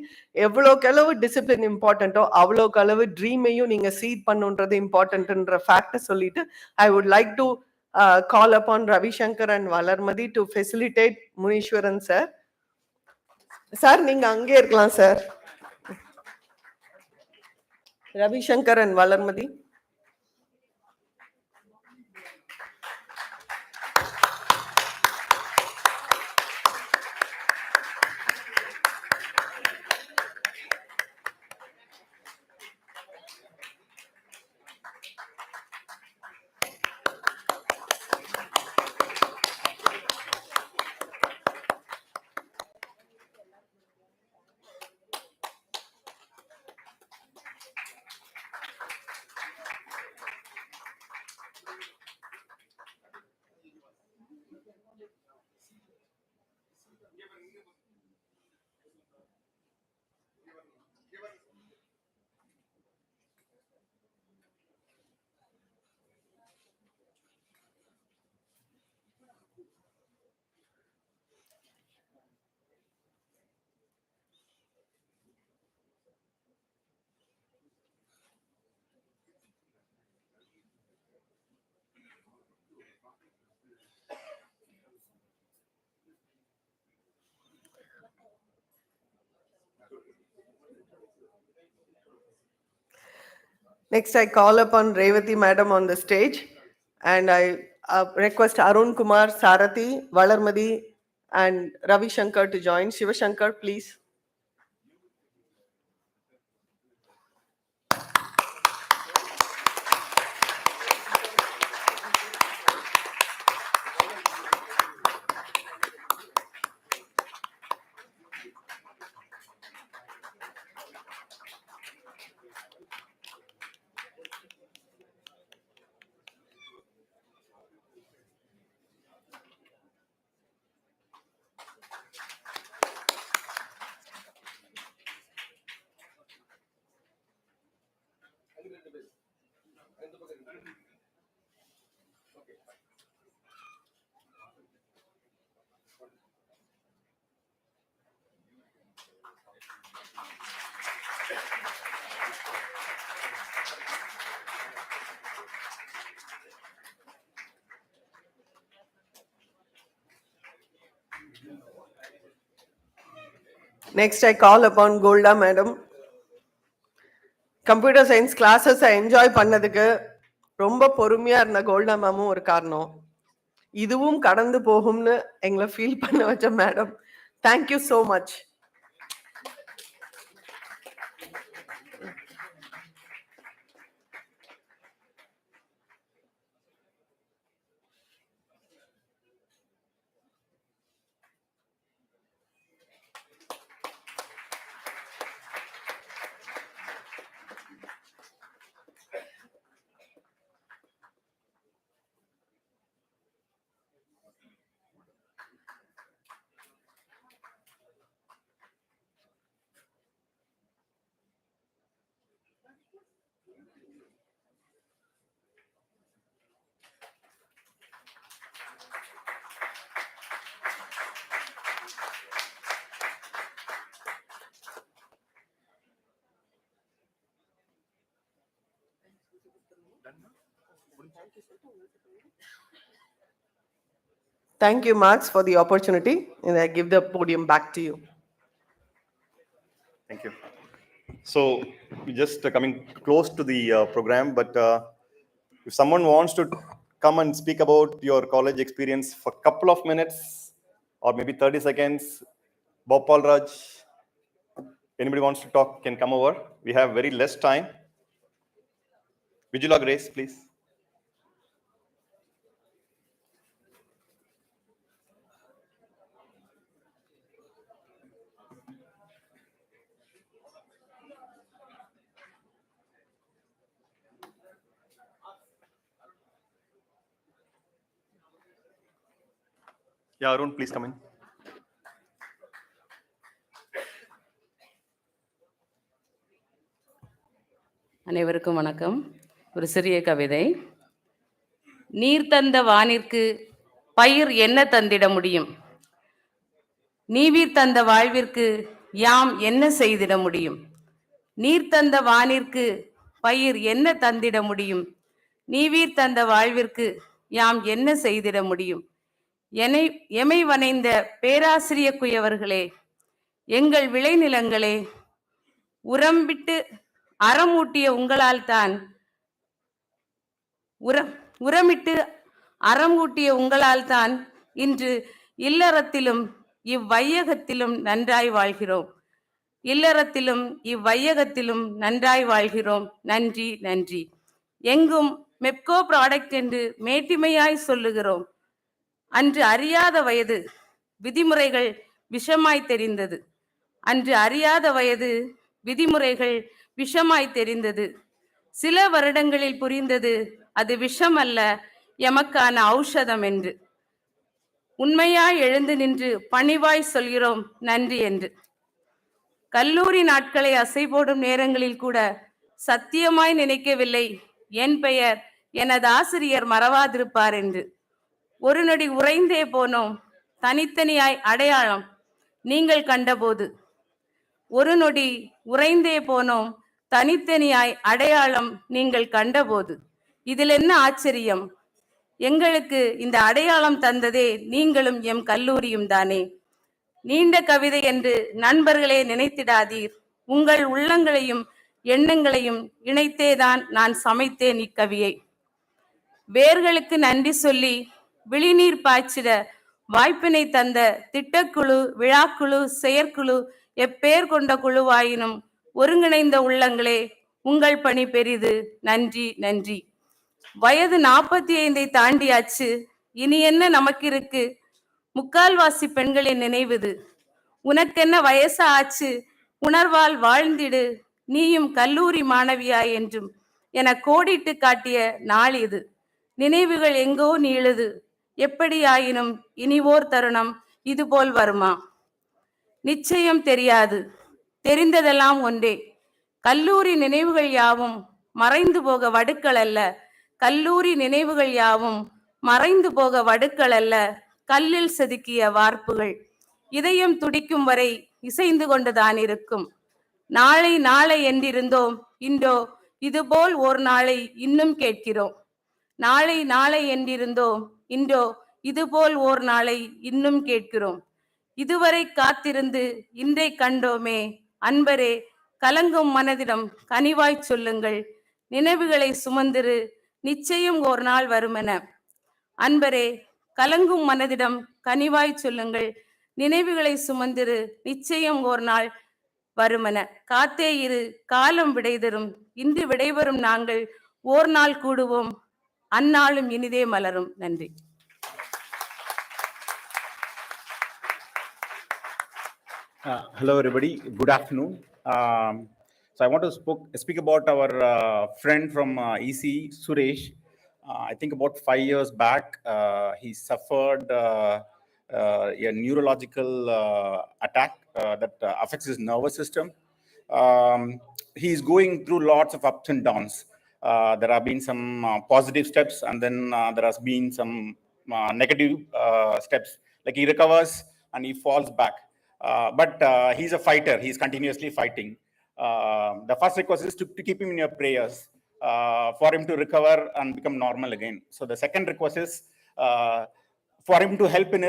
எவ்வளோக்கு அளவு discipline இம்பார்ட்டண்ட்டோ அவ்வளோக்கு அளவு ட்ரீமையும் நீங்க seat பண்ணுன்றது இம்பார்ட்டன்ட்ன்ற ஃபேக்டை சொல்லிட்டு I would like to call upon Ravi Shankar and Valarmadi to facilitate Munishwaran sir. Sir, நீங்க அங்கே இருக்கலாம் sir. Ravi Shankar and Valarmadi. Next, I call upon Revati madam on the stage, and I request Arun Kumar, Sarathi, Valarmadi, and Ravi Shankar to join. Shiva Shankar, please. Next, I call upon Golda madam. Computer science classes enjoy பண்ணதுக்கு ரொம்ப பொறுமையா இருந்த கோல்டா மேமும் ஒரு காரணம். இதுவும் கடந்து போகும்னு எங்களை ஃபீல் பண்ண வச்ச madam. Thank you so much. Thank you, Max, for the opportunity, and I give the podium back to you. Thank you. So, we're just coming close to the program, but if someone wants to come and speak about your college experience for a couple of minutes or maybe 30 seconds, Bhopal Raj, anybody wants to talk can come over. We have very less time. Vijula Grace, please. Yeah, Arun, please come in. அனைவருக்கும் வணக்கம். ஒரு சிறிய கவிதை. நீர் தந்த வானிற்கு பயிர் என்ன தந்திட முடியும்? நீவீர் தந்த வாழ்விற்கு யாம் என்ன செய்திட முடியும்? நீர் தந்த வானிற்கு பயிர் என்ன தந்திட முடியும்? நீவீர் தந்த வாழ்விற்கு யாம் என்ன செய்திட முடியும்? எமை வனைந்த பேராசிரிய குயவர்களே, எங்கள் விளைநிலங்களே, உரம்பிட்டு அறமூட்டிய உங்களால் தான் உரமிட்டு அறமூட்டிய உங்களால் தான் இன்று இல்லறத்திலும் இவ்வையகத்திலும் நன்றாய் வாழ்கிறோம். இல்லறத்திலும் இவ்வையகத்திலும் நன்றாய் வாழ்கிறோம். நன்றி, நன்றி. எங்கும் மெப்கோ ப்ராடக்ட் என்று மேட்டிமையாய் சொல்லுகிறோம். அன்று அறியாத வயது விதிமுறைகள் விஷமாய் தெரிந்தது. அன்று அறியாத வயது விதிமுறைகள் விஷமாய் தெரிந்தது. சில வருடங்களில் புரிந்தது அது விஷம் அல்ல, எமக்கான ஔஷதம் என்று. உண்மையாய் எழுந்து நின்று பணிவாய் சொல்கிறோம் நன்றி என்று. கல்லூரி நாட்களை அசை போடும் நேரங்களில் கூட சத்தியமாய் நினைக்கவில்லை என் பெயர் எனது ஆசிரியர் மறவாதிருப்பார் என்று. ஒரு நொடி உறைந்தே போனோம் தனித்தனியாய் அடையாளம் நீங்கள் கண்டபோது. ஒரு நொடி உறைந்தே போனோம் தனித்தனியாய் அடையாளம் நீங்கள் கண்டபோது. இதில் என்ன ஆச்சரியம்? எங்களுக்கு இந்த அடையாளம் தந்ததே நீங்களும் எம் கல்லூரியும் தானே. நீண்ட கவிதை என்று நண்பர்களே நினைத்திடாதீர். உங்கள் உள்ளங்களையும் எண்ணங்களையும் இணைத்தேதான் நான் சமைத்தேன் இக்கவியை. வேர்களுக்கு நன்றி சொல்லி விழிநீர் பாய்ச்சிட வாய்ப்பினை தந்த திட்டக்குழு, விழாக்குழு, செயற்குழு, எப்பேர் கொண்ட குழுவாயினும் ஒருங்கிணைந்த உள்ளங்களே, உங்கள் பணி பெரிது. நன்றி, நன்றி. வயது 45 தாண்டியாச்சு, இனி என்ன நமக்கு இருக்கு? முக்கால்வாசி பெண்களின் நினைவுது. உனக்கென்ன வயசு ஆச்சு, உணர்வால் வாழ்ந்திடு, நீயும் கல்லூரி மாணவியா என்றும் என கோடிட்டு காட்டிய நாள் இது. நினைவுகள் எங்கோ நீளுது. எப்படியாயினும் இனிவோர் தருணம் இதுபோல் வருமா? நிச்சயம் தெரியாது. தெரிந்ததெல்லாம் ஒன்றே, கல்லூரி நினைவுகள் யாவும் மறைந்து போக வடுக்கள் அல்ல. கல்லூரி நினைவுகள் யாவும் மறைந்து போக வடுக்கள் அல்ல, கல்லில் செதுக்கிய வார்ப்புகள். இதயம் துடிக்கும் வரை இசைந்து கொண்டுதான் இருக்கும். நாளை நாளை என்றிருந்தோம், இன்றோ இதுபோல் ஓர் நாளை இன்னும் கேட்கிறோம். நாளை நாளை என்றிருந்தோம், இன்றோ இதுபோல் ஓர் நாளை இன்னும் கேட்கிறோம். இதுவரை காத்திருந்து இன்றை கண்டோமே, அன்பரே கலங்கும் மனதிடம் கனிவாய் சொல்லுங்கள், நினைவுகளை சுமந்திரு, நிச்சயம் ஓர் நாள் வருமென. அன்பரே கலங்கும் மனதிடம் கனிவாய் சொல்லுங்கள், நினைவுகளை சுமந்திரு, நிச்சயம் ஓர் நாள் வருமென. காத்தே இரு, காலம் விடை தரும். இன்று விடைபெறும் நாங்கள் ஓர் நாள் கூடுவோம், அந்நாளும் இனிதே மலரும். நன்றி. Hello, everybody. Good afternoon. So I want to speak about our friend from EC, Suresh. I think about 5 years back, he suffered a neurological attack that affects his nervous system. He's going through lots of ups and downs. There have been some positive steps, and then there has been some negative steps. Like he recovers and he falls back. But he's a fighter. He's continuously fighting. The first request is to keep him in your prayers for him to recover and become normal again. So the second request is for him to help in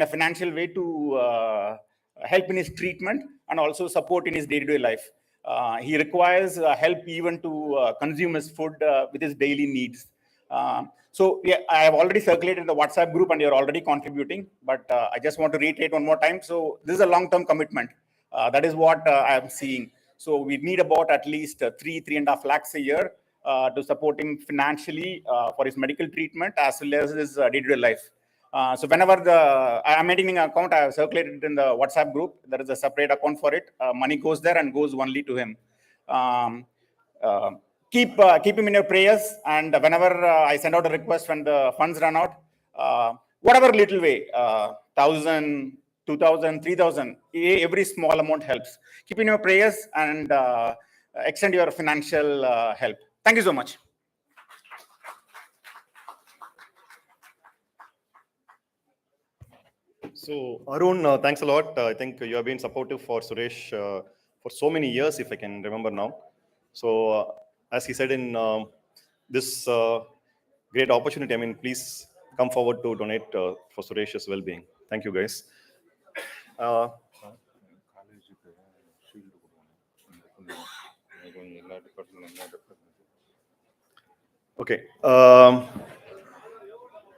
a financial way to help in his treatment and also support in his day-to-day life. He requires help even to consume his food with his daily needs. So yeah, I have already circulated the WhatsApp group and you're already contributing, but I just want to reiterate one more time. So this is a long-term commitment. That is what I am seeing. So we need about at least 3.5 lakhs a year to support him financially for his medical treatment as well as his day-to-day life. So whenever I'm maintaining an account, I have circulated it in the WhatsApp group. There is a separate account for it. Money goes there and goes only to him. Keep him in your prayers, and whenever I send out a request when the funds run out, whatever little way, 1,000, 2,000, 3,000, every small amount helps. Keep in your prayers and extend your financial help. Thank you so much. So Arun, thanks a lot. I think you have been supportive for Suresh for so many years, if I can remember now. So as he said in this great opportunity. I mean, please come forward to donate for Suresh's well-being. Thank you, guys. Okay.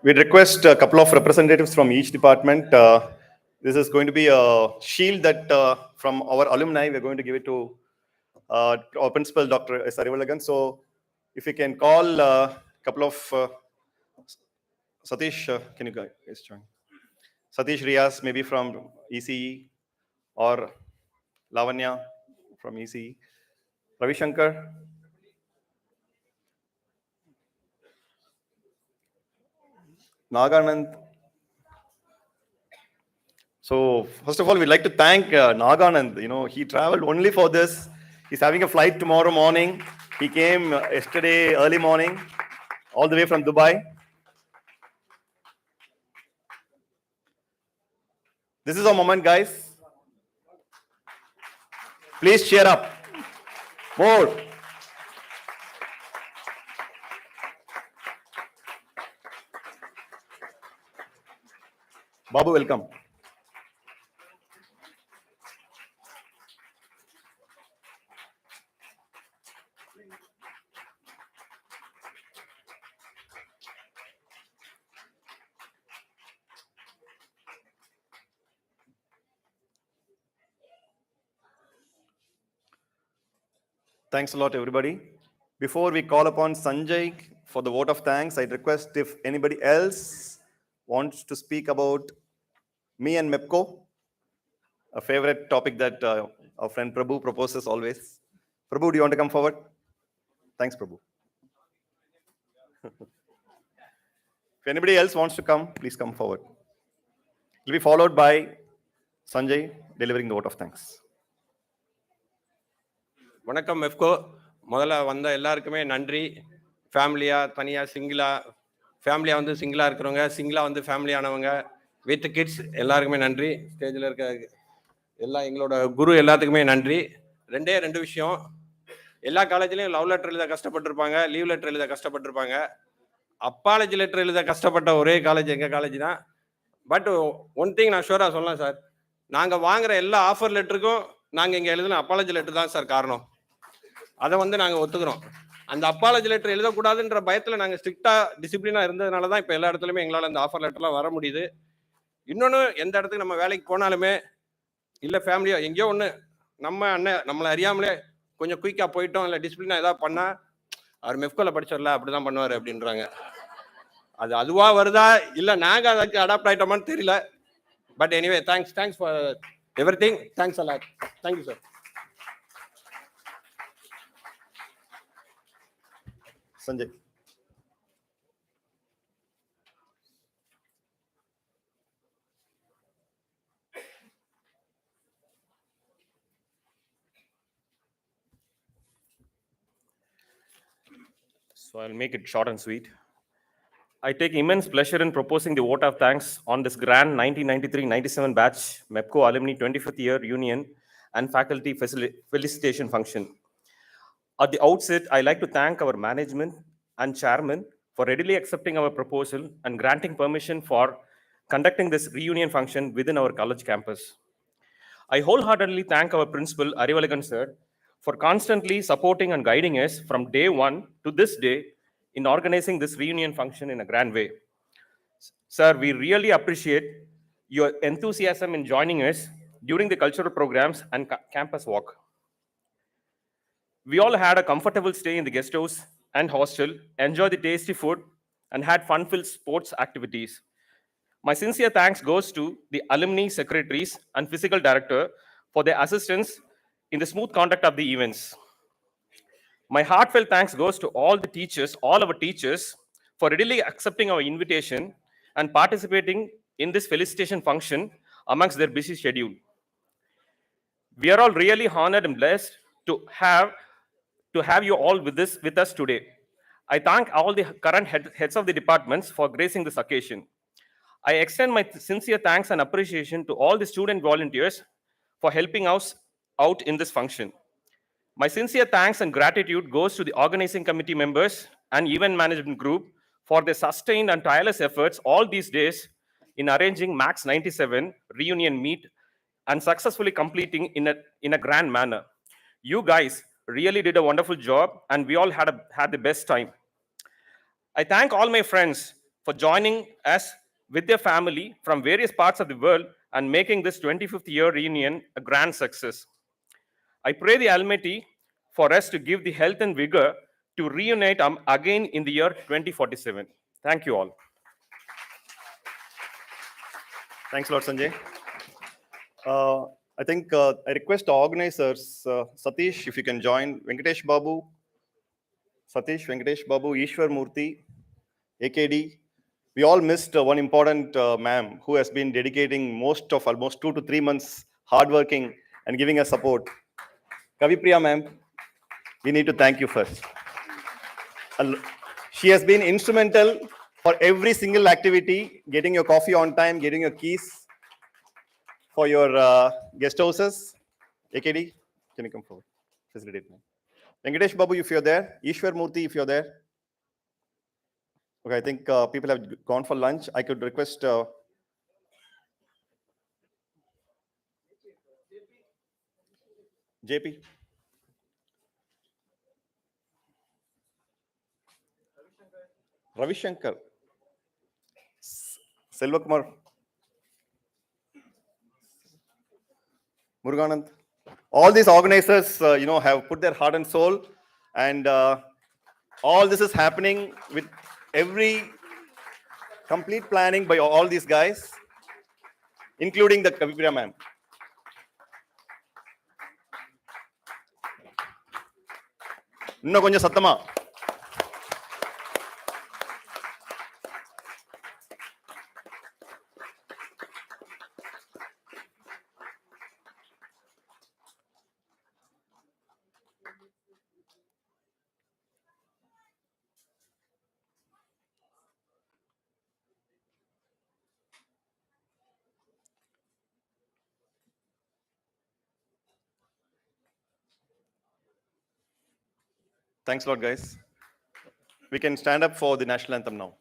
We'd request a couple of representatives from each department. This is going to be a shield that from our alumni. We're going to give it to our principal, Dr. S. Arivalagan. So if you can call a couple of Satish, can you guys join? Satish Riaz, maybe from ECE, or Lavanya from ECE. Ravi Shankar. Naganand. So first of all, we'd like to thank Naganand. You know, he traveled only for this. He's having a flight tomorrow morning. He came yesterday early morning, all the way from Dubai. This is our moment, guys. Please cheer up. More. Babu, welcome. Thanks a lot, everybody. Before we call upon Sanjay for the vote of thanks, I'd request if anybody else wants to speak about me and MEPCO, a favorite topic that our friend Prabhu proposes always. Prabhu, do you want to come forward? Thanks, Prabhu. If anybody else wants to come, please come forward. It will be followed by Sanjay delivering the vote of thanks. வணக்கம் மெஃப்கோ. முதல்ல வந்த எல்லாருக்குமே நன்றி. ஃபேமிலியாக தனியாக ஃபேமிலியாக வந்து சிங்கிளாக இருக்கிறவங்க, சிங்கிளாக வந்து ஃபேமிலியானவங்க, வித் கிட்ஸ் எல்லாருக்குமே நன்றி. ஸ்டேஜில் இருக்க எல்லாம் எங்களோட குரு எல்லாத்துக்குமே நன்றி. ரெண்டு விஷயம். எல்லா காலேஜ்லேயும் லவ் லெட்டர் எழுத கஷ்டப்பட்டிருப்பாங்க, லீவ் லெட்டர் எழுத கஷ்டப்பட்டிருப்பாங்க. அப்பாலஜி லெட்டர் எழுத கஷ்டப்பட்ட ஒரே காலேஜ் எங்கள் காலேஜ் தான். பட் ஒன் திங் நான் ஷூராக சொல்லலாம் சார், நாங்கள் வாங்குற எல்லா ஆஃபர் லெட்டருக்கும் நாங்கள் இங்கே எழுதின அப்பாலஜி லெட்டர் தான் சார் காரணம். அதை வந்து நாங்கள் ஒத்துக்கிறோம். அந்த அப்பாலஜி லெட்டர் எழுதக்கூடாதுன்ற பயத்தில் நாங்கள் ஸ்ட்ரிக்டாக டிசிப்ளினாக இருந்ததுனால தான் இப்போ எல்லா இடத்துலையுமே எங்களால் அந்த ஆஃபர் லெட்டர்லாம் வர முடியுது. இன்னொன்று, எந்த இடத்துக்கு நம்ம வேலைக்கு போனாலுமே இல்லை ஃபேமிலியாக எங்கேயோ ஒன்று நம்ம அண்ணன் நம்மளை அறியாமலே கொஞ்சம் குயிக்காக போயிட்டோம், இல்லை டிசிப்ளினாக ஏதாவது பண்ணால் அவர் மெஃப்கோவில் படிச்சிடல அப்படி தான் பண்ணுவார் அப்படின்றாங்க. அது அதுவாக வருதா இல்லை நாங்கள் அதுக்கு அடாப்ட் ஆகிட்டோமான்னு தெரியல. But anyway thanks for everything. Thanks a lot. Thank you, sir. Sanjay. So I'll make it short and sweet. I take immense pleasure in proposing the vote of thanks on this grand 1993-97 batch MEPCO Alumni 25th Year Union and Faculty Felicitation Function. At the outset, I'd like to thank our management and chairman for readily accepting our proposal and granting permission for conducting this reunion function within our college campus. I wholeheartedly thank our principal, Arivalagan sir, for constantly supporting and guiding us from day one to this day in organizing this reunion function in a grand way. Sir, we really appreciate your enthusiasm in joining us during the cultural programs and campus walk. We all had a comfortable stay in the guest house and hostel, enjoyed the tasty food, and had fun-filled sports activities. My sincere thanks goes to the alumni secretaries and physical director for their assistance in the smooth conduct of the events. My heartfelt thanks goes to all our teachers for readily accepting our invitation and participating in this felicitation function amongst their busy schedule. We are all really honored and blessed to have you all with us today. I thank all the current heads of the departments for gracing this occasion. I extend my sincere thanks and appreciation to all the student volunteers for helping us out in this function. My sincere thanks and gratitude goes to the organizing committee members and event management group for their sustained and tireless efforts all these days in arranging Max 97 reunion meet and successfully completing in a grand manner. You guys really did a wonderful job, and we all had the best time. I thank all my friends for joining us with their family from various parts of the world and making this 25th year reunion a grand success. I pray the Almighty for us to give the health and vigor to reunite again in the year 2047. Thank you all. Thanks a lot, Sanjay. I think I request the organizers, Satish, if you can join, Venkatesh Babu, Ishwar Murthy, AKD. We all missed one important ma'am who has been dedicating almost 2 to 3 months hardworking and giving us support. Kavipriya ma'am, we need to thank you first. She has been instrumental for every single activity, getting your coffee on time, getting your keys for your guest houses. AKD, can you come forward? Facilitate me. Venkatesh Babu, if you're there. Ishwar Murthy, if you're there. Okay, I think people have gone for lunch. I could request JP. Ravi Shankar. Selvakumar. Muruganand. All these organizers, have put their heart and soul, and all this is happening with every complete planning by all these guys, including the Kavipriya ma'am. இன்னும் கொஞ்சம் சத்தமா. Thanks a lot, guys. We can stand up for the national anthem now.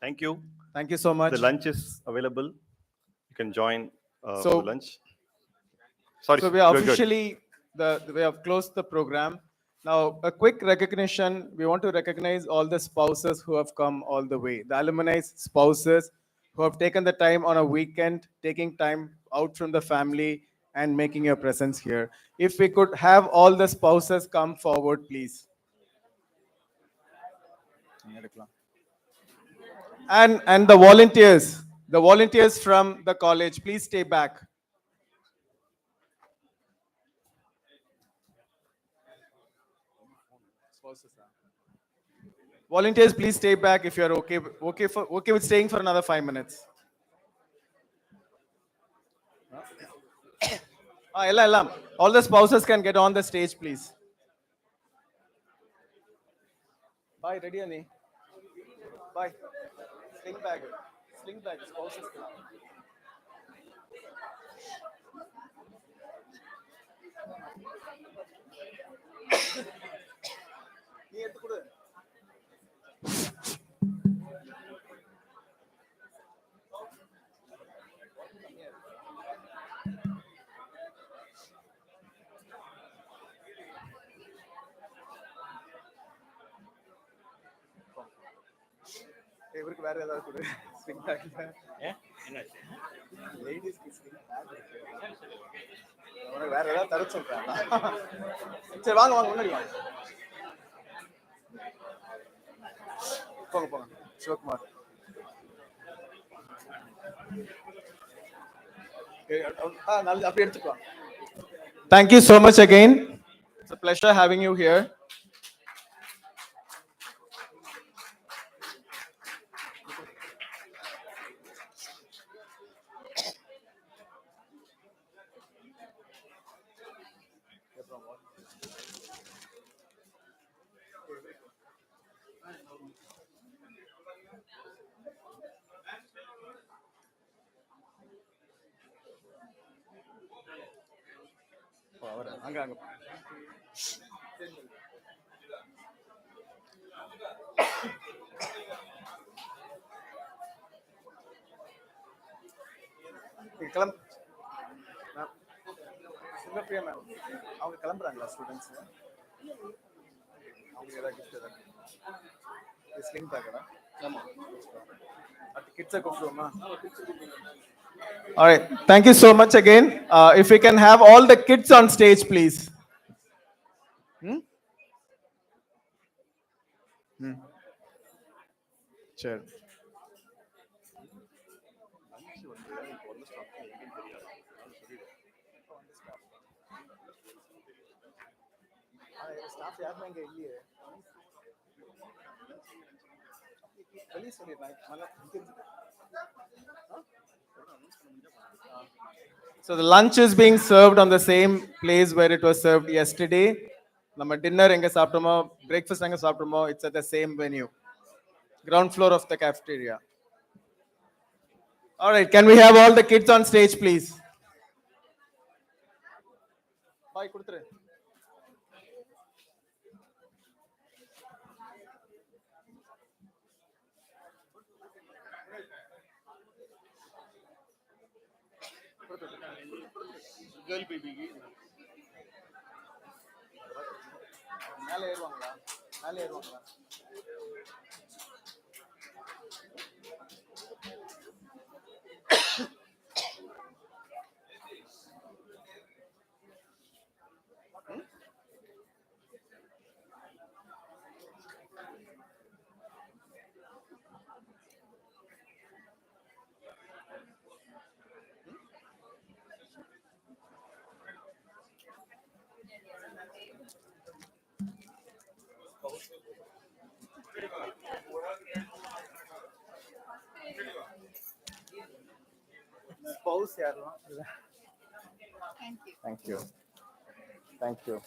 Thank you. Thank you so much. The lunch is available. You can join So- for lunch. Sorry, So we are you're good. officially, we have closed the program. Now, a quick recognition. We want to recognize all the spouses who have come all the way. The alumni spouses who have taken the time on a weekend, taking time out from the family and making your presence here. If we could have all the spouses come forward, please. And the volunteers from the college, please stay back. Volunteers, please stay back if you're okay with staying for another 5 minutes. Ella. All the spouses can get on the stage, please. Bye, ready, Ani? Bye. Sling bag, spouses. இவருக்கு வேற ஏதாவது கொடு. Swing பேக்ல லேடிஸ்க்கு swing back இருக்கு. உனக்கு வேற ஏதாவது தர சொல்றேன். சரி வாங்க வாங்க முன்னாடி வாங்க. போங்க போங்க சிவகுமார். நல்லது அப்படி எடுத்துக்கலாம். Thank you so much again. It's a pleasure having you here. அங்க அங்க கிளம்ப சிவப்பிரியா மேம் அவங்க கிளம்புறாங்களா ஸ்டூடெண்ட்ஸ்? அவங்க ஏதாவது கிஃப்ட் ஏதாவது ஸ்லிங் பேக்கடா? ஆமா அது கிட்ஸை கூப்பிடுவோமா? All right, thank you so much again. If we can have all the kids on stage, please. Sure. Staff யாருமே இங்க இல்லையே. வெளியே சொல்லிடுறேன். So the lunch is being served on the same place where it was served yesterday. நம்ம dinner எங்க சாப்பிட்டோமோ, breakfast எங்க சாப்பிட்டோமோ, it's at the same venue. Ground floor of the cafeteria. All right, can we have all the kids on stage, please? Bye, கொடுத்துரு. Girl பேபிக்கு மேலே ஏறுவாங்களா? மேலே ஏறுவாங்களா? Spouse யாரெல்லாம்? Thank you. Thank you.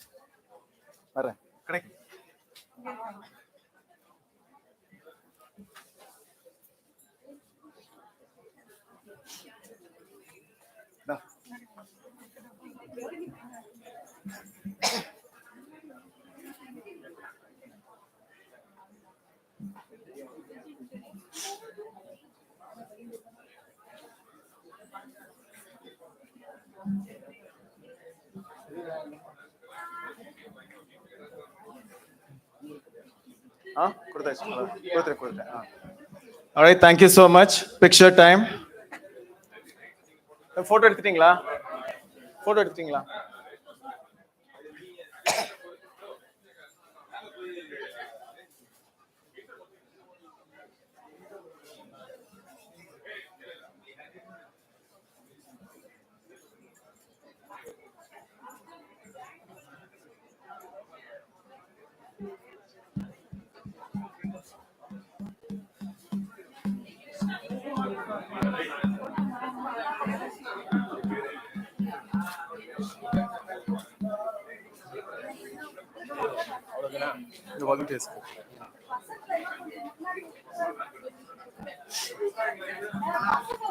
வரேன். Correct. டா. கொடுத்துட்டேன். All right, thank you so much. Picture time. Photo எடுத்துட்டீங்களா? Photo எடுத்துட்டீங்களா? The volunteers.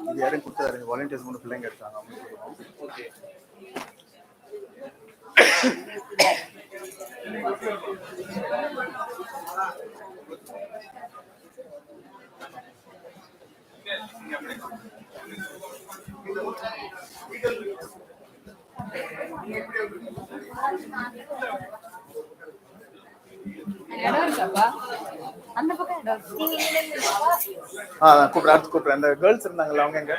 இது யாரும் கொடுத்தாரு வாலண்டியர்ஸ் மூணு பிள்ளைங்க இருக்காங்க. ஓகே. அந்த பக்கம் கூப்பிடுறேன் அந்த கேர்ள்ஸ் இருந்தாங்கல்ல அவங்க எங்க?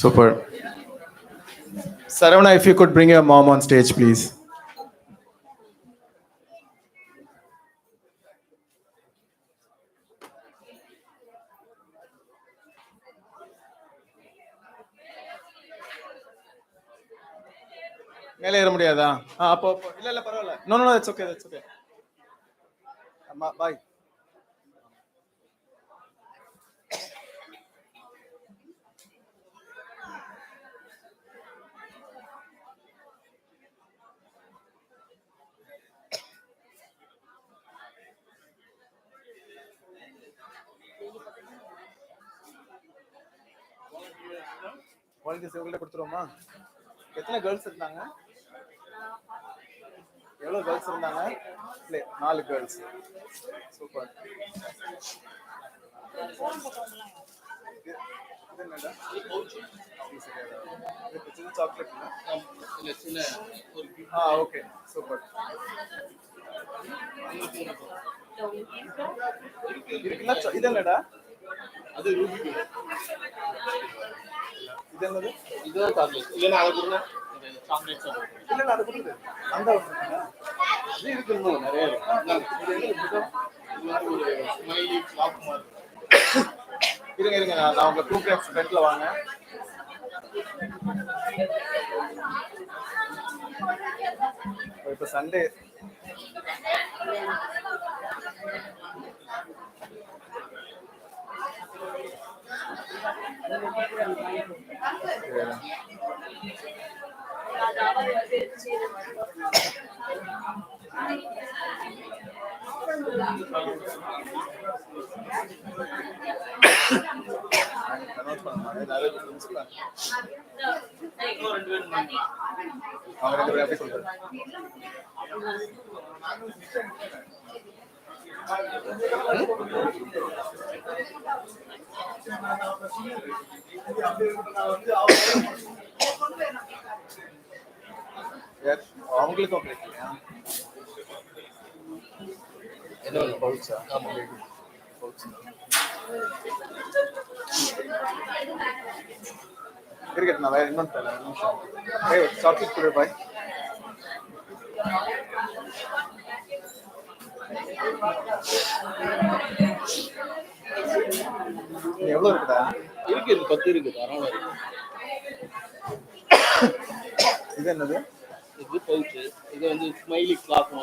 Super. Saravana, if you could bring your mom on stage, please. மேலே ஏற முடியாதா? அப்போ இல்ல பரவாயில்ல. No, that's okay. அம்மா பாய். வாலண்டியர்ஸ் இவங்கள்ட்ட கொடுத்துருவோமா? எத்தனை கேர்ள்ஸ் இருந்தாங்க? எவ்வளவு கேர்ள்ஸ் இருந்தாங்க? 4 girls. Super. Chocolate okay super. இதென்னடா? அது ரூபி. இது என்னது? இதுதான் சாக்லேட். இல்லைன்னா அதை கொடுங்க. சாக்லேட் இல்லைன்னா அதை கொடுங்க. அந்த இது இருக்கு, இன்னும் நிறைய இருக்கு. இருங்க நான் உங்க 2 கிராம்ஸ் ஃப்ரண்ட்ல வாங்க. இப்ப சண்டே அவங்களுக்கும் என்ன பவுச்சா? இருக்கட்டும், நான் வேற இன்னொன்று தரேன். சாக்லேட் கொடு பாய். எவ்வளவு இருக்குதா? இருக்கு 10 இருக்கு. இது என்னது? இது பவுச். இது வந்து ஸ்மைலி கிளாத்.